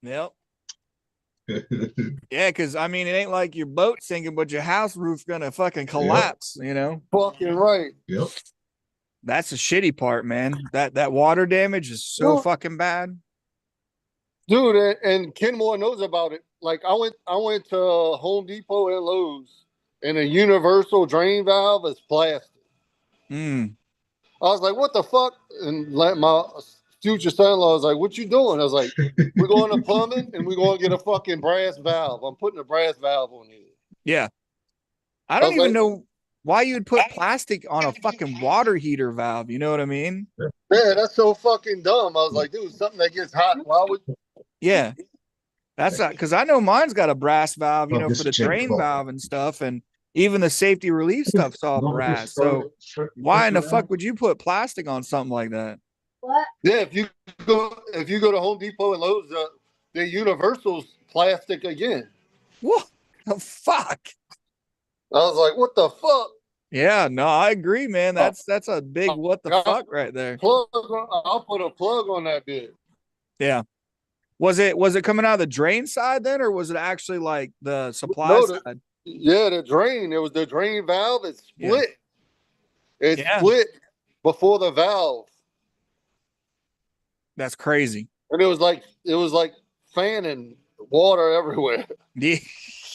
Yep. Yeah, because I mean, it ain't like your boat sinking, but your house roof gonna fucking collapse. You know, Fucking right. Yep. that's the shitty part, man. That water damage is so Dude. fucking bad. Dude, and Kenmore knows about it. Like I went to Home Depot and Lowe's, and a universal drain valve is plastic. Mm. I was like, what the fuck? And like my future son-in-law was like, what you doing? I was like, we're going to plumbing and we're going to get a fucking brass valve. I'm putting a brass valve on here. Yeah, I don't was even like- know why you'd put plastic on a fucking water heater valve. You know what I mean? Yeah, that's so fucking dumb. I was like, dude, something that gets hot. Why would Yeah, that's not because I know mine's got a brass valve, Oh, for this the is chicken drain ball. valve and stuff, and even the safety relief stuff's all brass. So why in the fuck would you put plastic on something like that? What? Yeah, if you go to Home Depot and Lowe's, the universal's plastic again. What the fuck? I was like, what the fuck? Yeah, no, I agree, man. That's a big what the fuck right there. I'll put a plug on that bit. Yeah. Was it coming out of the drain side then, or was it actually like the supply No, side? Yeah, the drain. It was the drain valve. It split. It Yeah. split before the valve, That's crazy. and it was like fanning water everywhere.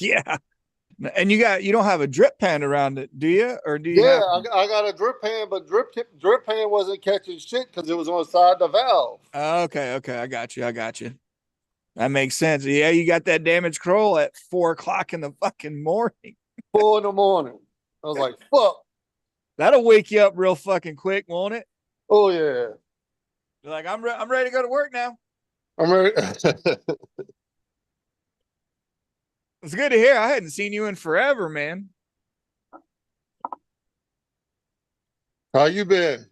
Yeah. And you don't have a drip pan around it, do you? Or do you? Yeah, have- I got a drip pan, but drip pan wasn't catching shit because it was on the side of the valve. Okay. I got you. That makes sense. Yeah, you got that damaged control at 4 o'clock in the fucking morning. 4 in the morning. I was like, fuck. That'll wake you up real fucking quick, won't it? Oh yeah. You're like, I'm ready to go to work now. I'm ready. It's good to hear. I hadn't seen you in forever, man. How you been?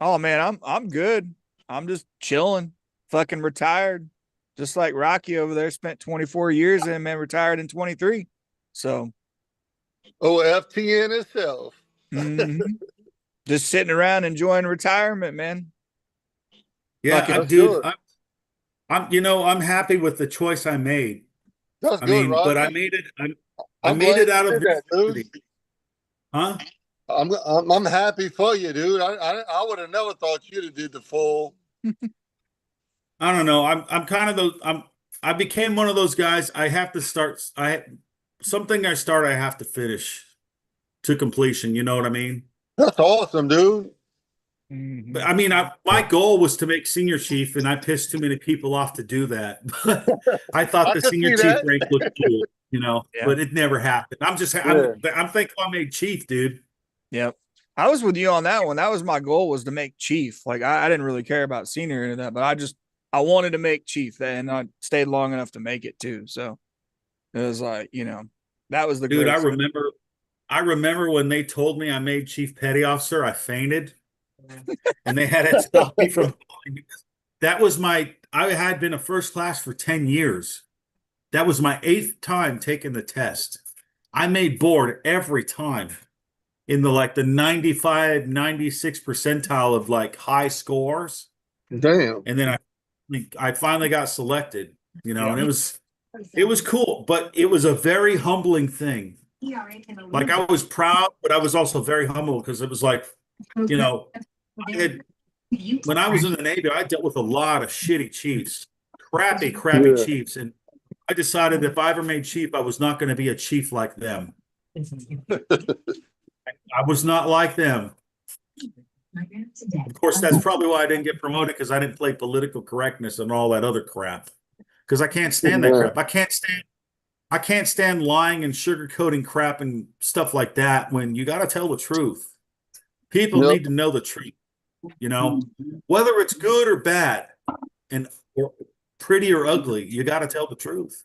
Oh man, I'm good. I'm just chilling. Fucking retired. Just like Rocky over there spent 24 years and man retired in 23. So Oh, FTN itself. mhm. Just sitting around enjoying retirement, man. Yeah, Fucking- That's dude, good. I'm happy with the choice I made. That's I good, mean, but I Rocky. made it. I I'm made glad it you out of did that, dude. necessity. Huh? I'm happy for you, dude. I would have never thought you'd have did the full. I don't know. I'm kind of I became one of those guys. I have to start. Something I start, I have to finish to completion. You know what I mean? That's awesome, dude. Mhm. But I mean, my goal was to make senior chief, and I pissed too many people off to do that. But I thought I the can senior see chief that. rank looked cool, you know. Yeah. But it never happened. I'm thankful I made chief, dude. Yep. I was with you on that one. That was my goal, was to make chief. Like I didn't really care about senior or any of that, but I wanted to make chief, and I stayed long enough to make it too. So it was like, that was the Dude, great. I remember when they told me I made chief petty officer, I fainted, and they had to stop me from going. That was I had been a first class for 10 years. That was my 8th time taking the test. I made board every time in the 95, 96 percentile of high scores. Damn. And then I finally got selected, and Yeah. it was cool, but it was a very humbling thing. Like I was proud, but I was also very humble because it was like, when I was in the Navy, I dealt with a lot of shitty chiefs, crappy Yeah. chiefs. And I decided if I ever made chief, I was not going to be a chief like them. I was not like them. Of course, that's probably why I didn't get promoted, because I didn't play political correctness and all that other crap. Because I can't stand that crap. I can't stand lying and sugarcoating crap and stuff like that when you got to tell the truth. People Yep. need to know the truth, whether it's good or bad or pretty or ugly, you got to tell the truth.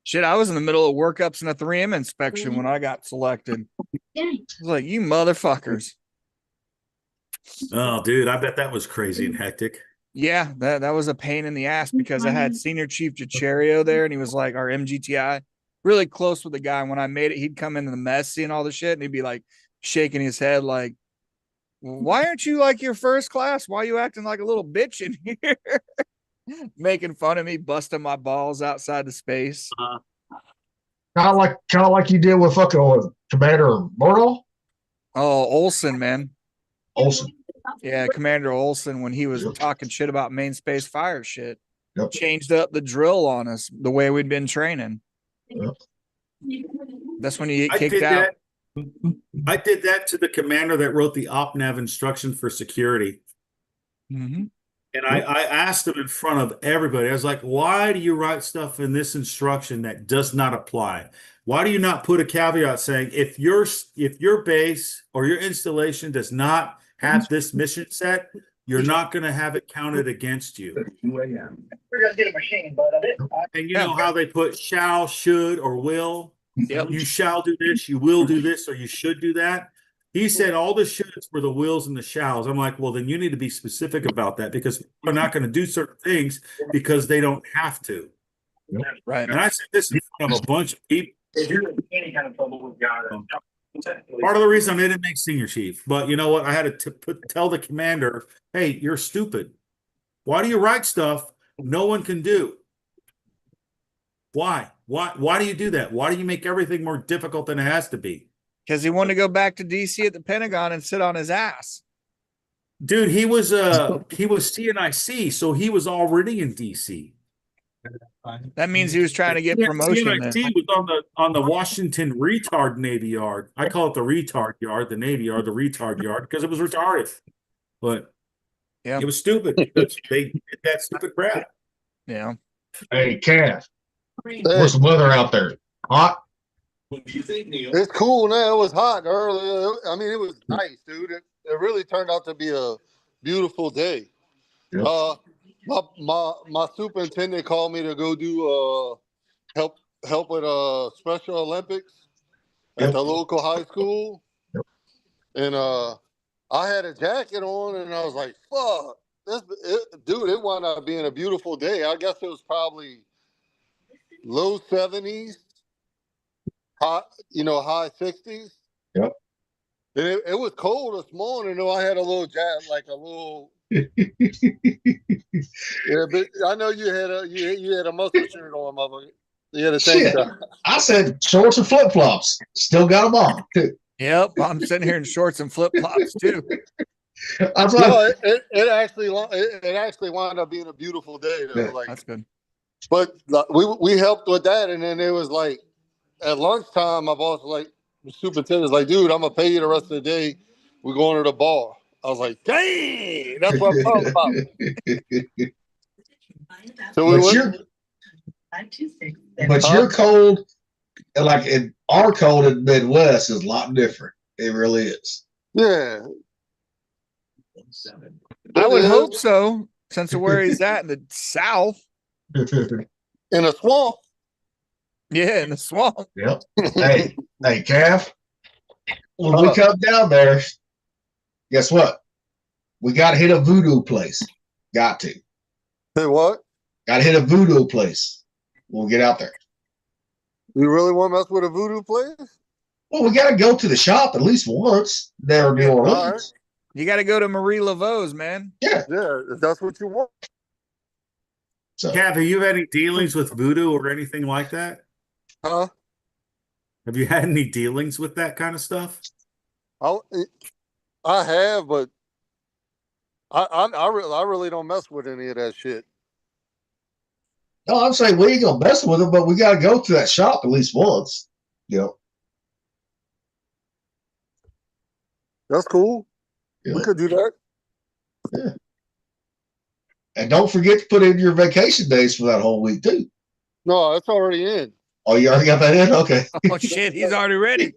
Shit, I was in the middle of workups and a 3M inspection when I got selected. I was like, you motherfuckers. Oh, dude, I bet that was crazy and hectic. Yeah, that was a pain in the ass because I had Senior Chief Jacherio there, and he was like our MGTI, really close with the guy. And when I made it, he'd come into the mess, seeing all the shit, and he'd be like shaking his head like, why aren't you like your first class? Why are you acting like a little bitch in here? Making fun of me, busting my balls outside the space. Kind of like you did with fucking Commander Mordall Oh, Olson, man. Olson. Yeah, Commander Olson, when he was talking shit about main space fire shit, Yep. changed up the drill on us the way we'd been training. Yep. That's when you get I kicked did out. I did that to the commander that wrote the OpNav instruction for security. Mm-hmm. And I asked him in front of everybody. I was like, why do you write stuff in this instruction that does not apply? Why do you not put a caveat saying if your base or your installation does not have this mission set, you're not going to have it counted against you? We're gonna get a machine, but And you know how they put shall, should, or will? Yep. You shall do this, you will do this, or you should do that. He said all the shoulds were the wills and the shalls. I'm like, well, then you need to be specific about that, because people are not going to do certain things because they don't have to. Right. And I said this in front of a bunch of people. if you're in any kind of trouble with God, Part of the reason I didn't make senior chief, but you know what? I had to tell the commander, hey, you're stupid. Why do you write stuff no one can do? Why? Why do you do that? Why do you make everything more difficult than it has to be? Because he wanted to go back to DC at the Pentagon and sit on his ass. Dude, he was CNIC, so he was already in DC. That means he was trying to get promotion. Then. CNIC was on the Washington retard Navy Yard. I call it the retard yard, the Navy Yard, the retard yard, because it was retarded. But Yeah. it was stupid because they did that stupid crap. Yeah. Hey, Cass, Hey, what's the weather out there? Hot? It's cool now. It was hot earlier. I mean, it was nice, dude. It really turned out to be a beautiful day. Yep. My superintendent called me to go do help with Special Olympics at Yep. the local high school. Yep. And I had a jacket on, and I was like, "Fuck, dude!" It wound up being a beautiful day. I guess it was probably low 70s, high 60s. Yep. And it was cold this morning, though. I had a little like a little. Yeah, but I know you had a muscle shirt on, motherfucker. You had a tank Shit. top. I said shorts and flip flops. Still got them on too. Yep, I'm sitting here in shorts and flip flops too. I was like, No, it actually wound up being a beautiful day, though. Yeah. Like, That's good. but we helped with that, and then it was like at lunchtime, my boss was like, the superintendent's like, "Dude, I'm gonna pay you the rest of the day. We're going to the bar." I was like, "Dang, that's what I'm talking about." So we went. but your cold, like in our cold in the Midwest, is a lot different. It really is. Yeah. I would hope so, since of where he's at in the South. In a swamp. Yeah, in the swamp. Yep. Hey, Cav. When we come down there, guess what? We got to hit a voodoo place. Got to. Hey, what? Got to hit a voodoo place when we get out there. You really want to mess with a voodoo place? Well, we got to go to the shop at least once there in New Orleans. All right. You got to go to Marie Laveau's, man. Yeah. Yeah, if that's what you want. So, Cav, have you had any dealings with voodoo or anything like that? Huh? Have you had any dealings with that kind of stuff? I have, but I really don't mess with any of that shit. no, I'm saying we ain't gonna mess with it, but we got to go to that shop at least once. Yep. That's cool. Yeah. We could do that. Yeah. And don't forget to put in your vacation days for that whole week too. No, it's already in. Oh, you already got that in? Okay. Oh shit, he's already ready.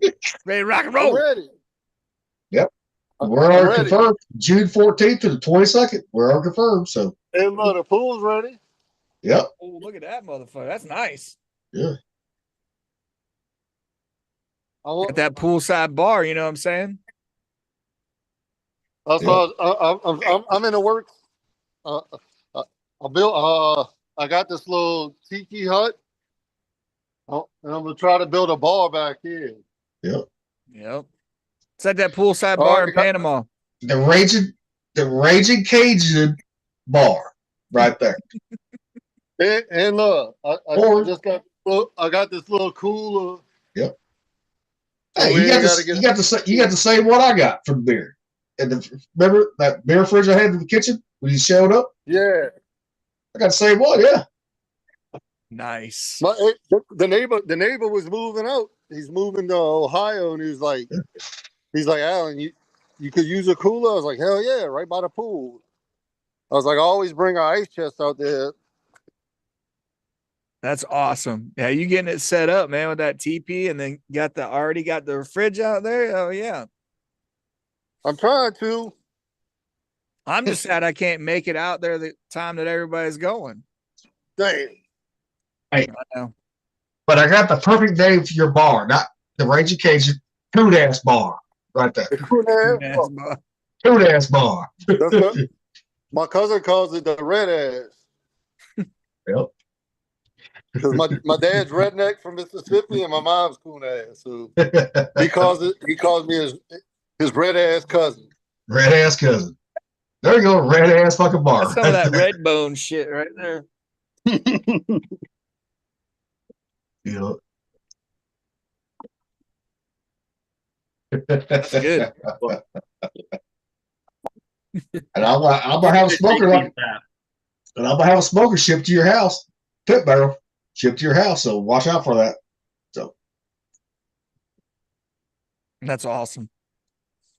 Ready to rock and I'm roll. ready. Yep. I'm We're already ready. confirmed June 14th to the 22nd. We're already confirmed. So, And the pool's ready. yep. Oh, look at that motherfucker. That's nice. Yeah. Got that poolside bar, you know what I'm saying? I'm in the works. I got this little tiki hut. And I'm gonna try to build a bar back here. Yep. Yep. It's at that poolside bar in Panama. The Raging Cajun bar right there. And look, I got this little cooler. Yep. So Hey, you got the same one I got from beer. And remember that beer fridge I had in the kitchen when you showed up? Yeah. I got the same one, yeah. Nice. The neighbor was moving out. He's moving to Ohio, and he's like, Alan, you could use a cooler. I was like, hell yeah, right by the pool. I was like, I always bring our ice chest out there. That's awesome. Yeah, you getting it set up, man, with that TP, and then already got the fridge out there. Oh yeah. I'm trying to. I'm just sad I can't make it out there the time that everybody's going. Damn. Hey, I know. but I got the perfect name for your bar, not the Raging Cajun, Coon Ass Bar, right there. Coon Ass Bar. My cousin calls it the red ass. Yep. Because my dad's redneck from Mississippi and my mom's coon ass. So he calls me his red ass cousin. Red ass cousin. There you go, red ass fucking bar. That's some of that red bone shit right there. Yeah. That's good. And I'm gonna have a smoker and I'm gonna have a smoker shipped to your house, pit barrel shipped to your house. So watch out for that. So that's awesome.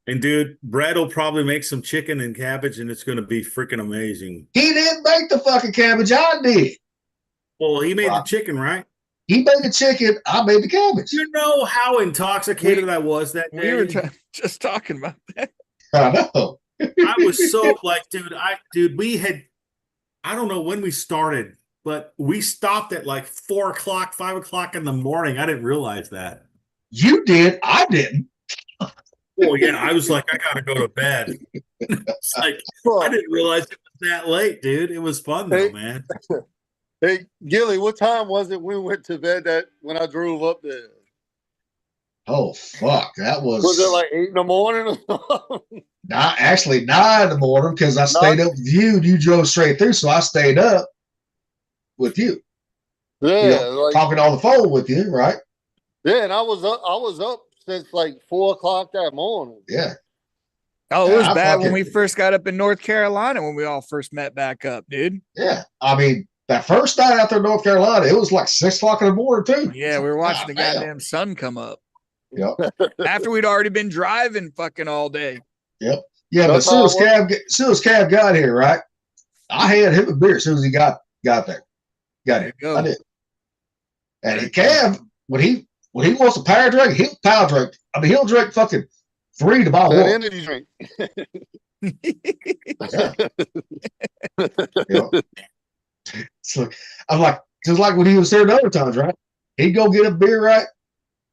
And dude, Brad will probably make some chicken and cabbage, and it's going to be freaking amazing. he didn't make the fucking cabbage. I did. Well, he made the chicken, right? He made the chicken. I made the cabbage. You know how intoxicated I was that day? We were just talking about that. I know. I was so like, dude, we had, I don't know when we started, but we stopped at like 4 o'clock, 5 o'clock in the morning. I didn't realize that. You did. I didn't. Oh yeah, I was like, I gotta go to bed. It's like I didn't realize it was that late, dude. It was fun though, man. Hey, Gilly, what time was it when we went to bed that when I drove up there? Oh fuck! That was. Was it like 8 in the morning or something? Not actually 9 in the morning because I stayed up with you and you drove straight through, so I stayed up with you. Yeah, You know, like, talking on the phone with you, right? yeah, and I was up since like 4 o'clock that morning. Yeah. Oh, it was I bad when fucking- we first got up in North Carolina when we all first met back up, dude. Yeah. I mean, that first night out there in North Carolina, it was like 6 o'clock in the morning too. Yeah, we were watching the damn. goddamn sun come up Yep. after we'd already been driving fucking all day. Yep. Yeah, but That's as how soon as Cab got here, right? I had him a beer as soon as he got there. Got There it. you go. I did. And Cab, when he wants a power drink, he'll power drink. I mean, he'll drink fucking 3 to buy That one. energy drink. You know? So I'm like, just like when he was there the other times, right? He'd go get a beer, right?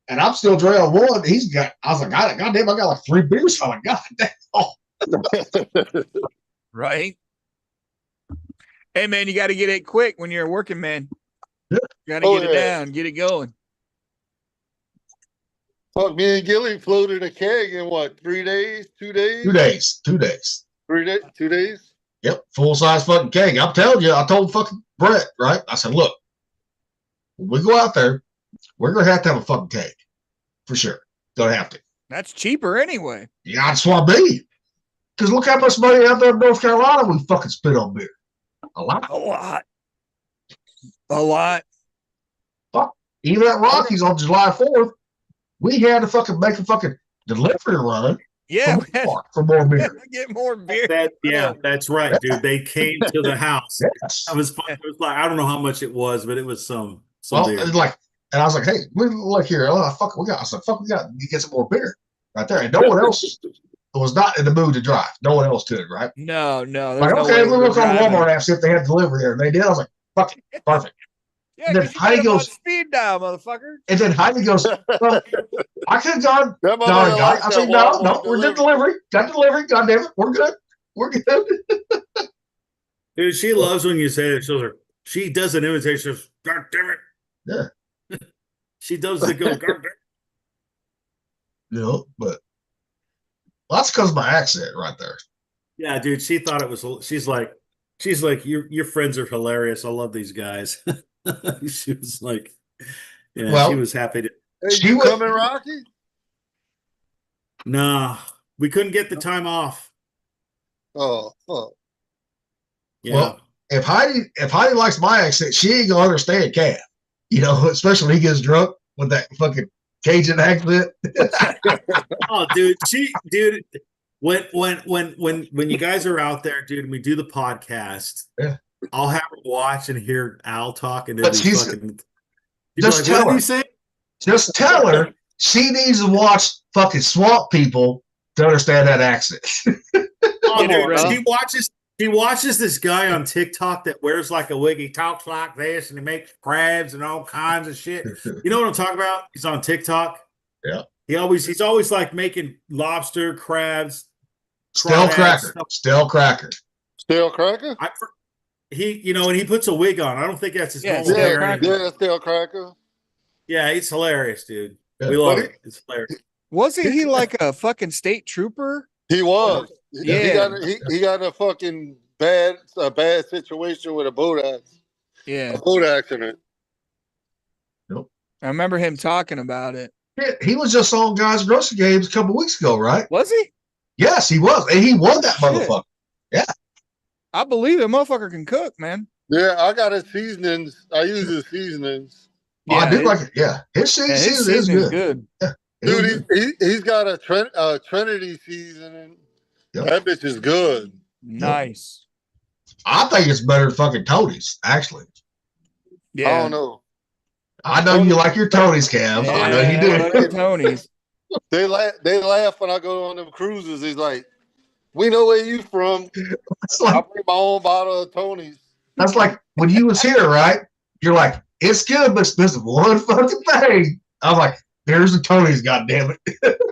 And I'm still drinking one. I was like, God damn, I got like 3 beers. I'm like, God damn. Oh, Right? Hey, man, you got to get it quick when you're a working man. Yeah. You got to get it down, get it going. Fuck, me and Gilly floated a keg in what, 3 days, 2 days? 2 days. 2 days. 3 days, 2 days? Yep. Full size fucking keg. I'm telling you, I told fucking Brett, right? I said, look, when we go out there, we're going to have a fucking keg. For sure. Gonna have to. That's cheaper anyway. Yeah, that's what I mean. Because look how much money out there in North Carolina we fucking spent on beer. A lot. A lot. A lot. Fuck. Even at Rockies on July 4th, we had to fucking make a fucking delivery run Yeah, we had for more to beer. get more beer. That's right, dude. They came to the house. Yes. That was fun. It was like I don't know how much it was, but it was some Well, beer. it's like, and I was like, hey, look here. Oh, fuck, we got to get some more beer right there. And no one else was not in the mood to drive. No one else could, right? No. Like, no okay, way we we're look on driving. Walmart app, see if they had delivery there. And they did. I was like, fuck it, perfect. Yeah, And then 'cause you Heidi got 'em on goes- speed dial, motherfucker. And then Heidi goes, well, I could have gone. That No, motherfucker likes I that said, Walmart no, we're getting delivery. Got delivery. God damn it. We're good. We're good. Dude, she loves when you say it. She does an imitation of God damn it. Yeah. She does the go, God damn it. You know, but that's because of my accent right there. Yeah, dude, she thought it was she's like, your friends are hilarious. I love these guys. She was like, yeah, Well, she was happy to. Hey, She you was- coming, Rocky? Nah, we couldn't get the time off. Oh. Yeah. Well, if Heidi likes my accent, she ain't gonna understand Cab. You know, especially when he gets drunk with that fucking Cajun accent. Oh, dude, when you guys are out there, dude, and we do the podcast, Yeah. I'll have her watch and hear Al talk, and But it'll be she's- fucking. just Like, tell what did her. he say? Just tell her she needs to watch fucking Swamp People to understand that accent. Oh, Get it dude, right. she watches this guy on TikTok that wears like a wig. He talks like this, and he makes crabs and all kinds of shit. You know what I'm talking about? He's on TikTok. Yeah. He's always like making lobster, crabs, Stale crawdads, cracker. stuff. Stale cracker. Stale cracker? And he puts a wig on. I don't think that's his Yeah, normal Stale hair. cracker. anymore. Yeah, stale cracker. Yeah, it's hilarious, dude. Yeah. We love But it. It's hilarious. Wasn't he like a fucking state trooper? He was. Yeah. He got a fucking bad situation with a boat Yeah. accident. I remember him talking about it. Yeah, he was just on Guys Grocery Games a couple weeks ago, right? Was he? Yes, he was. And he won that Shit. motherfucker. I believe it. Motherfucker can cook, man. Yeah, I got his seasonings. I use his seasonings. Oh, I did his- like it. Yeah. His yeah, his season is seasoning's good. good. It is Dude, good. he's got a Trinity seasoning. Yep. That bitch is good. Nice. I think it's better than fucking Tony's, actually. Yeah. I don't know. I know you like your Tony's, Cam. Yeah, I know you I love your do. Tony's. They laugh when I go on them cruises. He's like, "We know where you from." It's I like bring my own bottle of Tony's. that's like when you was here, right? You're like, it's good, but it's missing one fucking thing. I was like, there's the Tony's, goddamn it.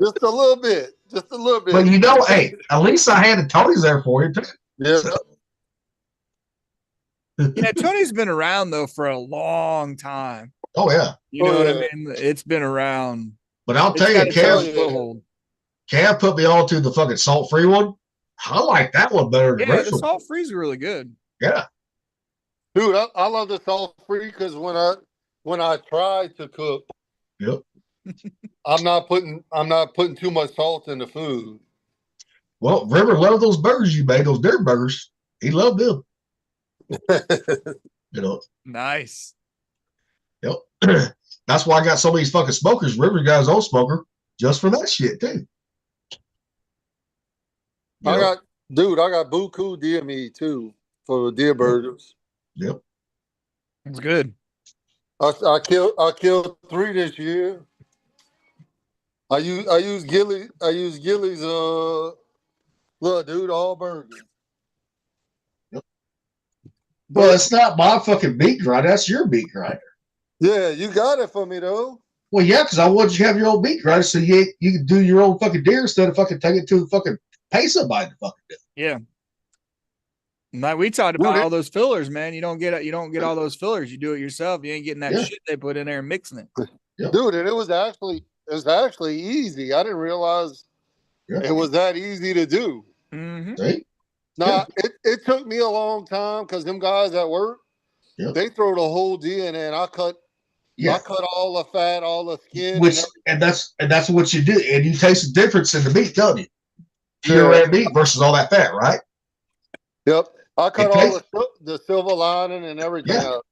Just a little bit. Just a little bit. But you know, hey, at least I had the Tony's there for you too. Yeah. So, Yeah, Tony's been around though for a long time. oh yeah. You know Oh, what I yeah. mean? It's been around. But I'll It's tell you, got its own Cam, foothold. Cam put me on to the fucking salt-free one. I like that one better than the Yeah, the original. salt free's really good. Yeah. Dude, I love the salt free because when I try to cook, Yep. I'm not putting too much salt in the food. Well, River loved those burgers you made, those deer burgers. He loved them. You know. Nice. Yep. That's why I got so many fucking smokers. River got his own smoker just for that shit too. You I know? got buku deer meat too for the deer burgers. Yep. It's good. I killed 3 this year. I use Gilly's look, dude, all burgers. Well, it's not my fucking meat grinder. That's your meat grinder. Yeah, you got it for me though. Well, yeah, because I wanted you to have your own meat grinder so you can do your own fucking deer instead of fucking take it to the fucking pay somebody to fucking do it. Yeah. Like we talked Dude, about all those fillers, man. You don't get all those fillers. You do it yourself. You ain't getting that Yeah. shit they put in there and mixing it. Dude, and it was actually easy. I didn't realize Yeah. it was that easy to do. Mm-hmm. See? Nah, it took me a long time because them guys at work, Yep. they throw the whole deer in there, and I cut all the fat, all the skin, And that's what you do. And you taste the difference in the meat, don't you? Pure Yeah. red meat versus all that fat, right? Yep. I cut It all the silver lining and everything Yeah. out.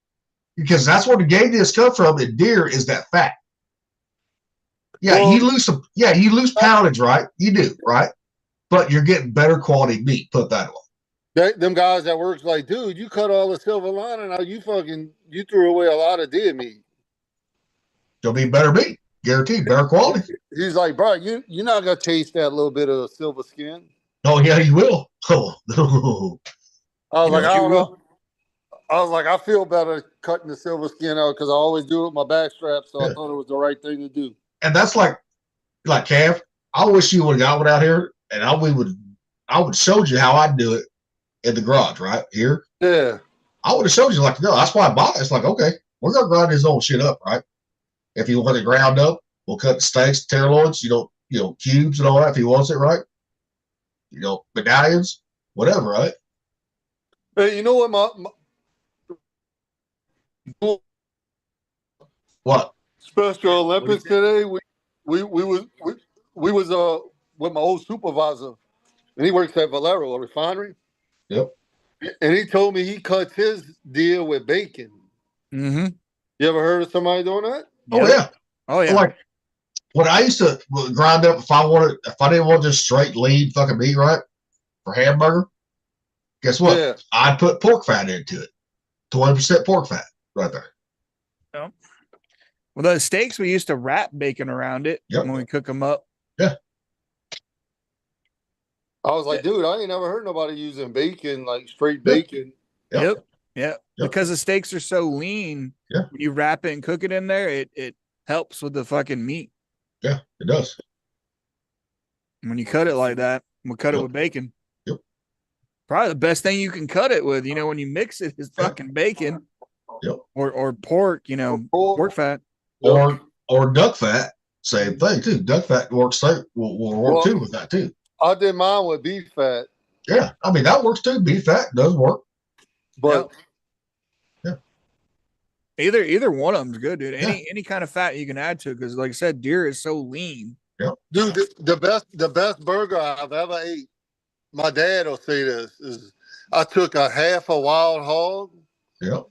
Because that's where the gayness come from in deer is that fat. Yeah, Well- you lose poundage, right? You do, right? But you're getting better quality meat, put that way. Them guys at work's like, dude, you cut all the silver lining out. You threw away a lot of deer meat. It'll be better meat, guaranteed, better quality. He's like, bro, you're not gonna taste that little bit of silver skin. Oh yeah, you will. Oh, I was You like, know, I you don't will. know. I was like, I feel better cutting the silver skin out because I always do it with my back strap, so I Yeah. thought it was the right thing to do. and that's like Cav. I wish you would have got one out here, and I would showed you how I do it in the garage, right here. Yeah. I would have showed you like, no, that's why I bought it. It's like, okay, we're gonna grind his own shit up, right? If he wants it ground up, we'll cut the steaks, tenderloins, cubes and all that if he wants it, right? Medallions, whatever, right? Hey, you know what? What? Special Olympics today. We was with my old supervisor, and he works at Valero, a refinery. Yep. And he told me he cuts his deer with bacon. Mm-hmm. You ever heard of somebody doing that? Oh yeah. Oh yeah. Like when I used to grind up, if I didn't want just straight lean fucking meat, right, for hamburger, guess what? Yeah. I'd put pork fat into it, 20% pork fat, right there. Well, the steaks we used to wrap bacon around it Yep. when we cook them up. I was like, dude, I ain't never heard nobody using bacon, like straight bacon. Yep. Yep. Because the steaks are so lean. Yeah. When you wrap it and cook it in there, it helps with the fucking meat. Yeah, it does. When you cut it like that, we'll cut it Yep. with bacon. Yep. Probably the best thing you can cut it with, when you mix it is fucking bacon. Yep. Or pork, pork fat. Or duck fat, same thing too. Duck fat works will work too with that too. I did mine with beef fat, Yeah, I mean that works too. Beef fat does work. but Either one of them's good, dude. Any kind of fat you can add to it, because like I said, deer is so lean. dude, the best burger I've ever ate. My dad will say this is I took a half a wild hog Yep.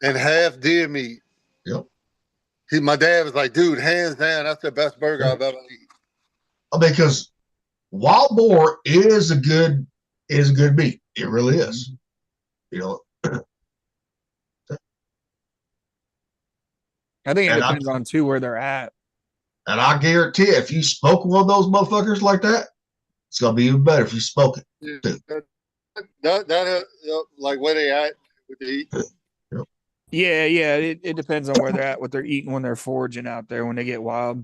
and half deer meat. Yep. My dad was like, dude, hands down, that's the best burger I've ever eaten. Because wild boar is a good meat. It really is. I think it And depends on too where they're at. And I guarantee you, if you smoke one of those motherfuckers like that, it's gonna be even better if you smoke it. Like where they at with the heat. Yeah, it depends on where they're at, what they're eating when they're foraging out there when they get wild.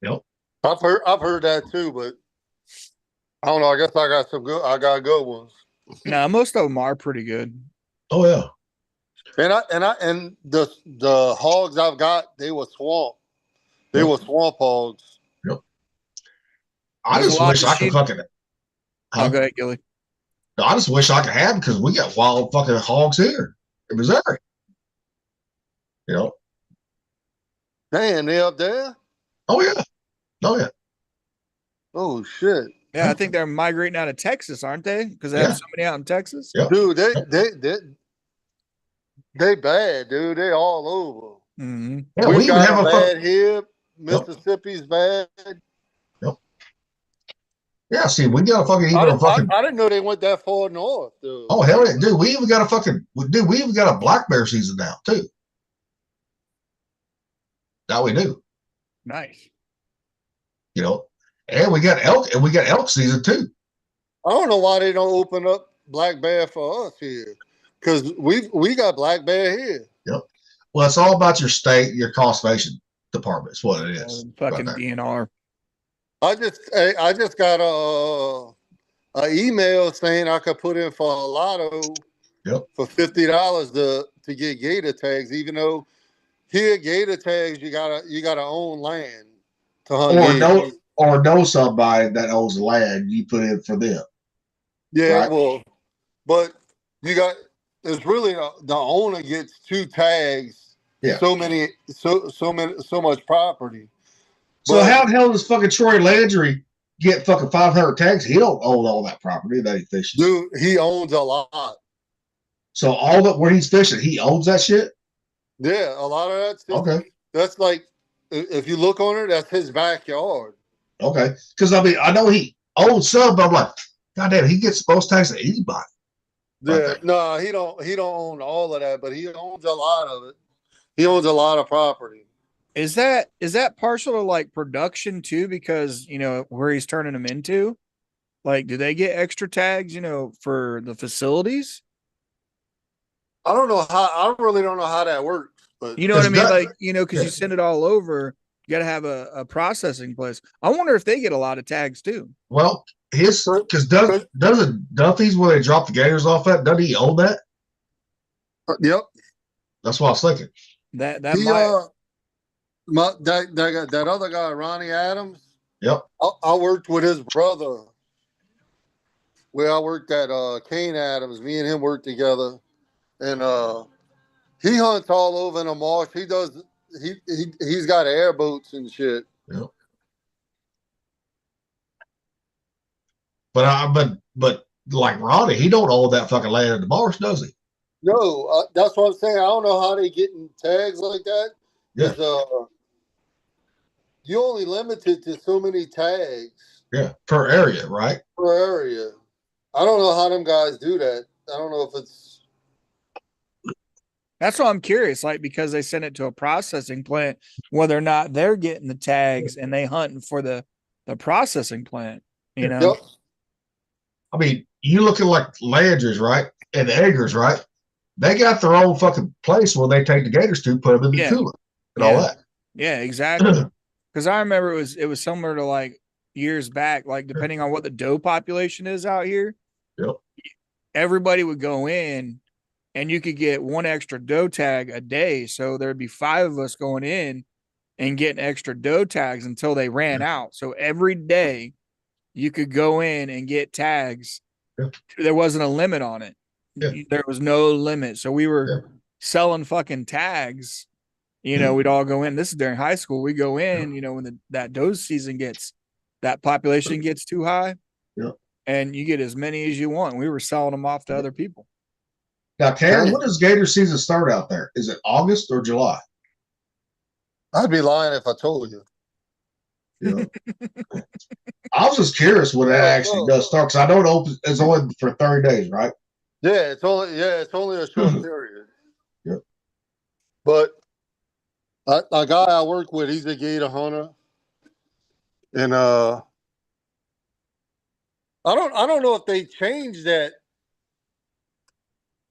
Yep. I've heard that too, but I don't know. I guess I got good ones. Nah, most of them are pretty good. Oh yeah. And the hogs I've got, they were swamp. They were swamp hogs. Yep. I There's a just lot wish of I could sheep. fucking. Oh, go ahead, Gilly. I just wish I could have them because we got wild fucking hogs here in Missouri. You know. Man, they up there? Oh yeah. Oh yeah. Oh shit. Yeah, I think they're migrating out of Texas, aren't they? Because they have somebody out in Texas. Yep. Dude, they bad, dude. They all over. Mm-hmm. Yeah, we even got have a a bad here. Mississippi's bad. Yep. Yeah, see, we got a fucking I didn't know they went that far north, dude. Oh hell yeah, dude. We even got a black bear season now too. Now we do. Nice. You know, and we got elk season too. I don't know why they don't open up black bear for us here, because we got black bear here. Yep. Well, it's all about your state, your conservation department. It's what it is. Fucking DNR. I just got a email saying I could put in for a lotto for $50 to get gator tags, even though here gator tags you gotta own land to hunt or know somebody that owns land. You put in for them. Yeah, right? well, but it's really the owner gets 2 tags. Yeah. So much property. So how the hell does fucking Troy Landry get fucking 500 tags? He don't own all that property that he fishes. Dude, he owns a lot. So all that where he's fishing, he owns that shit? Yeah, a lot of that stuff. Okay. That's like, if you look on it, that's his backyard. Okay. Because I mean, I know he owns some, but I'm like, God damn, he gets most tags to anybody. Yeah, no, he don't own all of that, but he owns a lot of it. He owns a lot of property. Is that partial to like production too? Because where he's turning them into, like, do they get extra tags? For the facilities. I don't know how. I really don't know how that works. But you know what I mean? Like, because you send it all over, you got to have a processing place. I wonder if they get a lot of tags too. Well, because doesn't Duffy's where they drop the gators off at? Doesn't he own that? Yep. That's what I was thinking. That other guy, Ronnie Adams. Yep. I worked with his brother. Where I worked at Kane Adams. Me and him worked together, and he hunts all over in the marsh. He's got airboats and shit. Yep. But like Ronnie, he don't own that fucking land in the marsh, does he? No, that's what I'm saying. I don't know how they getting tags like that. Yeah. You only limited to so many tags. Yeah, per area, right? Per area. I don't know how them guys do that. I don't know if it's. That's why I'm curious, like, because they send it to a processing plant, whether or not they're getting the tags and they hunting for the processing plant. Yep. I mean, you look at like Landry's, right? And Eggers, right? They got their own fucking place where they take the gators to, put them in the cooler and all that. Yeah, exactly. Because I remember it was similar to like years back, like depending on what the doe population is out here. Yep. Everybody would go in and you could get one extra doe tag a day. So there'd be 5 of us going in and getting extra doe tags until they ran out. So every day you could go in and get tags. Yeah. There wasn't a limit on it. Yeah. There was no limit. So we were selling fucking tags. We'd all go in. This is during high school. We go in, when that doe season that population gets too high. Yeah. And you get as many as you want. We were selling them off to other people. Now, Cam, when does gator season start out there? Is it August or July? I'd be lying if I told you. I was just curious when that actually does start, because I know it's only for 30 days, right? Yeah, it's only a short period. Yep. But A guy I work with, he's a gator hunter, and I don't know if they changed that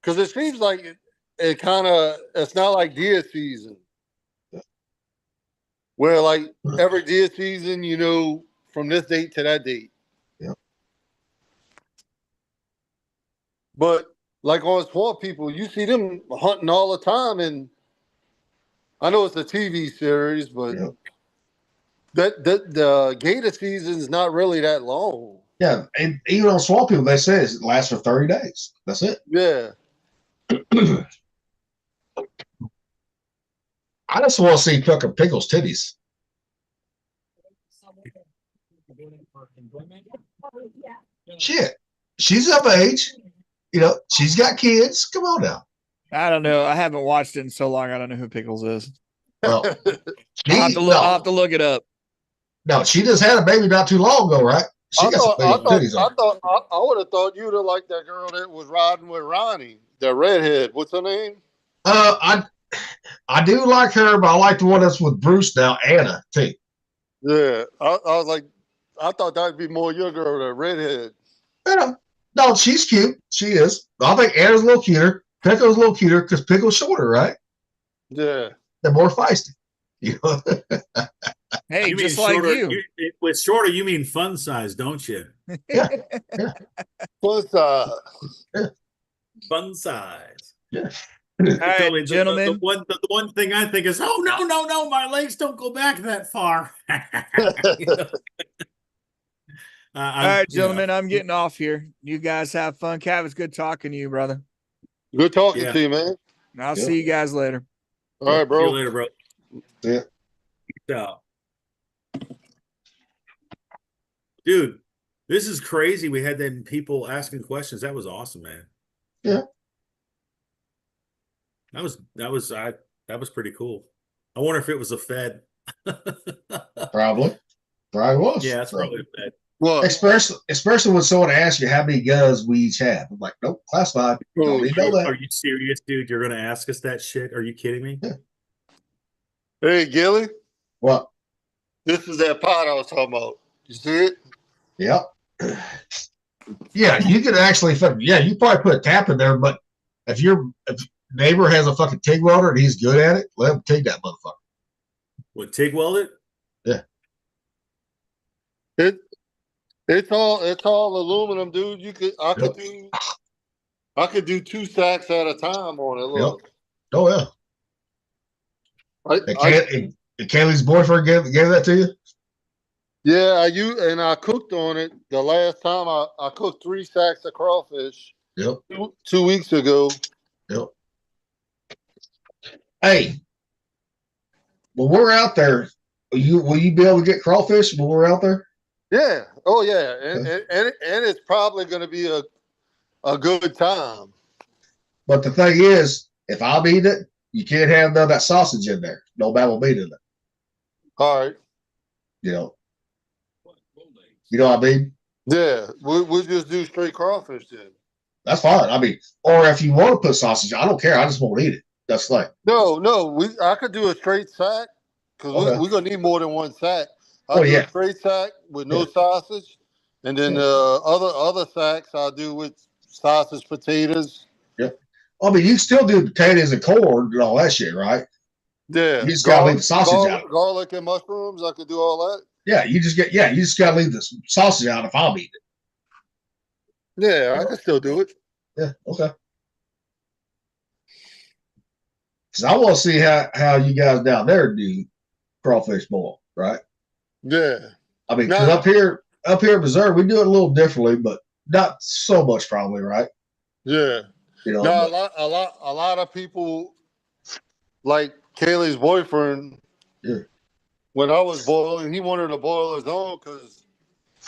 because it seems like it kind of it's not like deer season where like every deer season, you know, from this date to that date. Yeah. But like on Swamp People, you see them hunting all the time, and I know it's a TV series, but Yeah. that the gator season's not really that long. Yeah, and even on Swamp People, they say it lasts for 30 days. That's it. Yeah. I just want to see fucking Pickles titties. Shit, she's of age. You know, she's got kids. Come on now. I don't know. I haven't watched it in so long. I don't know who Pickles is. Well, I'll have to look it up. No, she just had a baby not too long ago, right? She got some big titties on. I would have thought you'd have liked that girl that was riding with Ronnie, the redhead. What's her name? I do like her, but I like the one that's with Bruce now, Anna too. Yeah, I was like, I thought that'd be more your girl, the redhead. Yeah. No, she's cute. She is. I think Anna's a little cuter. Pickle's a little cuter because Pickle's shorter, right? Yeah, they're more feisty. You know? Hey, you just mean like shorter, you. With shorter, you mean fun size, don't you? Yeah. Plus, fun size. Yeah. All right, gentlemen. The one thing I think is, oh no, my legs don't go back that far. All right, gentlemen, I'm getting off here. You guys have fun. Cav, it's good talking to you, brother. Good talking to you, man. I'll see you guys later. All right, bro. See you later, bro. Yeah. So, dude, this is crazy. We had them people asking questions. That was awesome, man. Yeah. That was pretty cool. I wonder if it was a Fed. Probably was. Yeah, that's probably a Fed. Well, especially when someone asks you how many guns we each have. I'm like, nope, classified. Don't need to know that. Are you serious, dude? You're gonna ask us that shit? Are you kidding me? Yeah. Hey, Gilly. What? This is that pot I was talking about. You see it? Yep. Yeah, you could actually. Yeah, you probably put a tap in there, but if your neighbor has a fucking TIG welder and he's good at it, let him TIG that motherfucker. What, TIG weld it? Yeah. It's all aluminum, dude. I could do 2 sacks at a time on it. Look. Yep. Oh yeah. And Kaylee's boyfriend gave that to you? Yeah, I cooked on it the last time. I cooked 3 sacks of crawfish. Yep. 2 weeks ago. Yep. Hey, when we're out there, will you be able to get crawfish when we're out there? Yeah. Oh yeah. And it's probably going to be a good time. But the thing is, if I'm eating it, you can't have none of that sausage in there. Nobody will eat it. All right. You know what I mean? Yeah. We'll just do straight crawfish then. That's fine. I mean, or if you want to put sausage, I don't care. I just won't eat it. That's like no. I could do a straight sack because we're gonna need more than 1 sack. I'll do a straight sack with no sausage, and then other sacks I'll do with sausage, potatoes. Yeah, I mean, you still do potatoes and corn and all that shit, right? Yeah, you just gotta leave the sausage out. Garlic and mushrooms, I could do all that. Yeah, you just gotta leave the sausage out if I'm eating it. Yeah, I can still do it. Yeah, okay. Because I want to see how you guys down there do crawfish boil, right? Yeah. I mean, cause up here in Missouri, we do it a little differently, but not so much probably, right? Yeah. You know, a lot of people like Kaylee's boyfriend. Yeah. When I was boiling, he wanted to boil his own because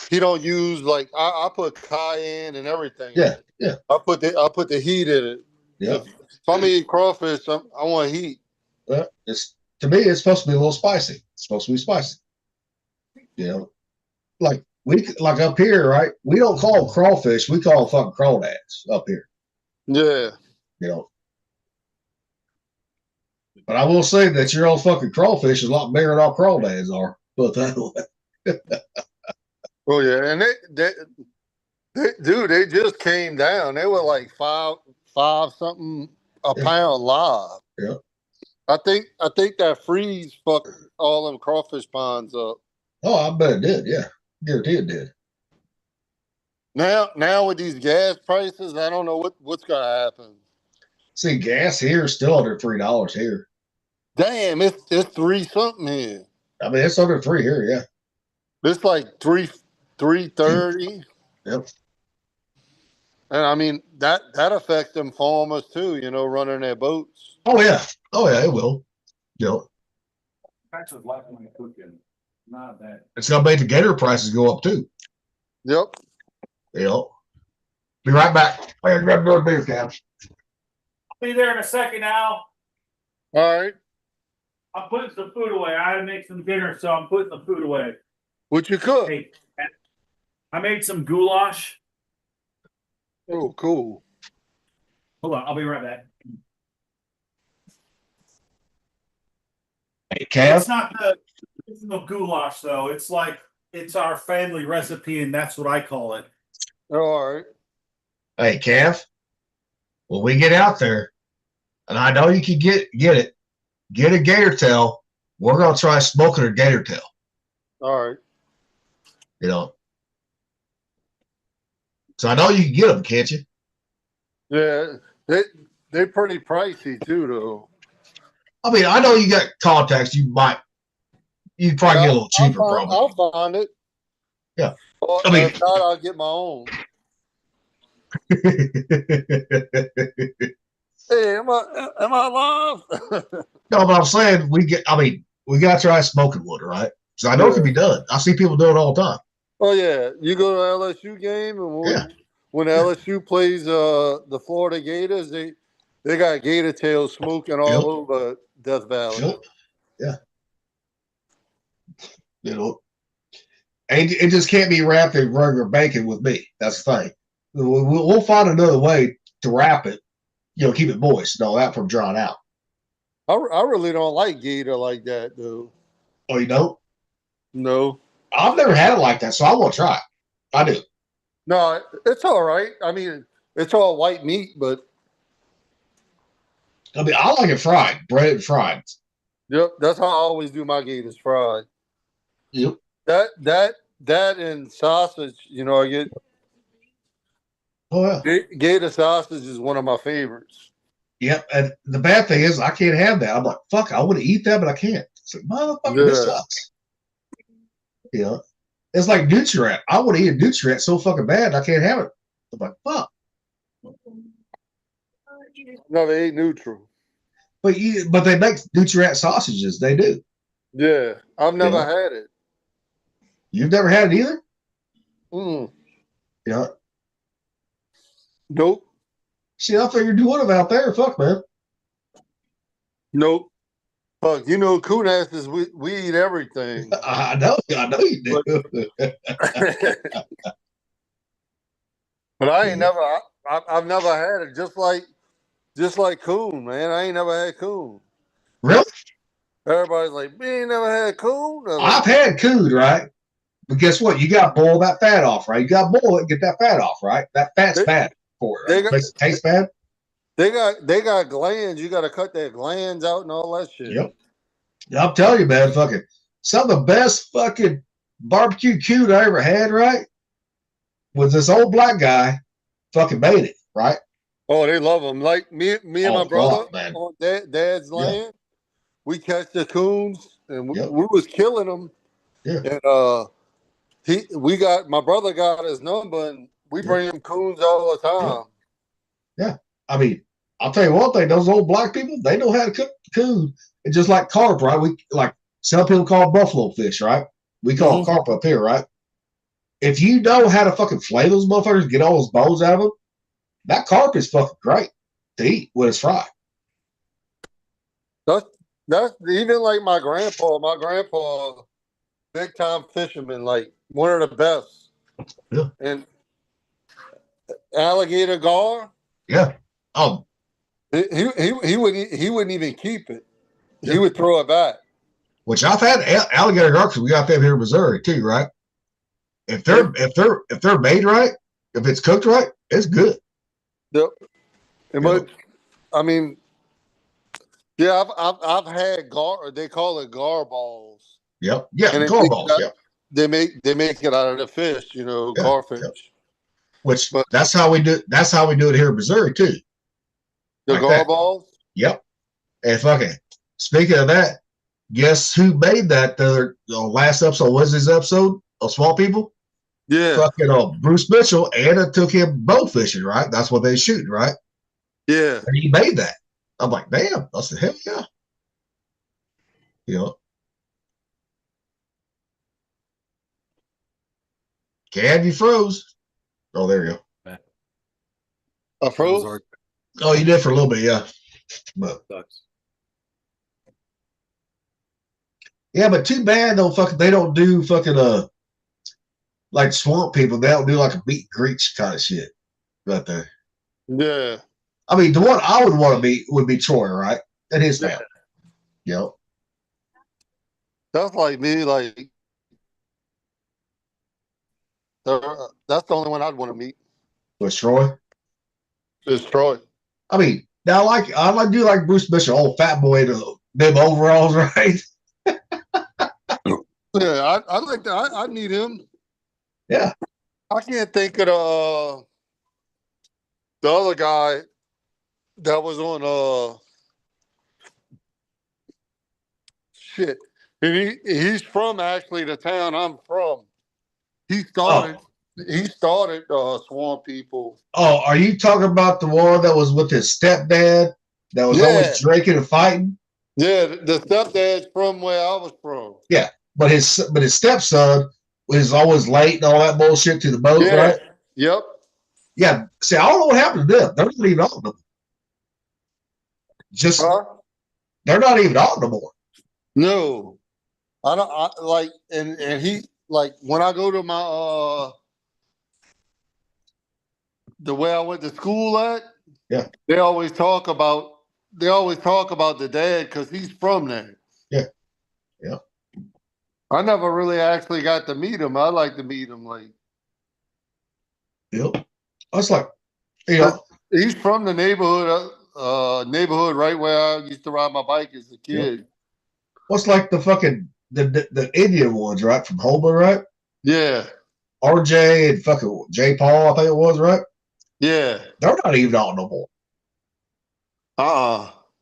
he don't use I put cayenne and everything. Yeah, yeah. I put the heat in it. Yeah. If I'm eating crawfish, I want heat. Well, to me, it's supposed to be a little spicy. It's supposed to be spicy. You know, like up here, right? We don't call them crawfish. We call them fucking crawdads up here. Yeah. You know. But I will say that your old fucking crawfish is a lot bigger than our crawdads are. But that way. Oh yeah, and they just came down. They were like five something a Yeah. pound live. Yeah. I think that freeze fucked all them crawfish ponds up. Oh, I bet it did. Yeah, guarantee it did. Now with these gas prices, I don't know what's gonna happen. See, gas here is still under $3 here. Damn, it's 3 something here. I mean, it's under 3 here. Yeah. It's like 3.30. Yep. And I mean that affects them farmers too, running their boats. Oh yeah. Oh yeah. It will. Yep. That's what life when cooking. Not that. It's gonna make the gator prices go up too. Yep. Yep. Be right back. I gotta grab another beer can. Be there in a second, Al. All right. I'm putting some food away. I had to make some dinner, so I'm putting the food away. What you cook? Hey, I made some goulash. Oh, cool. Hold on, I'll be right back. Hey, Cav. It's not the original goulash though. It's our family recipe, and that's what I call it. All right. Hey, Cav. When we get out there, and I know you can get it, get a gator tail. We're gonna try smoking a gator tail. All right. So I know you can get them, can't you? Yeah, they're pretty pricey too, though. I mean, I know you got contacts. You'd probably get a little cheaper, probably. I'll find it. Yeah. Or, I mean, if not, I'll get my own. Hey, am I alive? No, but I'm saying we gotta try smoking one, right? So I know it can be done. I see people do it all the time. Oh yeah, you go to LSU game, and when LSU plays the Florida Gators, they got gator tails smoking all over Death Valley. Yep. Yeah. And it just can't be wrapped in regular bacon with me. That's the thing. We'll find another way to wrap it. Keep it moist and all that from drying out. I really don't like gator like that, though. Oh, you don't? No. I've never had it like that, so I want to try it. I do. No, it's all right. I mean, it's all white meat, but I mean, I like it fried, breaded fried. yep, that's how I always do my gators, fried. Yep. That and sausage, I get. Oh yeah. Gator sausage is one of my favorites. Yep. And the bad thing is, I can't have that. I'm like, fuck, I want to eat that, but I can't. It's like, motherfucker, this sucks. It's like Nutri-Rat. I want to eat a Nutri-Rat so fucking bad, I can't have it. I'm like, fuck. Never ate neutral. But they make Nutri-Rat sausages. They do. Yeah, I've never had it. You've never had it either? Yeah. Nope. See, I figured you would have out there. Fuck, man. Nope. Fuck, coon asses, we eat everything. I know you do. But I ain't I've never had it. Just like coon, man. I ain't never had coon. Really? Everybody's like, "Me ain't never had coon." I've had coon, right? But guess what? You got to boil that fat off, right? You got to boil it and get that fat off, right? That fat's bad for it. Right? Makes it taste bad. They got glands. You got to cut their glands out and all that shit. Yep. I'm telling you, man, fucking some of the best fucking barbecue coon I ever had, right? Was this old black guy fucking made it, right? Oh, they love them. Like me and my brother man. on dad's land, we catch the coons and we was killing them. Yeah. And my brother got his number and we bring him coons all the time. Yeah. I mean, I'll tell you one thing, those old black people, they know how to cook coon. It's just like carp, right? We like some people call buffalo fish, right? We call it carp up here, right? If you know how to fucking flay those motherfuckers, get all those bones out of them, that carp is fucking great to eat when it's fried. That's even like my grandpa. My grandpa, big time fisherman, like one of the best. Yeah. And alligator gar. Yeah. Oh. He wouldn't even keep it. he would throw it back. Which I've had alligator garlic. We got them here in Missouri too, right? If they're made right, if it's cooked right, it's good. Yep. Yep. I mean, yeah, I've had they call it gar balls. Yep. Yeah. And Garballs. Yep. they make it out of the fish, Yeah, garfish. yep. Which But that's how we do. That's how we do it here in Missouri too. the Like gar that. balls. Yep. And fucking speaking of that, guess who made that the last episode? Was his episode of Small People? Yeah. Fucking Bruce Mitchell, and it took him bow fishing, right? That's what they shooting, right? Yeah. And he made that. I'm like, damn. I said, hell yeah. You know, Cad, you froze. Oh, there you go. I froze. Oh, you did for a little bit, yeah. But Sucks. yeah, but too bad though. Fucking, they don't do fucking like Swamp People. They don't do like a meet and greet kind of shit right there. Yeah. I mean, the one I would want to meet would be Troy, right? And his family. You know, That's like me. Like that's the only one I'd want to meet. with Troy. Is Troy. I mean, now I do like Bruce Mitchell, old fat boy, them overalls, right? Yeah, I'd like that. I'd meet him. Yeah. I can't think of the other guy that was on shit. And he's from actually the town I'm from. He started Swamp People. Oh, are you talking about the one that was with his stepdad that was always drinking and fighting? Yeah, the stepdad's from where I was from. Yeah, but his stepson was always late and all that bullshit to the boat, right? Yep. Yeah. See, I don't know what happened to them. They're not even on them. Just they're not even on no more. No, I don't. And he like when I go to my the way I went to school at. Yeah. They always talk about the dad because he's from there. Yeah. Yeah. I never really actually got to meet him. I'd like to meet him. Like, yep. I was like, you know, he's from the neighborhood right where I used to ride my bike as a kid. Yep. What's like the fucking the Indian ones, right? From Hoba, right? Yeah. RJ and fucking J. Paul, I think it was, right? Yeah. They're not even on no more.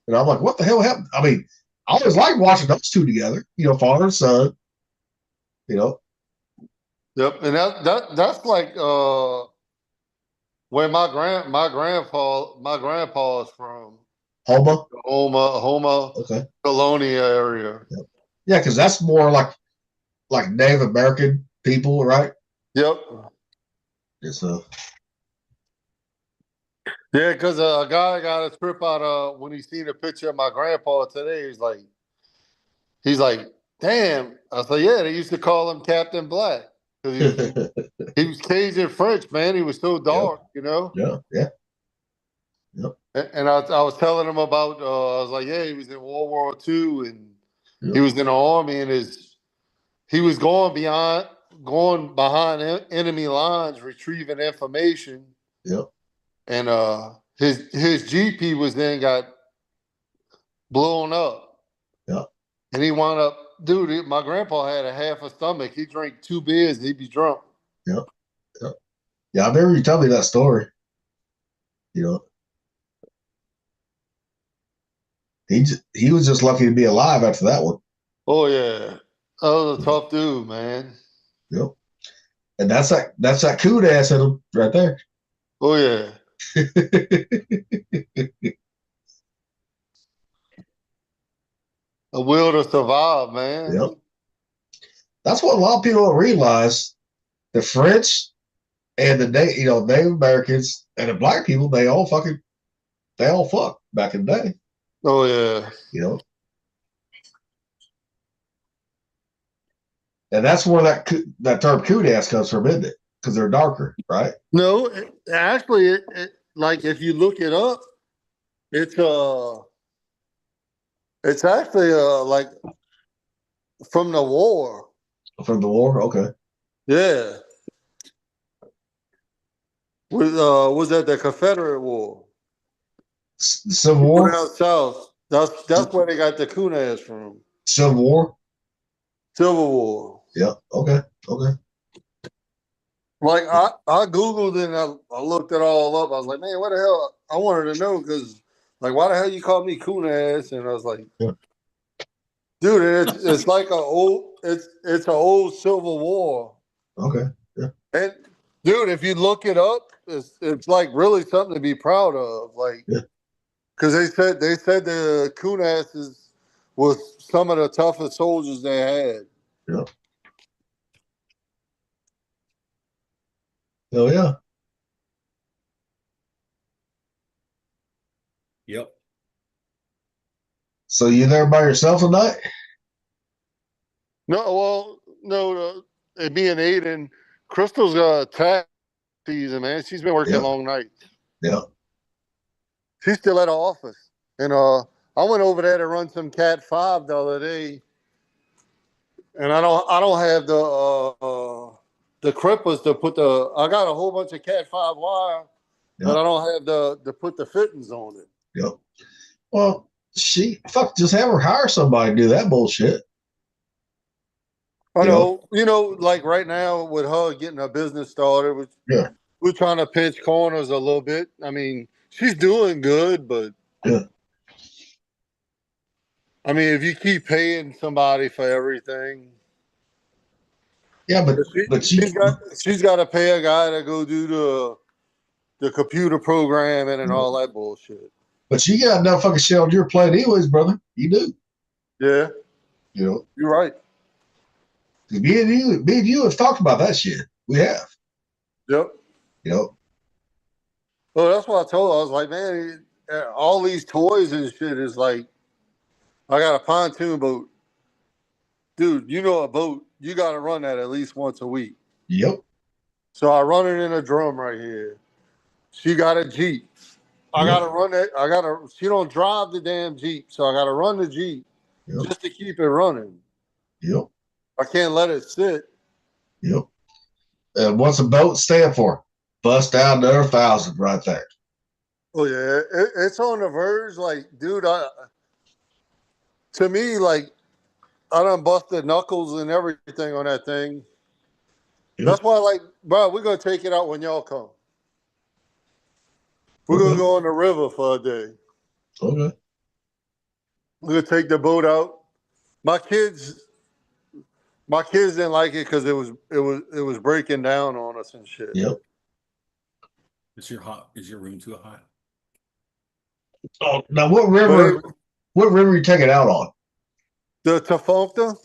And I'm like, what the hell happened? I mean, I always like watching those two together, father and son. Yep, and that's like where my grandpa is from. Homa, Okay. Colonia area. Yep. Yeah, because that's more like Native American people, right? Yep. It's Yeah, because a guy got a trip out of when he seen a picture of my grandpa today. He's like, damn. I said, yeah, they used to call him Captain Black because he was Cajun French, man. He was so dark, Yeah. Yep. And I was telling him about. I was like, yeah, he was in World War II and he was in the army, and he was going behind enemy lines, retrieving information. Yep. And his GP was then got blown up. Yeah. And he wound up, dude, my grandpa had a half a stomach. He drank 2 beers and he'd be drunk. Yep. Yep. Yeah, I remember you telling me that story. He was just lucky to be alive after that one. Oh yeah. That was a tough dude, man. Yep. And that's that coon ass in him right there. Oh yeah. A will to survive, man. Yep. That's what a lot of people don't realize. The French and the Native Americans and the black people, they all fucked back in the day. Oh yeah. And that's where that term coon ass comes from, isn't it? Because they're darker, right? No, actually, it like if you look it up, it's It's actually like from the war. From the war? Okay. Yeah. Was that the Confederate War? The Civil People War? down south. That's where they got the Kunas from. Civil War? Civil War. Yeah. Okay. Okay. Like I googled it and I looked it all up. I was like, man, what the hell? I wanted to know because like, why the hell you call me coon ass? And I was like, Yeah. dude, it's like it's an old Civil War. Okay. Yeah. And dude, if you look it up, it's like really something to be proud of. Like, Yeah. because they said the coon asses was some of the toughest soldiers they had. Yeah. Hell yeah. Yep. So you there by yourself tonight? No, well, no, it being Aiden, Crystal's got a tax season, man. She's been working Yeah. long nights. Yeah. She's still at the office. And I went over there to run some Cat 5 the other day. And I don't have the crimpers to put I got a whole bunch of Cat 5 wire, Yeah. but I don't have to put the fittings on it. Yep. Well, just have her hire somebody to do that bullshit. I know, like right now with her getting her business started, Yeah. we're trying to pinch corners a little bit. I mean, she's doing good, but Yeah. I mean, if you keep paying somebody for everything, Yeah, but she's got to pay a guy to go do the computer programming and all that bullshit. But you got enough fucking shit on your plate anyways, brother. You do. Yeah, You're right. Me and you have talked about that shit. We have. Yep. Well, that's what I told her. I was like, man, all these toys and shit is like, I got a pontoon boat. Dude, a boat, you got to run that at least once a week. Yep. So I run it in a drum right here. She got a Jeep. I got to run it. She don't drive the damn Jeep. So I got to run the Jeep just to keep it running. Yep. I can't let it sit. Yep. And what's a boat stand for? Bust down to 1,000 right there. Oh yeah, it's on the verge. Like, dude, to me, like, I done busted knuckles and everything on that thing. Yep. That's why, like, bro, we're gonna take it out when y'all come. We're gonna go on the river for a day. Okay. We're gonna take the boat out. My kids didn't like it because it was breaking down on us and shit. Yep. Is your room too hot? Oh, now what river you take it out on? The Tafonka?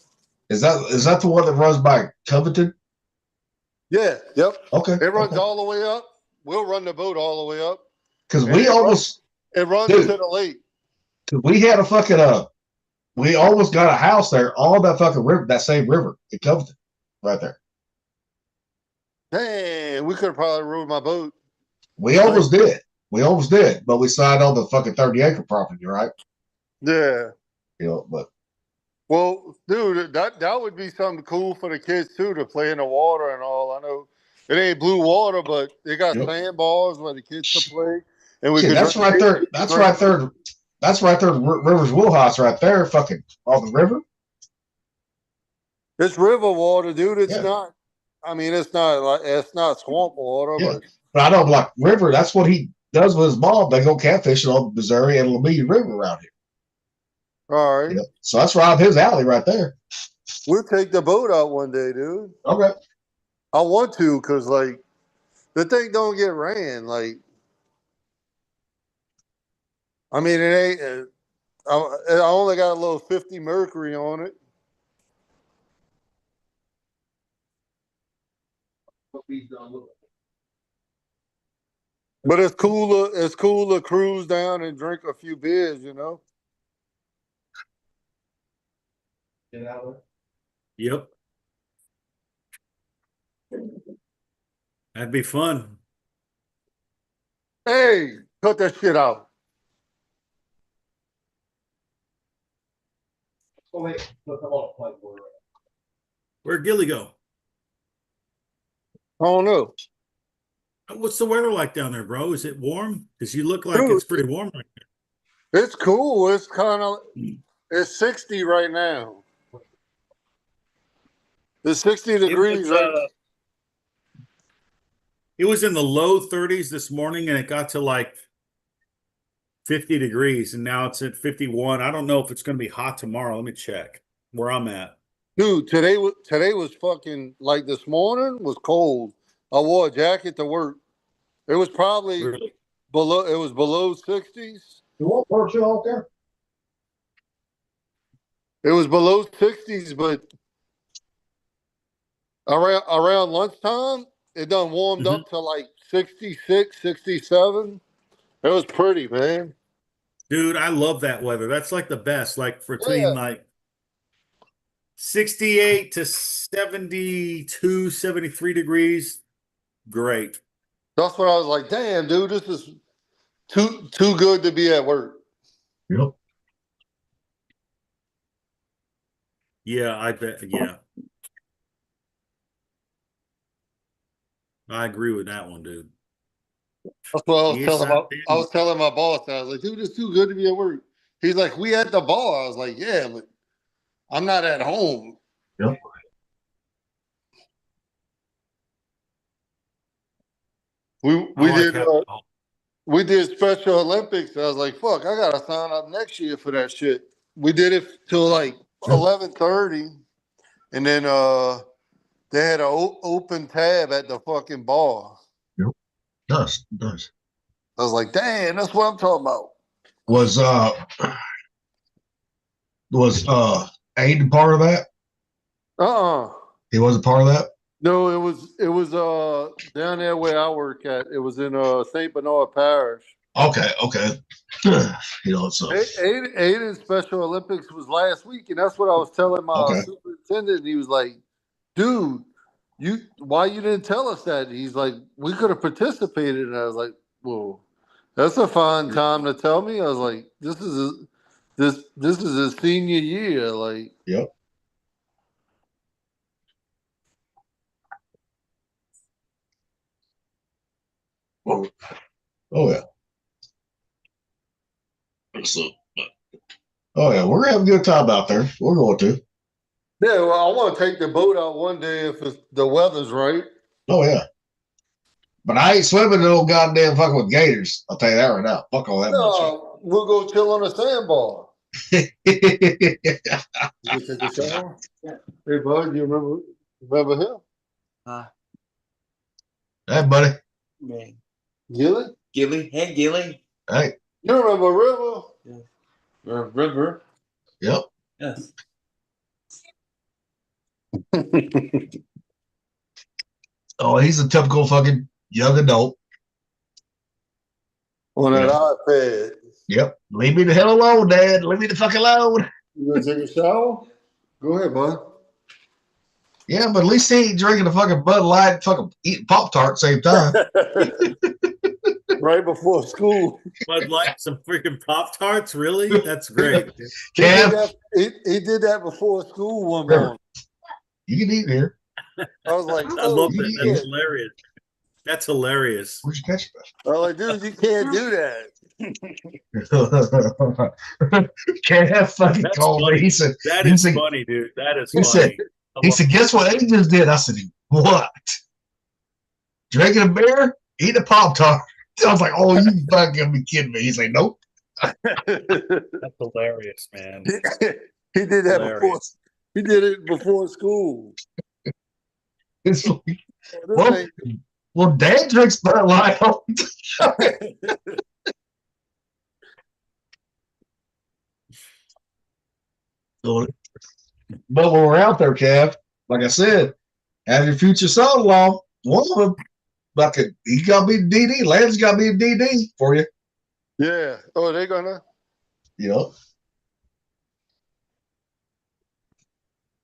Is that the one that runs by Covington? Yeah, yep. Okay. It runs all the way up. We'll run the boat all the way up. Because it runs to the lake. We had a fucking we almost got a house there on that fucking river, that same river in Covington, right there. Dang, we could have probably rode my boat. We almost did, but we signed on the fucking 30-acre property, right? Yeah. But well, dude, that would be something cool for the kids too, to play in the water and all. I know it ain't blue water, but they got sandbars where the kids can play, and we could. That's right there. That's right there. That's right there. River's Wheelhouse, right there. Fucking on the river. It's river water, dude. It's not. I mean, it's not swamp water, but I know, like river. That's what he does with his mom. They go catfishing on the Missouri and Lamia River around here. All right. So that's right up his alley, right there. We'll take the boat out one day, dude. Okay. I want to, cause like the thing don't get ran. Like, I mean, it ain't. I only got a little 50 mercury on it. But it's cool. It's cool to cruise down and drink a few beers, Get out of Yep. That'd be fun. Hey, cut that shit out. Where'd Gilly go? I don't know. What's the weather like down there, bro? Is it warm? Because you look like Dude, it's pretty warm right it's cool. It's kind of it's 60 right now. It's 60 now. degrees right. It was in the low 30s this morning, and it got to like 50 degrees, and now it's at 51. I don't know if it's going to be hot tomorrow. Let me check where I'm at. Dude, today was fucking like this morning was cold. I wore a jacket to work. It was probably Really? below 60s. You want virtual out there? It was below 60s, but around lunchtime, it done warmed up to like 66, 67. It was pretty, man. Dude, I love that weather. That's like the best, like between Yeah. like 68 to 72, 73 degrees. Great. That's what I was like, damn, dude, this is too good to be at work. Yep. Yeah, I bet. Yeah. I agree with that one, dude. That's what I was Yes, telling I my did. I was telling my boss. I was like, dude, it's too good to be at work. He's like, we at the bar. I was like, yeah, but I'm not at home. Yep. We I like did having we did Special Olympics. I was like, fuck, I gotta sign up next year for that shit. We did it till like 11:30, and then they had an open tab at the fucking bar. Yep. Does. I was like, damn, that's what I'm talking about. Was Aiden part of that? He wasn't part of that? No, it was down there where I work at. It was in St. Bernard Parish. Okay. You know, so Aiden's Special Olympics was last week, and that's what I was telling my Okay. superintendent. He was like, dude, why you didn't tell us that? He's like, we could have participated. And I was like, well, that's a fine time to tell me. I was like, this is his senior year. Like, yep. Oh yeah. So, oh yeah, we're gonna have a good time out there. We're going to. yeah, well, I want to take the boat out one day if the weather's right. Oh yeah. But I ain't swimming no goddamn fucking with gators. I'll tell you that right now. Fuck all that bullshit. No, we'll go chill on a sandbar. You can take a shower. Hey, bud, you remember him? Hey, buddy. Man. Gilly? Gilly. Hey, Gilly. Hey. You remember River? Yeah. River. Yep. Yes. Oh, he's a typical fucking young adult. On that iPad. Yep. Leave me the hell alone, Dad. Leave me the fuck alone. You gonna take a shower? Go ahead, bud. Yeah, but at least he ain't drinking a fucking Bud Light, fucking eating Pop-Tart at the same time. Right before school. Bud Light, some freaking Pop-Tarts? Really? That's great. He did that before school one morning. You can eat here. I was like, I love that. yeah. That's hilarious. That's hilarious. Where'd you catch I was like, dude, you can't do that. that? Kev fucking That's called funny. me. He said, That he is said, funny, dude. That is he funny. said, guess what Aiden just did? I said, what? Drinking a beer? Eating a Pop-Tart. I was like, oh, you fucking gotta be kidding me. He's like, nope. That's hilarious, man. He did that Hilarious. before. He did it before school. It's like, This well, Dad drinks Bud Light all the time. But when we're out there, Kev, like I said, have your future son-in-law, one of them, he got to be DD. Land's got to be a DD for you. yeah. Oh, they're gonna. You know.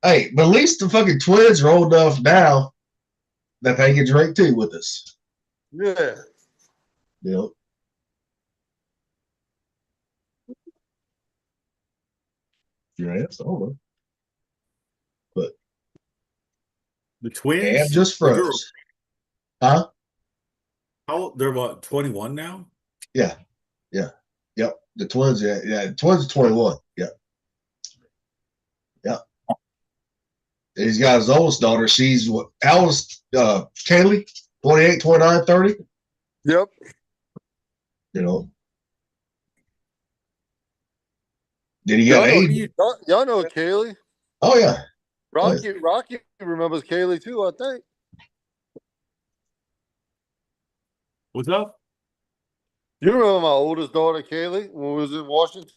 Hey, but at least the fucking twins are old enough now that they can drink too with us. Yeah. You know. Yeah, it's over. The twins? Cam just The girl. froze. Huh? How old? They're what, 21 now? Yeah. Yep. The twins, yeah. The twins are 21. Yep. And he's got his oldest daughter. She's what? How old is Kaylee? 28, 29, 30? Yep. You know. Then you got Aiden. Y'all know Kaylee. Oh, yeah. Rocky remembers Kaylee too, I think. What's up? You remember my oldest daughter, Kaylee, when we was in Washington?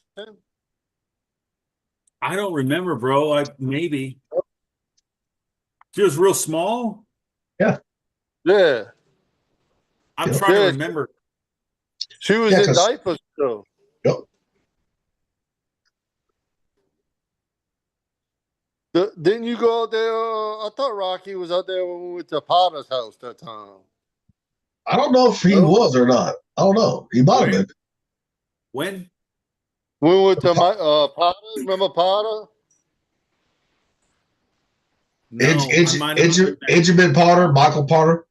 I don't remember, bro. Maybe. She was real small. Yeah. I'm trying to remember. She was in diapers though. Yep. Didn't you go out there? I thought Rocky was out there when we went to Potter's house that time. I don't know if he was or not. I don't know. He might have been. When? We went to Potter. Remember Potter? No, Edgerman Potter, Michael Potter.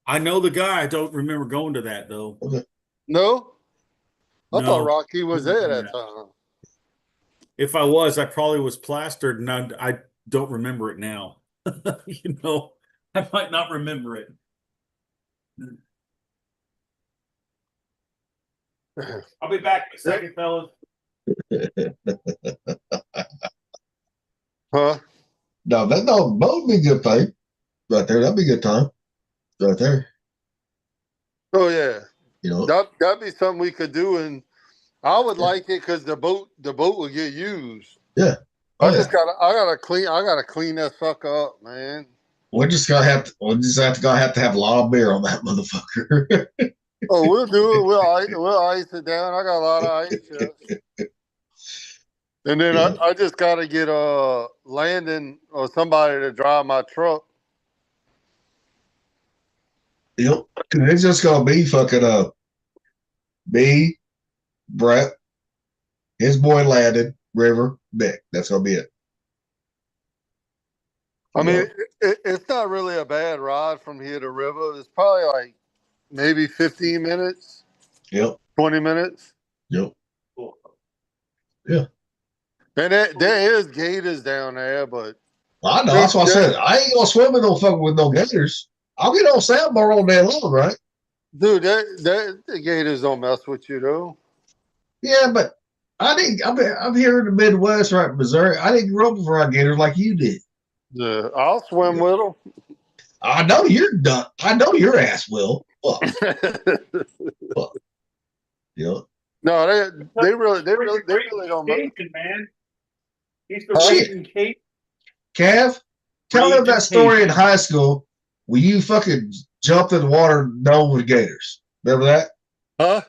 I know the guy. I don't remember going to that though. Okay. No? I No. thought Rocky was there that time. If I was, I probably was plastered, and I don't remember it now. You know, I might not remember it. I'll be back in a second, fellas. Huh? No, that would be a good thing. Right there. That'd be a good time. Right there. Oh yeah. You know. That'd be something we could do, and I would like it because the boat would get used. Yeah. I gotta clean that sucker up, man. We're just gonna have to have a lot of beer on that motherfucker. Oh, we'll do it. We'll ice it down. I got a lot of ice. Yeah. And then I just gotta get Landon or somebody to drive my truck. Yep. It's just gonna be fucking me, Brett, his boy Landon, River, Nick. That's gonna be it. I mean, it's not really a bad ride from here to River. It's probably like maybe 15 minutes. Yep. 20 minutes. Yep. Yeah. And there is gators down there, but I know. That's what I said. I ain't gonna swim in no fucking with no gators. I'll get on sandbar all day long, right? Dude, the gators don't mess with you though. Yeah, but I'm here in the Midwest, right, Missouri. I didn't grow up around gators like you did. Yeah, I'll swim with them. I know you're done. I know your ass will. Fuck. Fuck. You know? No, they really don't mess. Man. He's the raging Kate. Cav, tell them that story in high school where you fucking jumped in the water known with gators. Remember that? Huh?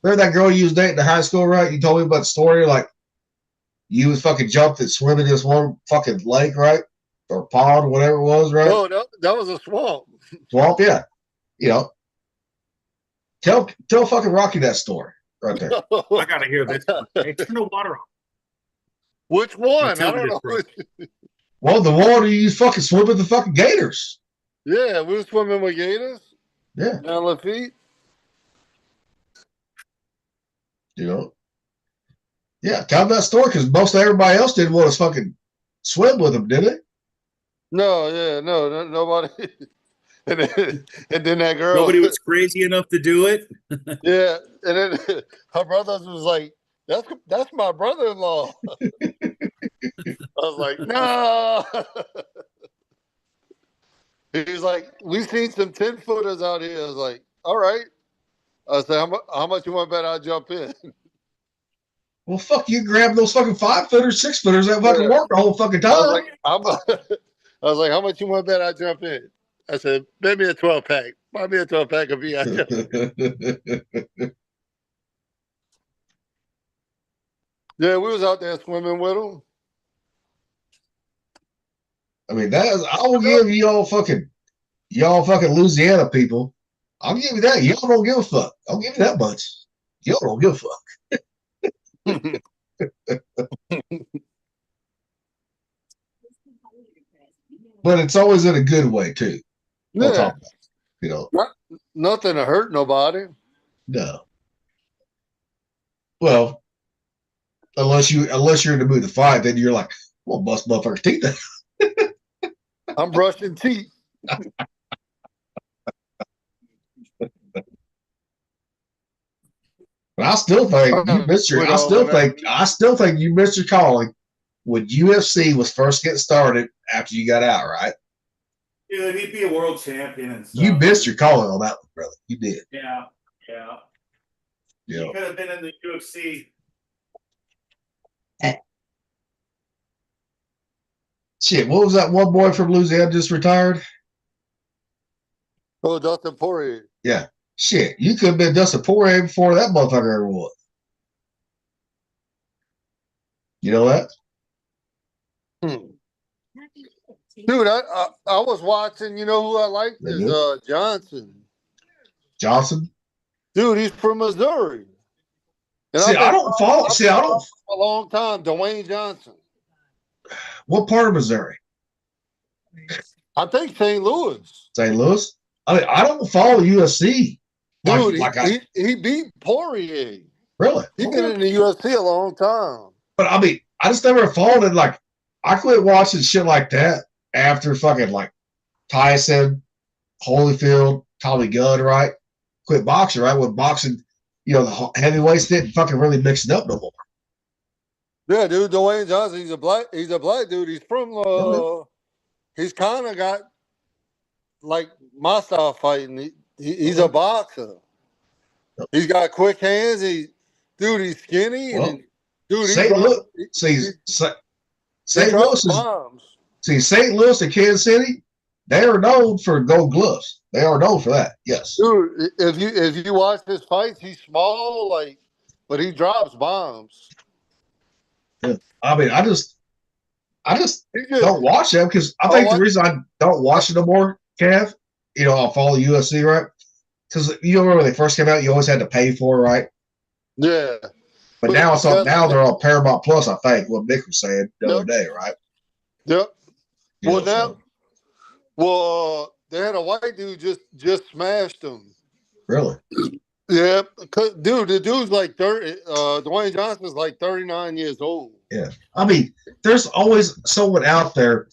Remember that girl you was dating in high school, right? You told me about the story, like you was fucking jumped and swimming in this one fucking lake, right? Or pond, whatever it was, right? Oh, that was a swamp. Swamp, yeah. You know. Tell fucking Rocky that story right there. I gotta hear this. Hey, turn the water off. Which one? I don't know. Well, the water you fucking swim with the fucking gators. Yeah, we were swimming with gators. Yeah. Down Lafitte. You know. Yeah, tell that story because most of everybody else didn't want to fucking swim with them, did they? No, nobody. and then that girl. Nobody was crazy enough to do it. Yeah, and then her brother was like, "That's my brother-in-law." I was like, "No." He was like, "We've seen some 10-footers out here." I was like, "All right." I said, "How much you want to bet I jump in?" Well, fuck, you grab those fucking 5-footers, 6-footers that fucking work the whole fucking time. I was like, "How much you want to bet I jump in?" I said, "Bet me a 12-pack. Buy me a 12-pack of VI." Yeah, we was out there swimming with them. I mean, I will give y'all fucking Louisiana people. I'll give you that. Y'all don't give a fuck. I'll give you that much. Y'all don't give a fuck. but it's always in a good way too. On Yeah, top of that, you know, nothing to hurt nobody. no. Well, unless you're in the mood to fight, then you're like, well, bust motherfucker's teeth out. I'm brushing teeth. But I still think you missed your. I still think you missed your calling when UFC was first getting started after you got out. Right? Dude, he'd be a world champion and stuff. You missed your calling on that one, brother. You did. Yeah. He Yeah. could have been in the UFC. Shit, what was that one boy from Louisiana just retired? Oh, Dustin Poirier. Yeah. Shit, you could have been Dustin Poirier before that motherfucker ever won. You know that? Dude, I was watching. You know who I like is Johnson. Johnson? Dude, he's from Missouri. And See, I don't follow. See, I don't. A long time, Dwayne Johnson. What part of Missouri? I think St. Louis. St. Louis? I mean, I don't follow UFC. Dude, he beat Poirier. Really? He's been in the UFC a long time. But I mean, I just never followed it. Like, I quit watching shit like that after fucking like Tyson, Holyfield, Tommy Gunn, right? Quit boxing, right? When boxing, you know, the heavyweights didn't fucking really mix it up no more. Yeah, dude, Dwayne Johnson, he's a black dude. He's from he's kind of got like my style fighting. He's a boxer. He's got quick hands. He's skinny. Well, and dude, St. Louis, St. Louis is bombs. See, St. Louis and Kansas City, they are known for gold gloves. They are known for that. Yes. Dude, if you watch his fights, he's small, but he drops bombs. Yeah. I mean, I just don't watch them because I think the reason I don't watch it no more, Cav, you know, I'll follow UFC, right? Because you remember when they first came out, you always had to pay for it, right? Yeah. But now they're on Paramount Plus, I think, what Nick was saying the other day, right? Yep. You They had a white dude just smashed him. Really? Yeah, dude, the dude's like 30. Dwayne Johnson's like 39 years old. Yeah, I mean, there's always someone out there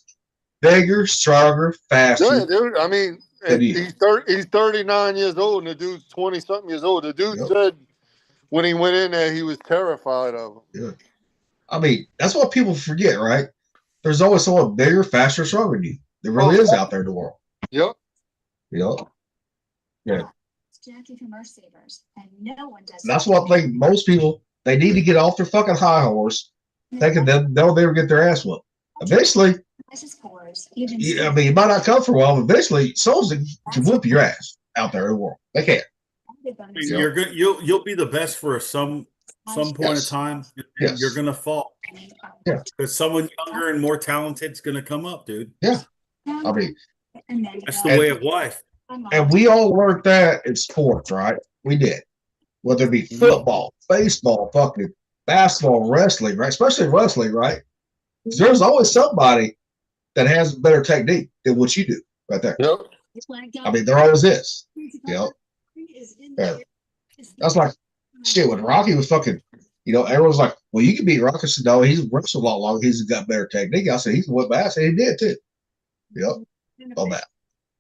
bigger, stronger, faster. Yeah, dude. I mean, he's 39 years old, and the dude's 20-something years old. The dude said when he went in there, he was terrified of him. Yeah, I mean, that's what people forget, right? There's always someone bigger, faster, stronger than you. There really is out there in the world. Yep. Yeah. Jackie from Earth Savers, and no one does. That's what I think most people, they need to get off their fucking high horse, thinking they'll never get their ass whooped. Eventually, I mean, you might not come for a while, but eventually, souls can whoop your ass out there in the world. They can. You're good. You'll be the best for some point of time. You're gonna fall. Yeah. Because someone younger and more talented is gonna come up, dude. Yeah. I mean, that's the way of life. And we all learned that in sports, right? We did. Whether it be football, baseball, fucking basketball, wrestling, right? Especially wrestling, right? There's always somebody that has better technique than what you do right there. Yep. I mean, there always is. You know? Yeah. That's like shit when Rocky was fucking, you know, everyone's like, well, you can beat Rocky. I said, no, he's wrestled a lot longer. He's got better technique. I said, he's whipped my ass. And he did too. Yep. On that.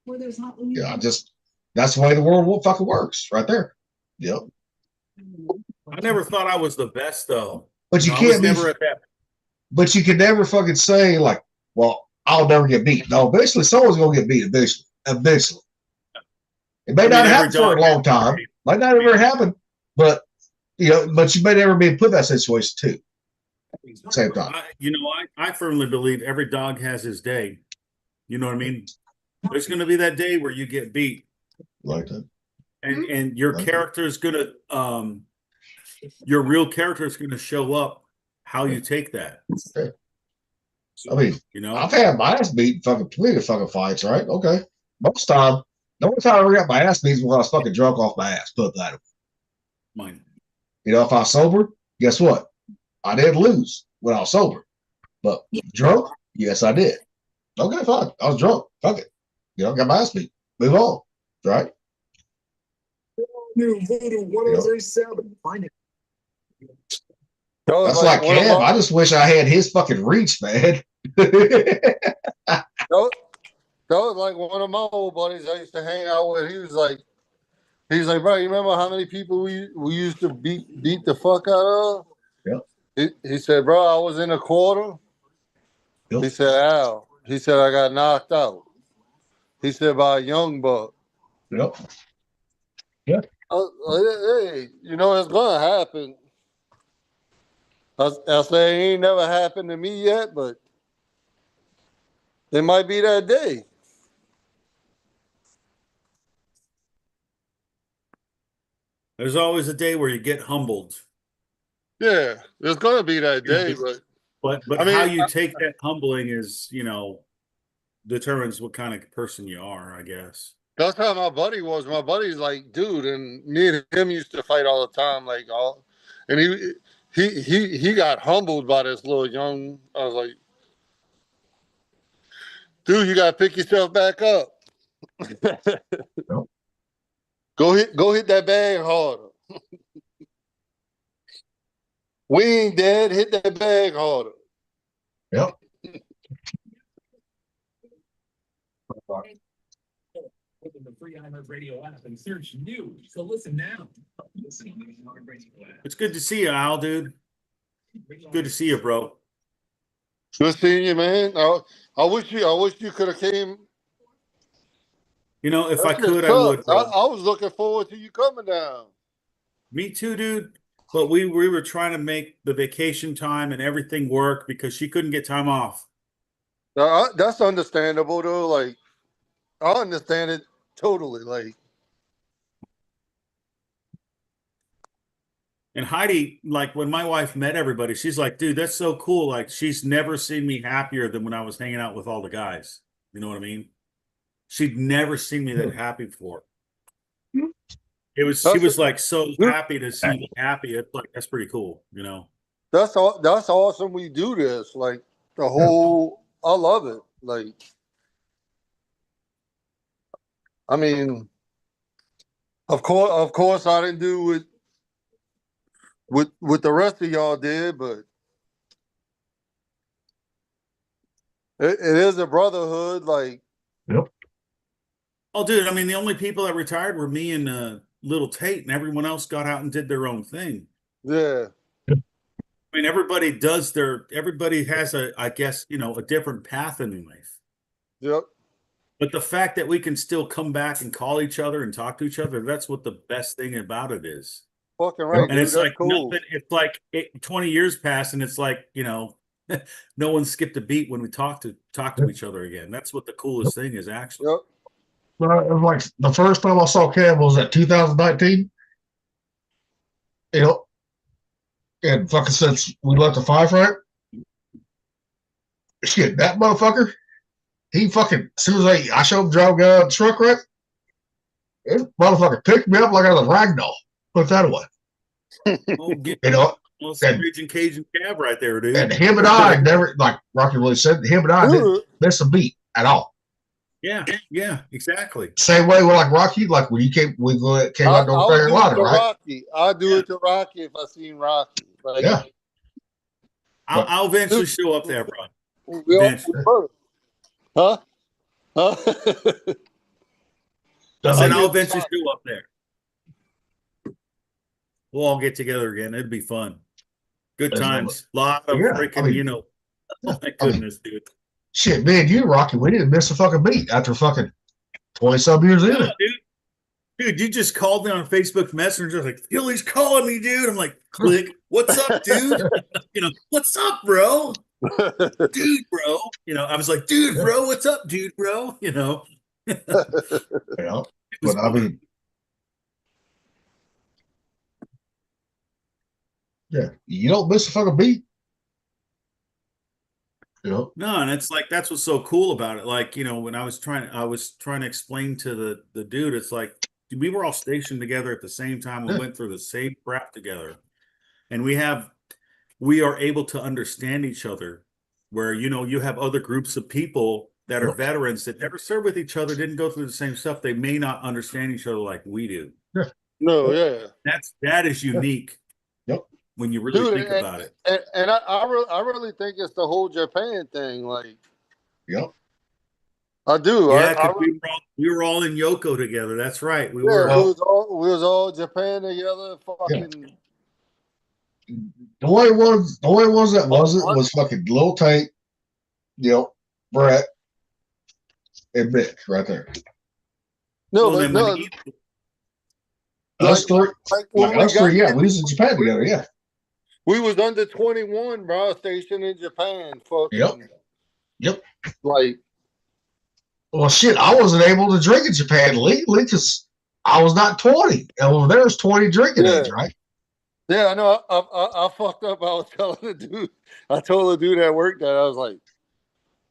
Yeah, that's the way the world fucking works right there. Yep. I never thought I was the best though. But you can't never at that. But you can never fucking say like, well, I'll never get beat. No, eventually someone's gonna get beat eventually. It may not happen for a long time. Might not ever happen, but you know, but you may never be put in that situation too. Same time. I firmly believe every dog has his day. You know what I mean? There's going to be that day where you get beat, like that, and your character is going to, your real character is going to show up. How you take that? I mean, you know, I've had my ass beat fucking plenty of fucking fights, right? Okay, most time, the only time I ever got my ass beat was when I was fucking drunk off my ass. Put that way. Mine. You know, if I was sober, guess what? I didn't lose when I was sober, but drunk, yes, I did. Okay, fine. I was drunk. Fuck it. Got my ass beat. Move on. Right? New Voodoo 1037. Find it. That was That's like one of Kev. my I just wish I had his fucking reach, man. that was like one of my old buddies I used to hang out with. He's like, bro, you remember how many people we used to beat the fuck out of? Yep. He said, bro, I was in a quarter. Yep. He said, Al. He said, I got knocked out. He said, by a young buck. Yep. Yeah. Hey, you know it's gonna happen. I say it ain't never happened to me yet, but it might be that day. There's always a day where you get humbled. Yeah, it's gonna be that day, But I mean, how you take that humbling is, determines what kind of person you are, I guess. that's how my buddy was. My buddy's like, dude, and me and him used to fight all the time, and he got humbled by this little young. I was like, dude, you gotta pick yourself back up. Yep. Go hit that bag harder. We ain't dead. Hit that bag harder. Yep. Open the free iHeartRadio app and search new. So listen now. Listen on the iHeartRadio app. It's good to see you, Al, dude. Good to see you, bro. Good seeing you, man. I wish you could have came. If I That shit could, I sucks. would, bro. I was looking forward to you coming down. Me too, dude. But we were trying to make the vacation time and everything work because she couldn't get time off. That's understandable, though. Like, I understand it totally. Like, And Heidi, like when my wife met everybody, she's like, dude, that's so cool. Like she's never seen me happier than when I was hanging out with all the guys. You know what I mean? She'd never seen me that happy before. She was like so happy to see me happy. It's like, that's pretty cool, that's awesome. We do this. Like, I love it. Like, I mean, of course, I didn't do what the rest of y'all did, but it is a brotherhood. Like, Yep. Oh, dude, I mean, the only people that retired were me and little Tate, and everyone else got out and did their own thing. yeah. I mean, everybody has I guess, a different path in life. Yep. But the fact that we can still come back and call each other and talk to each other, that's what the best thing about it is. Fucking right, And dude. it's That's like cool. nothing. It's like 20 years pass, and it's like no one skipped a beat when we talk to each other again. That's what the coolest thing is, actually. Yep. Well, it was like the first time I saw Kev was at 2019. And fucking since we left the FIFER, shit, that motherfucker, he fucking, as soon as I showed him driving out the truck, right? This motherfucker picked me up like I was a ragdoll. Put that away. Well, Raging Cajun Cab right there, dude. And him and I never, like Rocky really said, him and I didn't miss a beat at all. Yeah, exactly. Same way with like Rocky, like when you came out to Carolina, right? Rocky. I'll do it to Rocky if I seen Rocky. Like, yeah. I'll eventually show up there, bro. Huh? I said I'll eventually show up there. We'll all get together again. It'd be fun. Good times. Lot of freaking, oh my goodness, dude. Shit, me and you, Rocky, we didn't miss a fucking beat after fucking 20-some years in it. Dude, you just called me on Facebook Messenger, like, Gilly's calling me, dude. I'm like, click. What's up, dude? What's up, bro? Dude, bro. I was like, dude, bro, what's up, dude, bro? But I mean, yeah, you don't miss a fucking beat. No, and it's like that's what's so cool about it. Like, when I was trying to explain to the dude, it's like we were all stationed together at the same time. We went through the same crap together. And we are able to understand each other where, you have other groups of people that are veterans that never served with each other, didn't go through the same stuff, they may not understand each other like we do. No, yeah. That is unique. Yep. When you really Dude, think about it. And I really think it's the whole Japan thing. Like, Yep. I do. Yeah, I we were all in Yoko together. That's right. We yeah, were. we was all Japan together. Fucking. The only ones that wasn't was fucking Lil Tate, Brett, and Mick right there. No, Well, but then no. Us three, when we us three, got yeah, we was in Japan together, yeah. We was under 21, bro, stationed in Japan. Fucking. Yep. Like. Well, shit, I wasn't able to drink in Japan legally because I was not 20. And over there was 20 drinking age, right? Yeah, I know. I fucked up. I was telling the dude. I told the dude at work that I was like,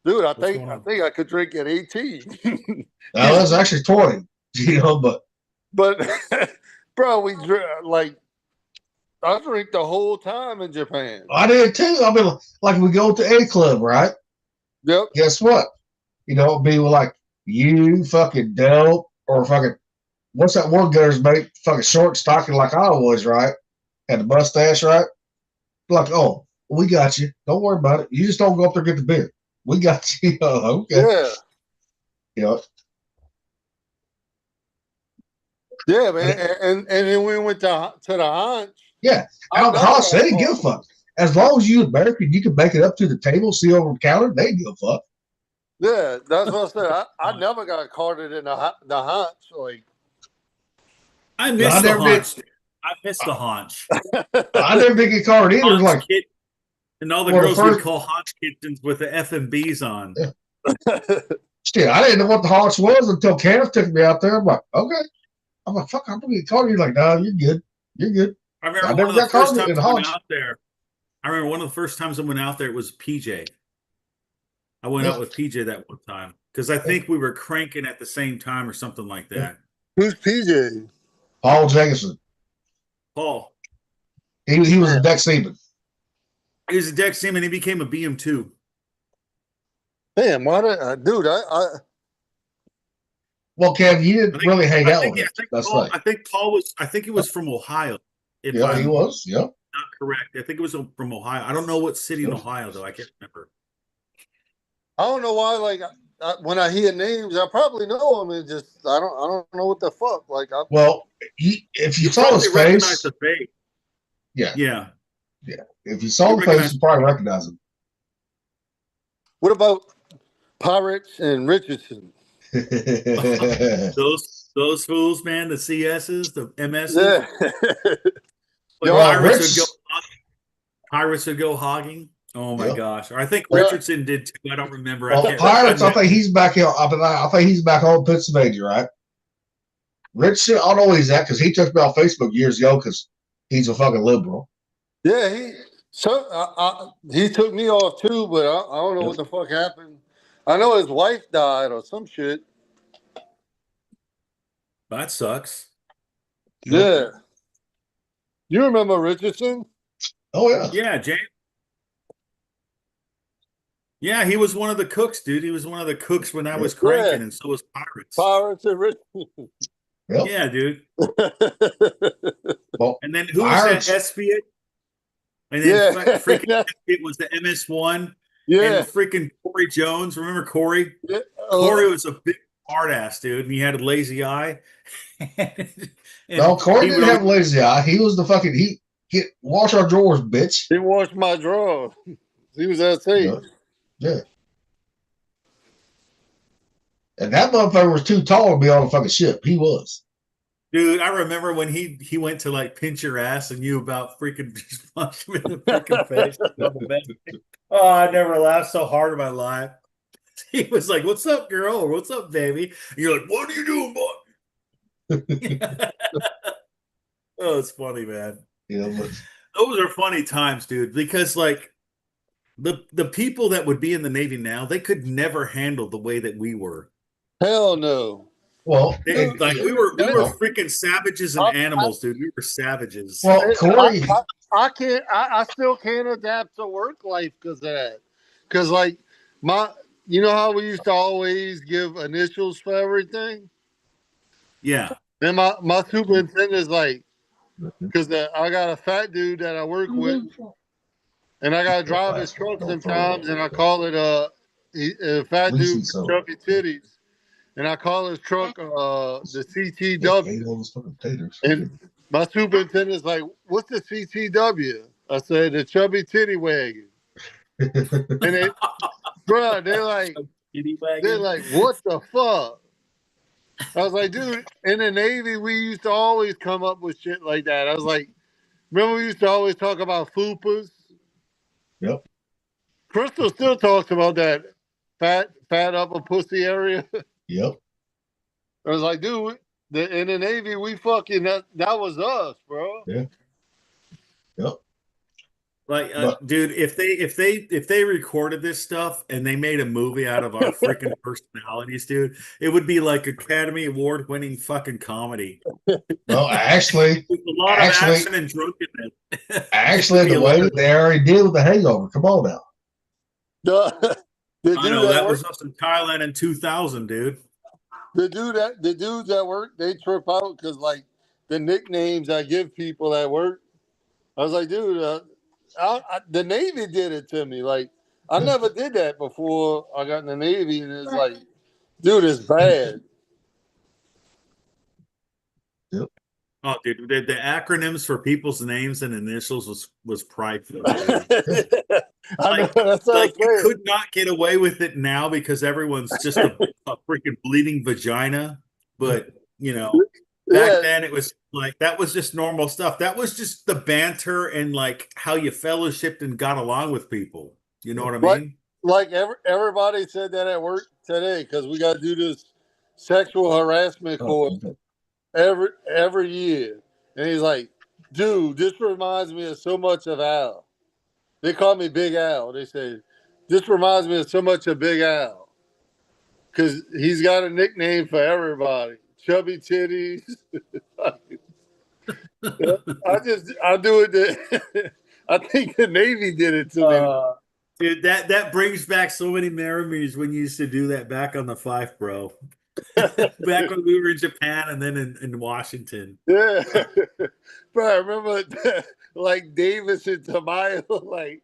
dude, I think I could drink at 18. That was actually 20, but bro, we like I drink the whole time in Japan. I did too. I mean, like we go to a club, right? Yep. Guess what? It'd be like you fucking dope or fucking what's that one guy's mate? Fucking short, stocky like I was, right? Had the mustache, right? Like, oh, we got you. Don't worry about it. You just don't go up there and get the beer. We got you. Okay. Yeah. Yeah, man. And then we went to the Hunch. Yeah. Out the Hunch, they didn't give a fuck. As long as you American, you can make it up to the table, see over the counter, they give a fuck. Yeah, that's what I said. I never got carded in the Hunch. Like, I miss the Hunch. I miss the Hunch. I never did get carded either. Like, and all the girls would call Hunch kitchens with the FMBs on. Yeah. Shit, I didn't know what the Hunch was until Kenneth took me out there. I'm like, okay. I'm like, fuck, I'm gonna get carded. He's like, no, you're good. You're good. I remember one of the first times I went out there. I remember one of the first times I went out there, it was PJ. I went out with PJ that one time because I think we were cranking at the same time or something like that. Who's PJ? Paul Jacobson. Paul. He was a deck seaman. He was a deck seaman. He became a BM2. Damn, why did dude? Well, Kev, you didn't really hang out with him. I think Paul was. I think he was from Ohio. Yeah, he was. Yeah. Not correct. I think it was from Ohio. I don't know what city in Ohio though. I can't remember. I don't know why. Like when I hear names, I probably know them. It's just I don't know what the fuck. Like, if you saw his face, yeah. If you saw the face, you probably recognize him. What about Pirates and Richardson? those fools, man. The CSs, the MSs. Yeah. Pirates would go hogging. Oh my gosh! Or I think Richardson did too. I don't remember. Well, Pirates. I think he's back here. I think he's back home in Pennsylvania, right? Richardson, I don't know where he's at because he took me off Facebook years ago because he's a fucking liberal. Yeah, he took me off too, but I don't know what the fuck happened. I know his wife died or some shit. That sucks. Yeah. You remember Richardson? Oh yeah. Yeah, James. Yeah, he was one of the cooks, dude. He was one of the cooks when I was cranking, and so was Pirates. Pirates and Richardson. Yep. Yeah, dude. Well, and then who was that Espiat? And then freaking Espiat was the MS1. Yeah. And freaking Corey Jones. Remember Corey? Yeah. Corey was a big hard ass, dude, and he had a lazy eye. No, Corey didn't have a lazy eye. He was the fucking he wash our drawers, bitch. He washed my drawers. He was that safe. Yeah. And that motherfucker was too tall to be on a fucking ship. He was. Dude, I remember when he went to like pinch your ass and you about freaking just punched him in the freaking face. Oh, I never laughed so hard in my life. He was like, "What's up, girl?" or "What's up, baby?" And you're like, "What are you doing, boy?" Oh, it's funny, man. Yeah, those are funny times, dude, because like the people that would be in the Navy now, they could never handle the way that we were. Hell no. Well, we were freaking savages and animals, dude. We were savages. Well, Corey, I still can't adapt to work life because of that. Because like you know how we used to always give initials for everything? Yeah. Then my superintendent's like, because I got a fat dude that I work with, and I gotta drive his truck sometimes, and I call it a fat dude with chubby titties, and I call his truck the CTW. And my superintendent's like, "What's the CTW?" I said, "The chubby titty wagon." And they, bro, they're like, "What the fuck?" I was like, "Dude, in the Navy, we used to always come up with shit like that." I was like, "Remember we used to always talk about fupas?" Yep. Crystal still talks about that fat upper pussy area. Yep. I was like, dude, in the Navy, we fucking that was us, bro. Yeah. Yep. Like, But- dude, if they recorded this stuff and they made a movie out of our freaking personalities, dude, it would be like Academy Award winning fucking comedy. Well, actually, With a lot of action and drunkenness. Actually, the way that they already did with the Hangover. Come on now. The I know that was us in Thailand in 2000, dude. The dudes at work, they trip out because like the nicknames I give people at work. I was like, dude, the Navy did it to me. Like I never did that before I got in the Navy, and it's like, dude, it's bad. Yep. Oh, dude, the acronyms for people's names and initials was prideful. Like you could not get away with it now because everyone's just a freaking bleeding vagina. But you know, back then it was like that was just normal stuff. That was just the banter and like how you fellowshipped and got along with people. You know what I mean? Like everybody said that at work today because we got to do this sexual harassment course every year, and he's like, dude, this reminds me of so much of Al. They call me Big Al. They say, this reminds me of so much of Big Al. Because he's got a nickname for everybody. Chubby titties. I do it. I think the Navy did it to me. Dude, that brings back so many memories when you used to do that back on the Fife, bro. Back when we were in Japan and then in Washington. Yeah. Bro, I remember like Davis and Tamayo, like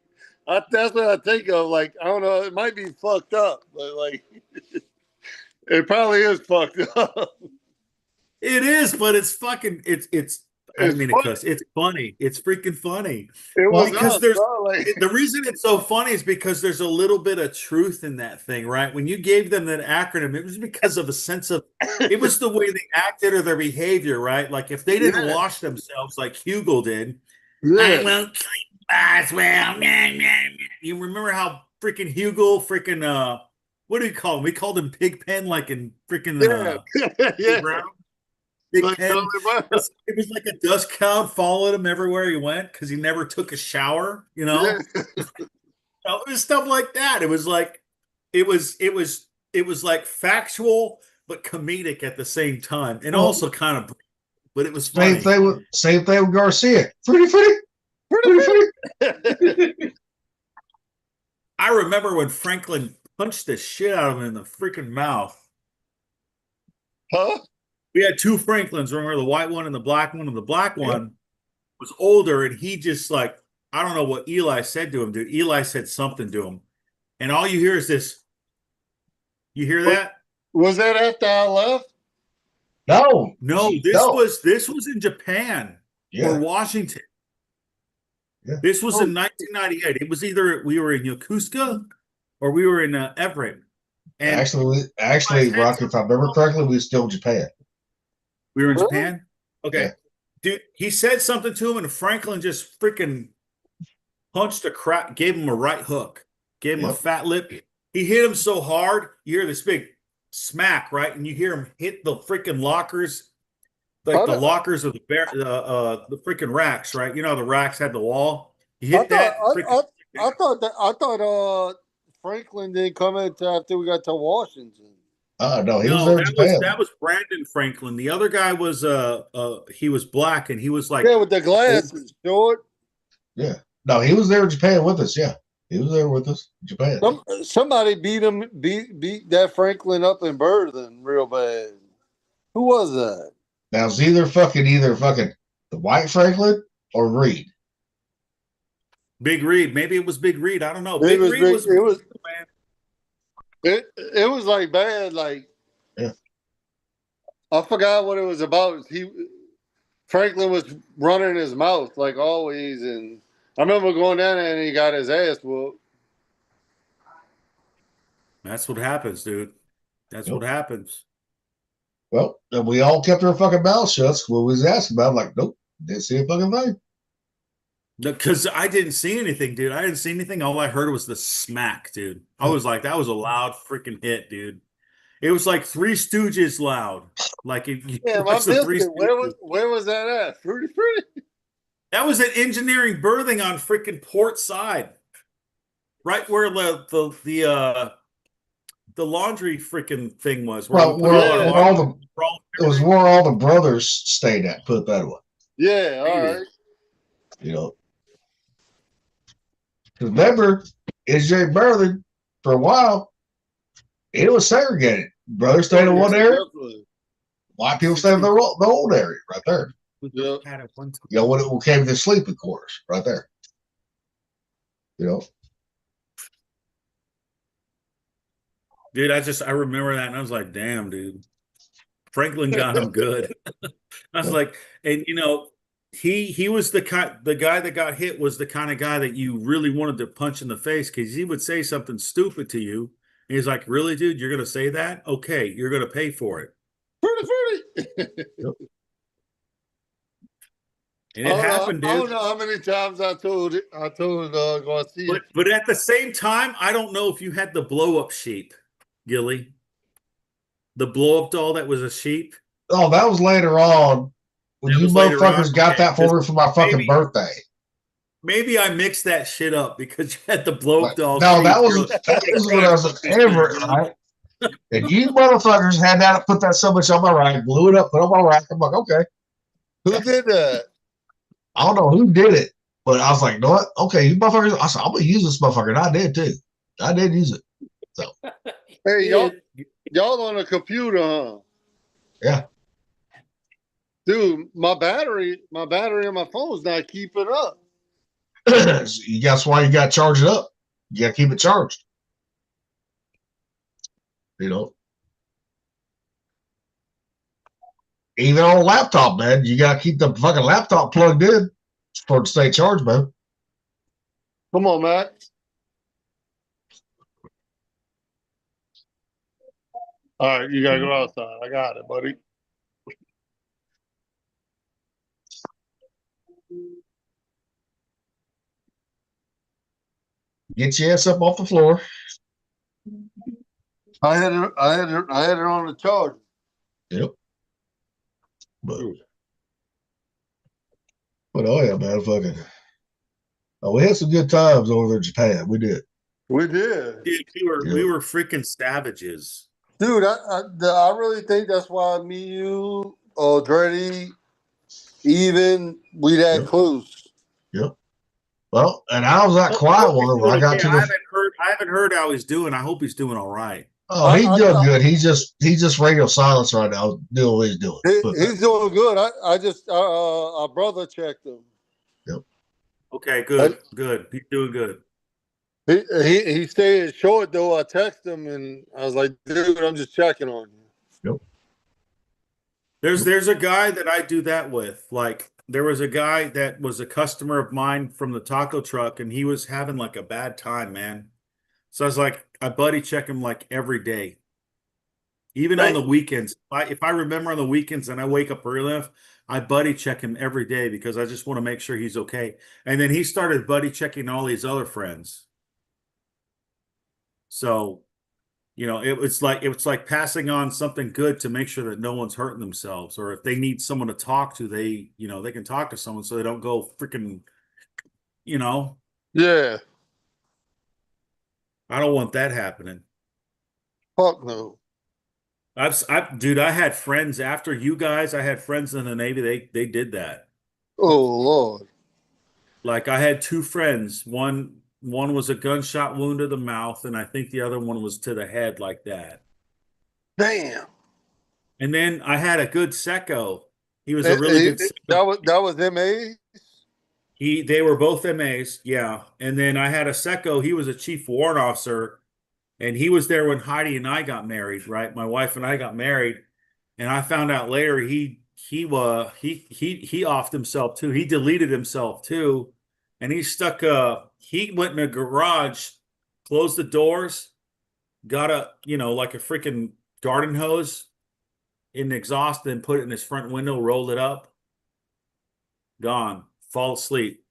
that's what I think of. Like, I don't know, it might be fucked up, but like it probably is fucked up. It is, but it's fucking I didn't mean to cuss. It's funny. It's freaking funny. It was because us, there's bro, like, the reason it's so funny is because there's a little bit of truth in that thing, right? When you gave them that acronym, it was because of a sense of it was the way they acted or their behavior, right? Like if they didn't wash themselves like Hugel did, I won't sleep as well. You remember how freaking Hugel freaking what do you call him? We called him Pigpen, like in freaking yeah. Big Pen. It was like a dust cloud followed him everywhere he went because he never took a shower, you know? It was stuff like that. It was like it was like factual but comedic at the same time. And also kind of but it was funny. Same thing with Garcia. Pretty. I remember when Franklin punched the shit out of him in the freaking mouth. Huh? We had two Franklins, remember the white one and the black one, and the black one was older, and he just like, I don't know what Eli said to him, dude. Eli said something to him. And all you hear is this. You hear that? Was that after I left? No. This was in Japan or Washington. Yeah. This was in 1998. It was either we were in Yokosuka or we were in Everett. And actually, Rocky, if I remember correctly, we were still in Japan. We were in Japan? Okay. Yeah. Dude, he said something to him, and Franklin just freaking punched gave him a right hook, gave him a fat lip. He hit him so hard, you hear this big smack, right? And you hear him hit the freaking lockers, like the lockers of the freaking racks, right? You know, the racks had the wall. He hit I thought Franklin didn't come in after we got to Washington. No, he was there in Japan. That was Brandon Franklin. The other guy was he was black and he was like with the glasses, short. Yeah. No, he was there in Japan with us, yeah. He was there with us, Japan. Somebody beat that Franklin up in Berthen real bad. Who was that? Now it's either fucking the White Franklin or Reed. Big Reed. Maybe it was Big Reed. I don't know. It Big was Reed big, was it was man. it was like bad. Like Yeah. I forgot what it was about. Franklin was running his mouth like always, and I remember going down there and he got his ass whooped. That's what happens, dude. That's Yep. what happens. Well, and we all kept our fucking mouths shut when we was asking about it. Like, nope, didn't see a fucking thing. Because I didn't see anything, dude. I didn't see anything. All I heard was the smack, dude. I was like, that was a loud freaking hit, dude. It was like Three Stooges loud. Like if you Yeah, my watch the Three biscuit. Stooges. Where was that at? Fruity Fruity. That was at engineering berthing on freaking port side. Right where the laundry freaking thing was. Where Well, we put all our laundry. it was where all the brothers stayed at. Put it that way. Yeah, all right. You know, because remember, SJ Berlin for a while, it was segregated. Brothers stayed in one area. Definitely. White people stayed in the old area right there. Yeah. You know, when it came to the sleeping quarters right there. You know. Dude, I remember that and I was like, damn, dude. Franklin got him good. I was like, and you know, he was the guy that got hit was the kind of guy that you really wanted to punch in the face because he would say something stupid to you. And he's like, really, dude, you're gonna say that? Okay, you're gonna pay for it. Fruity. And it happened, dude. I don't know how many times I told Garcia. But at the same time, I don't know if you had the blow up sheep, Gilly. The blow up doll that was a sheep. Oh, that was later on. When you motherfuckers got that for me for my fucking birthday. Maybe I mixed that shit up because you had the blow up doll. No, that was when I was at Everett, right? And you motherfuckers had that, put that so much on my rack, blew it up, put it on my rack. I'm like, okay. Who did that? I don't know who did it, but I was like, you know what? Okay, you motherfuckers. I said, I'm gonna use this motherfucker, and I did too. I did use it. So, hey, y'all on a computer, huh? Yeah. Dude, my battery on my phone's not keeping up. That's why you got to charge it up. You got to keep it charged. You know, even on a laptop, man, you got to keep the fucking laptop plugged in for it to stay charged, man. Come on, Matt. All right, you gotta go outside. I got it, buddy. Get your ass up off the floor. I had it on the charger. Yep. But oh yeah, man, fucking. Oh, we had some good times over there in Japan. We did. We did. Dude, we were freaking savages. Dude, I really think that's why me, you, Dreddy, even we that close. Yep. Well, and I was that quiet one when I got to the. I haven't heard how he's doing. I hope he's doing all right. Oh, he's doing good. He's just radio silence right now, doing what he's doing. He's doing good. I just our brother checked him. Yep. Okay, good. He's doing good. He stayed short though. I texted him and I was like, dude, I'm just checking on you. Yep. There's a guy that I do that with. Like there was a guy that was a customer of mine from the taco truck, and he was having like a bad time, man. So I was like, I buddy check him like every day, even on the weekends. If I remember on the weekends and I wake up early enough, I buddy check him every day because I just want to make sure he's okay. And then he started buddy checking all his other friends. So, you know, it was like passing on something good to make sure that no one's hurting themselves, or if they need someone to talk to, they can talk to someone so they don't go freaking, you know. Yeah. I don't want that happening. Fuck no. Dude, I had friends after you guys. I had friends in the Navy. They did that. Oh Lord. Like I had two friends. One One was a gunshot wound to the mouth, and I think the other one was to the head like that. Damn. And then I had a good secco. He was a really good secco. That was MA. They were both MAs, yeah. And then I had a secco. He was a chief warrant officer, and he was there when Heidi and I got married, right? My wife and I got married, and I found out later he offed himself too. He deleted himself too, and he went in a garage, closed the doors, got like a freaking garden hose in the exhaust, and put it in his front window, rolled it up, gone, fall asleep.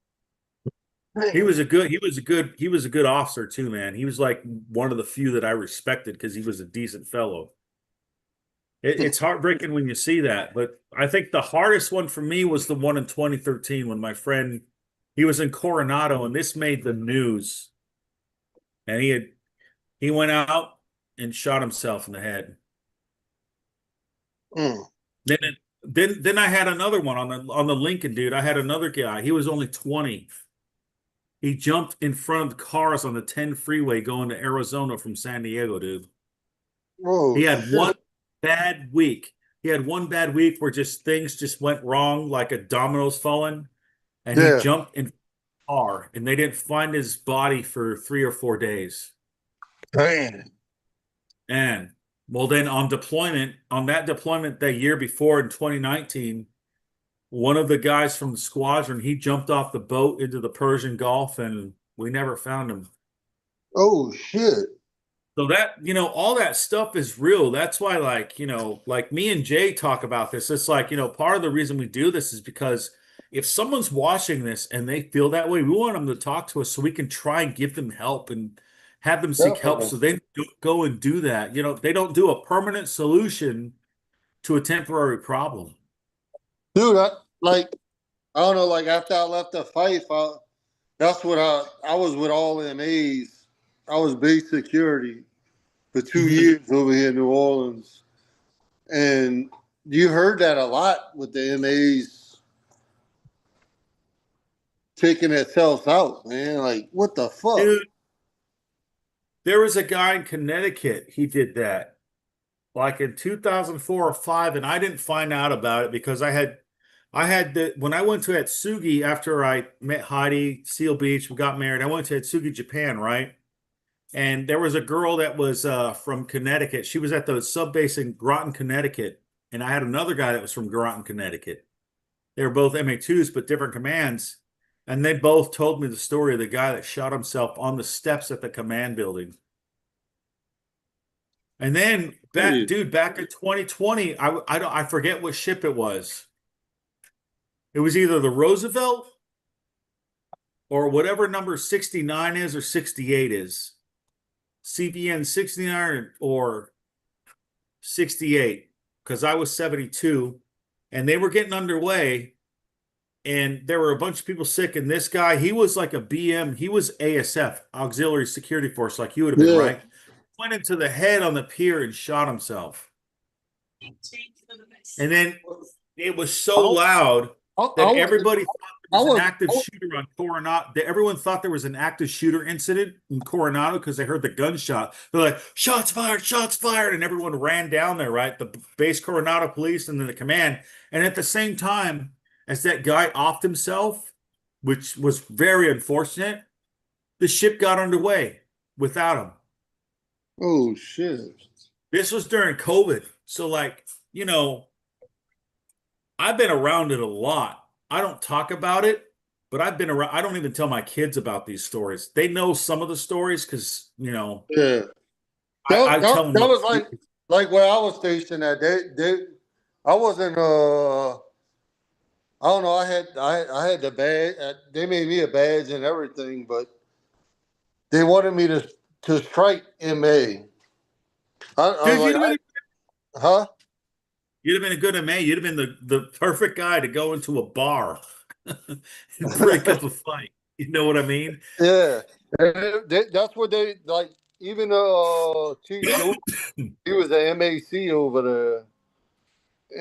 He was a good officer too, man. He was like one of the few that I respected because he was a decent fellow. It's heartbreaking when you see that, but I think the hardest one for me was the one in 2013 when my friend, he was in Coronado, and this made the news. And he went out and shot himself in the head. Mm. Then I had another one on the Lincoln, dude. I had another guy. He was only 20. He jumped in front of the cars on the 10 freeway going to Arizona from San Diego, dude. Whoa, He had shit. one bad week. He had one bad week where things just went wrong, like a domino's falling, and he jumped in the car, and they didn't find his body for 3 or 4 days. Damn. And well, then on that deployment that year before in 2019, one of the guys from the squadron, he jumped off the boat into the Persian Gulf, and we never found him. Oh shit. So that, all that stuff is real. That's why, like me and Jay talk about this. It's like, part of the reason we do this is because if someone's watching this and they feel that way, we want them to talk to us so we can try and give them help and have them seek help so they don't go and do that. They don't do a permanent solution to a temporary problem. Dude, I don't know, like after I left the fight, that's what I was with all MAs. I was base security for 2 years over here in New Orleans. And you heard that a lot with the MAs taking themselves out, man. Like, what the fuck? Dude, there was a guy in Connecticut, he did that. Like in 2004 or 5, and I didn't find out about it because when I went to Atsugi after I met Heidi, Seal Beach, we got married, I went to Atsugi, Japan, right? And there was a girl that was from Connecticut. She was at the sub base in Groton, Connecticut. And I had another guy that was from Groton, Connecticut. They were both MA2s, but different commands. And they both told me the story of the guy that shot himself on the steps at the command building. And then, back in 2020, I forget what ship it was. It was either the Roosevelt or whatever number 69 is or 68 is. CVN 69 or 68, because I was 72, and they were getting underway, and there were a bunch of people sick, and this guy, he was like a BM, he was ASF, Auxiliary Security Force, like you would have been, right? Went into the head on the pier and shot himself. And then it was so loud that everybody thought there was an active shooter on Coronado. Everyone thought there was an active shooter incident in Coronado because they heard the gunshot. They're like, shots fired, and everyone ran down there, right? The base Coronado police and then the command. And at the same time, as that guy offed himself, which was very unfortunate, the ship got underway without him. Oh, shit. This was during COVID. So, I've been around it a lot. I don't talk about it, but I've been around. I don't even tell my kids about these stories. They know some of the stories because, Yeah. I tell them. That was like where I was stationed at. I wasn't, I don't know. I had the badge. They made me a badge and everything, but they wanted me to strike MA. Huh? You'd have been a good MA. You'd have been the perfect guy to go into a bar and break up a fight. You know what I mean? Yeah. That's what they like. Even Chief, he was an MAC over there,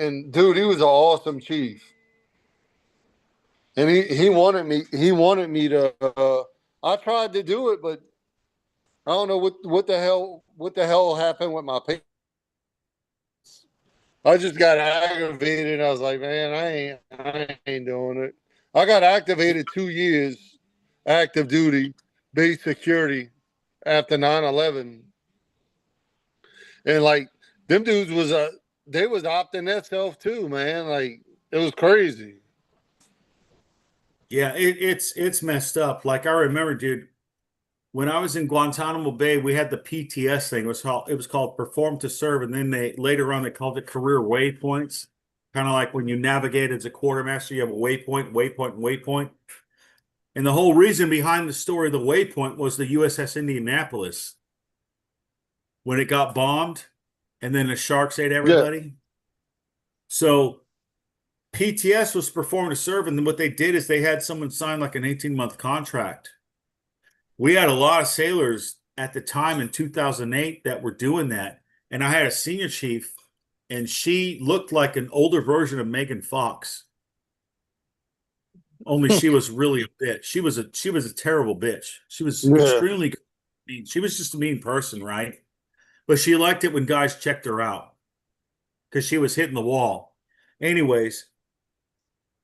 and dude, he was an awesome chief. And he wanted me. He wanted me to I tried to do it, but I don't know what the hell happened with my paper. I just got aggravated. I was like, man, I ain't doing it. I got activated 2 years, active duty, base security after 9/11, and like them dudes was they was opting themselves too, man. Like it was crazy. Yeah, it's messed up. Like I remember, dude, when I was in Guantanamo Bay, we had the PTS thing. It was called Perform to Serve, and then they later on they called it career waypoints. Kind of like when you navigate as a quartermaster, you have a waypoint, waypoint, waypoint. And the whole reason behind the story of the waypoint was the USS Indianapolis when it got bombed, and then the sharks ate Yeah, everybody. So PTS was Perform to Serve, and then what they did is they had someone sign like an 18-month contract. We had a lot of sailors at the time in 2008 that were doing that. And I had a senior chief, and she looked like an older version of Megan Fox. Only she was really a bitch. She was a terrible bitch. She was yeah. extremely mean. She was just a mean person, right? But she liked it when guys checked her out because she was hitting the wall. Anyways,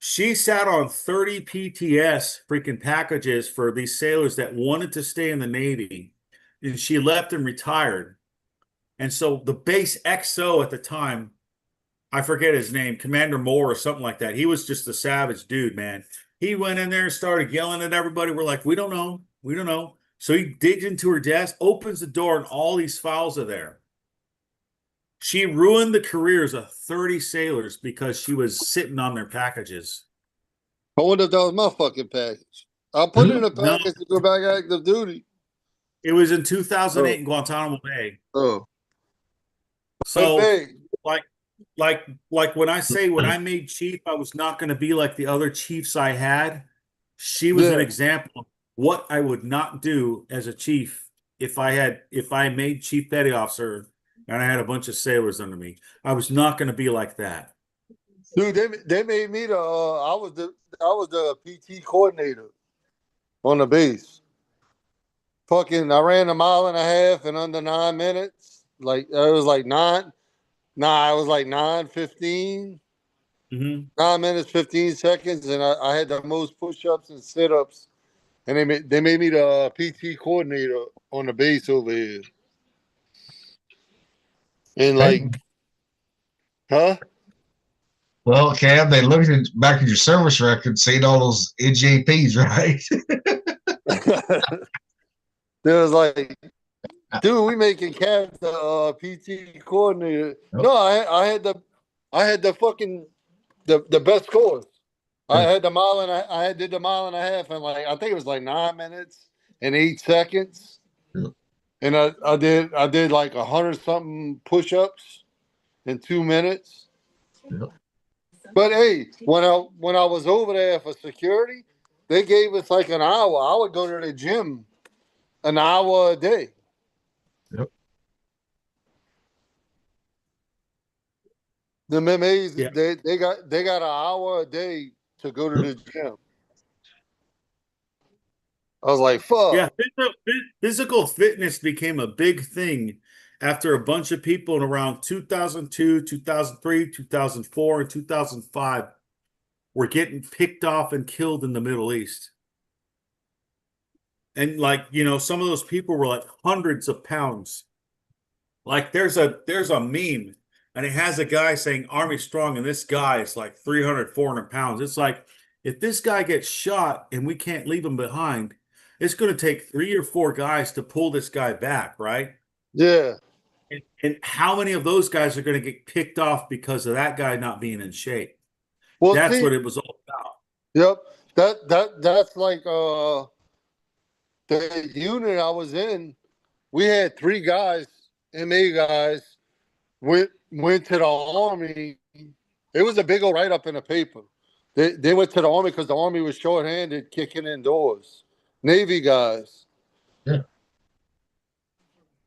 she sat on 30 PTS freaking packages for these sailors that wanted to stay in the Navy, and she left and retired. And so the base XO at the time, I forget his name, Commander Moore or something like that. He was just a savage dude, man. He went in there and started yelling at everybody. We're like, we don't know. We don't know. So he digs into her desk, opens the door, and all these files are there. She ruined the careers of 30 sailors because she was sitting on their packages. I wonder if that was my fucking package. I put in a No, package to go back active duty. it was in 2008 in Guantanamo Bay. Oh, So, hey, like, like when I say when I made chief, I was not going to be like the other chiefs I had. She was an yeah. example of what I would not do as a chief if I made chief petty officer and I had a bunch of sailors under me. I was not going to be like that. Dude, they made me the I was the PT coordinator on the base. Fucking I ran a mile and a half in under 9 minutes. Like it was like it was like 9:15. Mm-hmm. 9 minutes, 15 seconds, and I had the most push-ups and sit-ups. And they made me the PT coordinator on the base over here. And Hey, like, huh? well, Cam, they looked back at your service record, seen all those NJPs, right? There was like, dude, we making Cav the PT coordinator. Yep. No, I had the fucking the best scores. I Yeah. had the mile and I did the mile and a half in like I think it was like 9 minutes and 8 seconds. Yep. And I did like 100 something push-ups in 2 minutes. Yep. But hey, when I was over there for security, they gave us like an hour. I would go to the gym an hour a day. Yep. The MMAs Yeah. they got an hour a day to go to the gym. I was like, fuck. Yeah, physical fitness became a big thing after a bunch of people in around 2002, 2003, 2004, and 2005 were getting picked off and killed in the Middle East. And like, some of those people were like hundreds of pounds. Like there's a meme and it has a guy saying Army Strong, and this guy is like 300, 400 pounds. It's like if this guy gets shot and we can't leave him behind, it's going to take 3 or 4 guys to pull this guy back, right? Yeah. And how many of those guys are going to get picked off because of that guy not being in shape? Well, That's see, what it was all about. yep. That's like the unit I was in. We had 3 guys, MA guys, went to the Army. It was a big old write up in the paper. They went to the Army because the Army was shorthanded, kicking indoors. Navy guys. Yeah.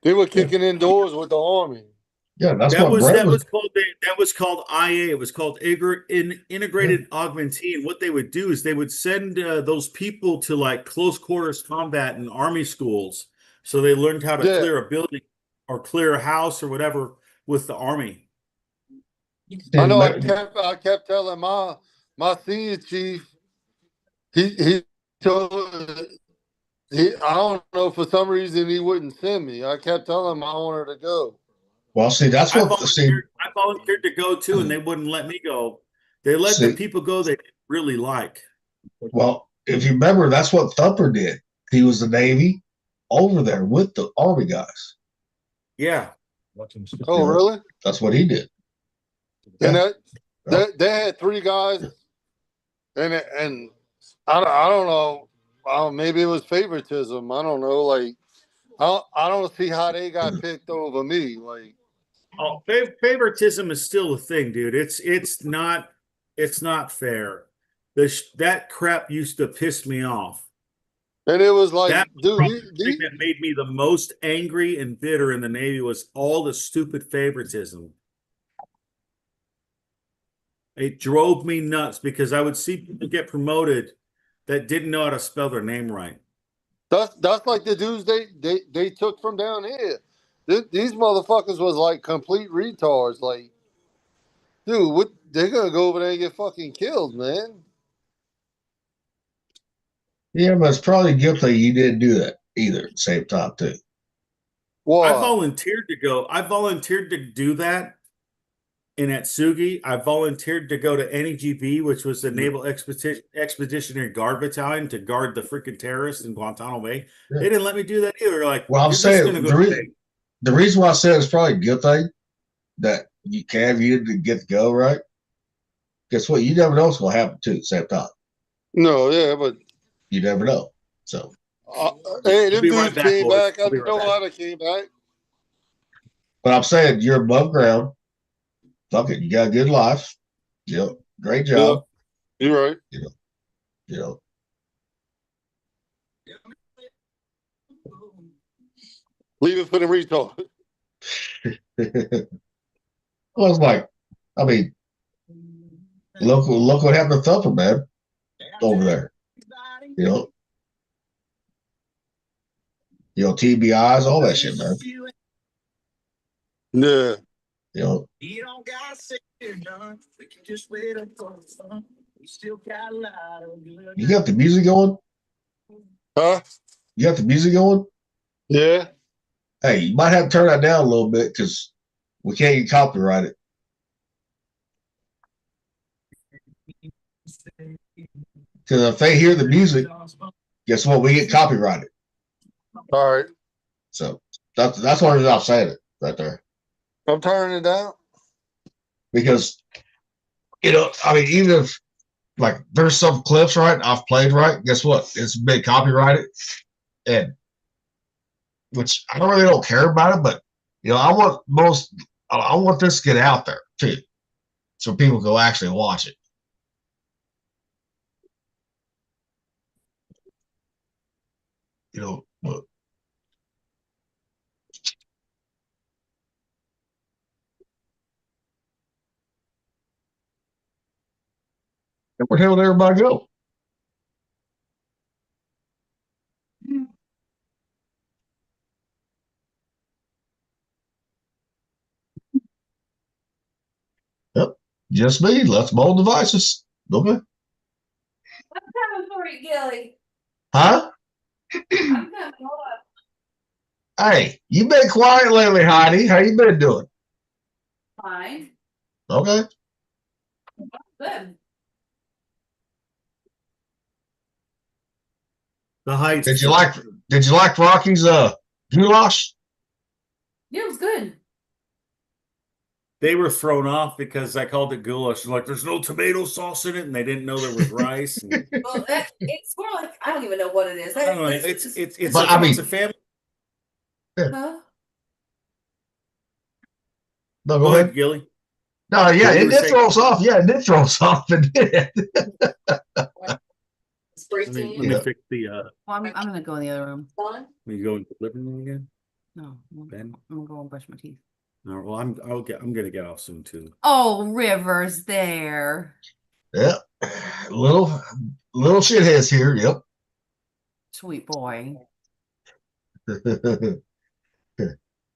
They were kicking indoors with the Army. Yeah, that's That what was Brett that was. was called that was called IA. It was called integrated augmentee. And what they would do is they would send those people to like close quarters combat and army schools, so they learned how to Yeah. clear a building or clear a house or whatever with the army. I know. And I kept telling my senior chief. He told I don't know, for some reason he wouldn't send me. I kept telling him I wanted to go. well, see, that's I what volunteered to go too, and they wouldn't let me go. They let the see. people go they didn't really like. Well, if you remember, that's what Thumper did. He was the Navy over there with the Army guys. Yeah. Oh, You know, really? That's what he did. And Yeah. they had 3 guys, and I don't know. Maybe it was favoritism. I don't know. Like I don't see how they got picked over me. Like, Oh, favoritism is still a thing, dude. It's not fair. That crap used to piss me off. and it was like, That was dude, probably the thing that made me the most angry and bitter in the Navy was all the stupid favoritism. It drove me nuts because I would see people get promoted that didn't know how to spell their name right. that's like the dudes they took from down here. These motherfuckers was like complete retards. Like, dude, what they're gonna go over there and get fucking killed, man. Yeah, but it's probably a good thing you didn't do that either at the same time, too. I What? volunteered to go. I volunteered to do that in Atsugi. I volunteered to go to NEGB, which was the Naval Expeditionary Guard Battalion, to guard the freaking terrorists in Guantanamo Bay. Yeah. They didn't let me do that either. Like, Well, I'm you're just going saying to go. the reason why I said it's probably a good thing that you didn't get to go, right? Guess what? You never know what's going to happen, too, at the same time. No, yeah, but You never know. So, hey, I'll them be dudes right back, came boys. back. I I'll be right know back. how they came back. but I'm saying you're above ground. Fuck it. You got a good life. Great job. Yeah, you're right. You know. Leave it for the retard. I was like, I mean, look what happened to Thumper, man, over there. TBIs, all that shit, man. Yeah. You don't gotta say you're done. We can just wait up for the fun. We still got a lot of good. You got the music going? Huh? You got the music going? Yeah. Hey, you might have to turn that down a little bit because we can't get copyrighted. Because if they hear the music, guess what? We get copyrighted. All right. So that's one reason I'm saying it right there. I'm turning it down. Because, I mean, even if like there's some clips, right, I've played, right, guess what? It's been copyrighted. And which I really don't care about it, but I want this to get out there too. So people go actually watch it. But where the hell did everybody go? Yep. Just me. Let's mold devices. Okay. I'm coming for you, Gilly. Huh? I'm coming over. Hey, you been quiet lately, Heidi. How you been doing? Fine. Okay. Good. The Heights. Did you like Rocky's goulash? Yeah, it was good. They were thrown off because I called it goulash. Like, there's no tomato sauce in it, and they didn't know there was rice. And, Well, it's more like I don't even know what it is. I don't know. It's But, I mean- it's a family. Huh? No, Go go ahead, ahead. Gilly. No, yeah, What you it were did saying. throw us off. Yeah, it did throw us off. It did. Let me fix the. Well, I'm gonna go in the other room. Will you go into the living room again? No, Ben? I'm gonna go and brush my teeth. No, well, I'm gonna get off soon too. Oh, River's there. Yep. Little shitheads here. Yep. Sweet boy.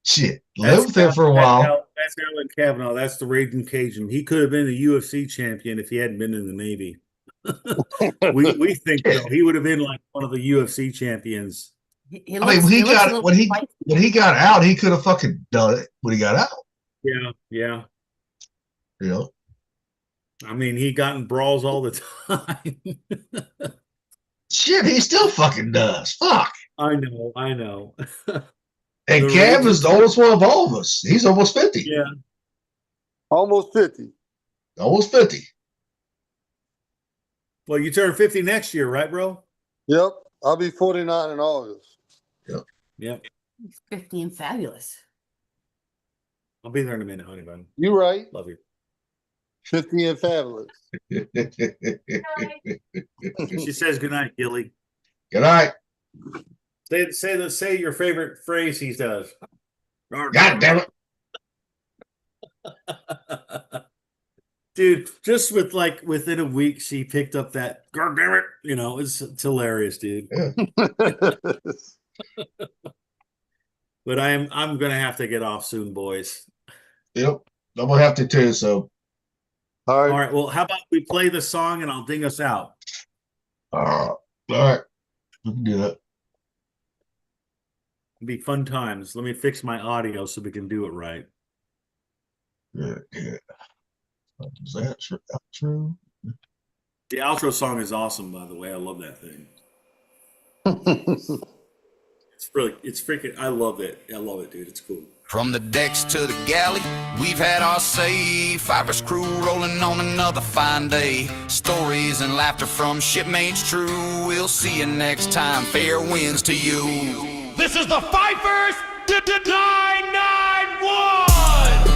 Shit. Live with him for a while. That's Alan Kavanaugh. That's the Raging Cajun. He could have been the UFC champion if he hadn't been in the Navy. we think so. He would have been like one of the UFC champions. He I mean, looks, when he he looks a got little when he spicy. when he got out, he could have fucking done it when he got out. Yeah. You know. I mean, he got in brawls all the time. Shit, he still fucking does. Fuck. I know. And The Cam Raging is the oldest one of all of us. He's almost 50. Yeah. Almost 50. Almost 50. Well, you turn 50 next year, right, bro? Yep. I'll be 49 in August. Yep. He's 50 and fabulous. I'll be there in a minute, honey bun. You right. Love you. 50 and fabulous. She says goodnight, Gilly. Good night. Say your favorite phrase he does. God damn it. Dude, just with like within a week, she picked up that God damn it. It's hilarious, dude. Yeah. But I'm gonna have to get off soon, boys. Yep. I'm gonna have to too, so All All right. Well, how about we play the song and I'll ding us out? all right. We can do that. It'll be fun times. Let me fix my audio so we can do it right. Yeah. Is that true? The outro song is awesome, by the way. I love that thing. It's freaking, I love it. I love it, dude. It's cool. From the decks to the galley, we've had our say. FIFER's crew rolling on another fine day. Stories and laughter from shipmates true. We'll see you next time. Fair winds to you. This is the FIFER's 991.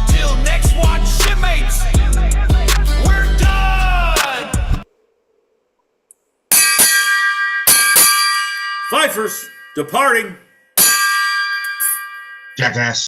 Till next watch, shipmates. We're done. FIFER's departing. Jackass.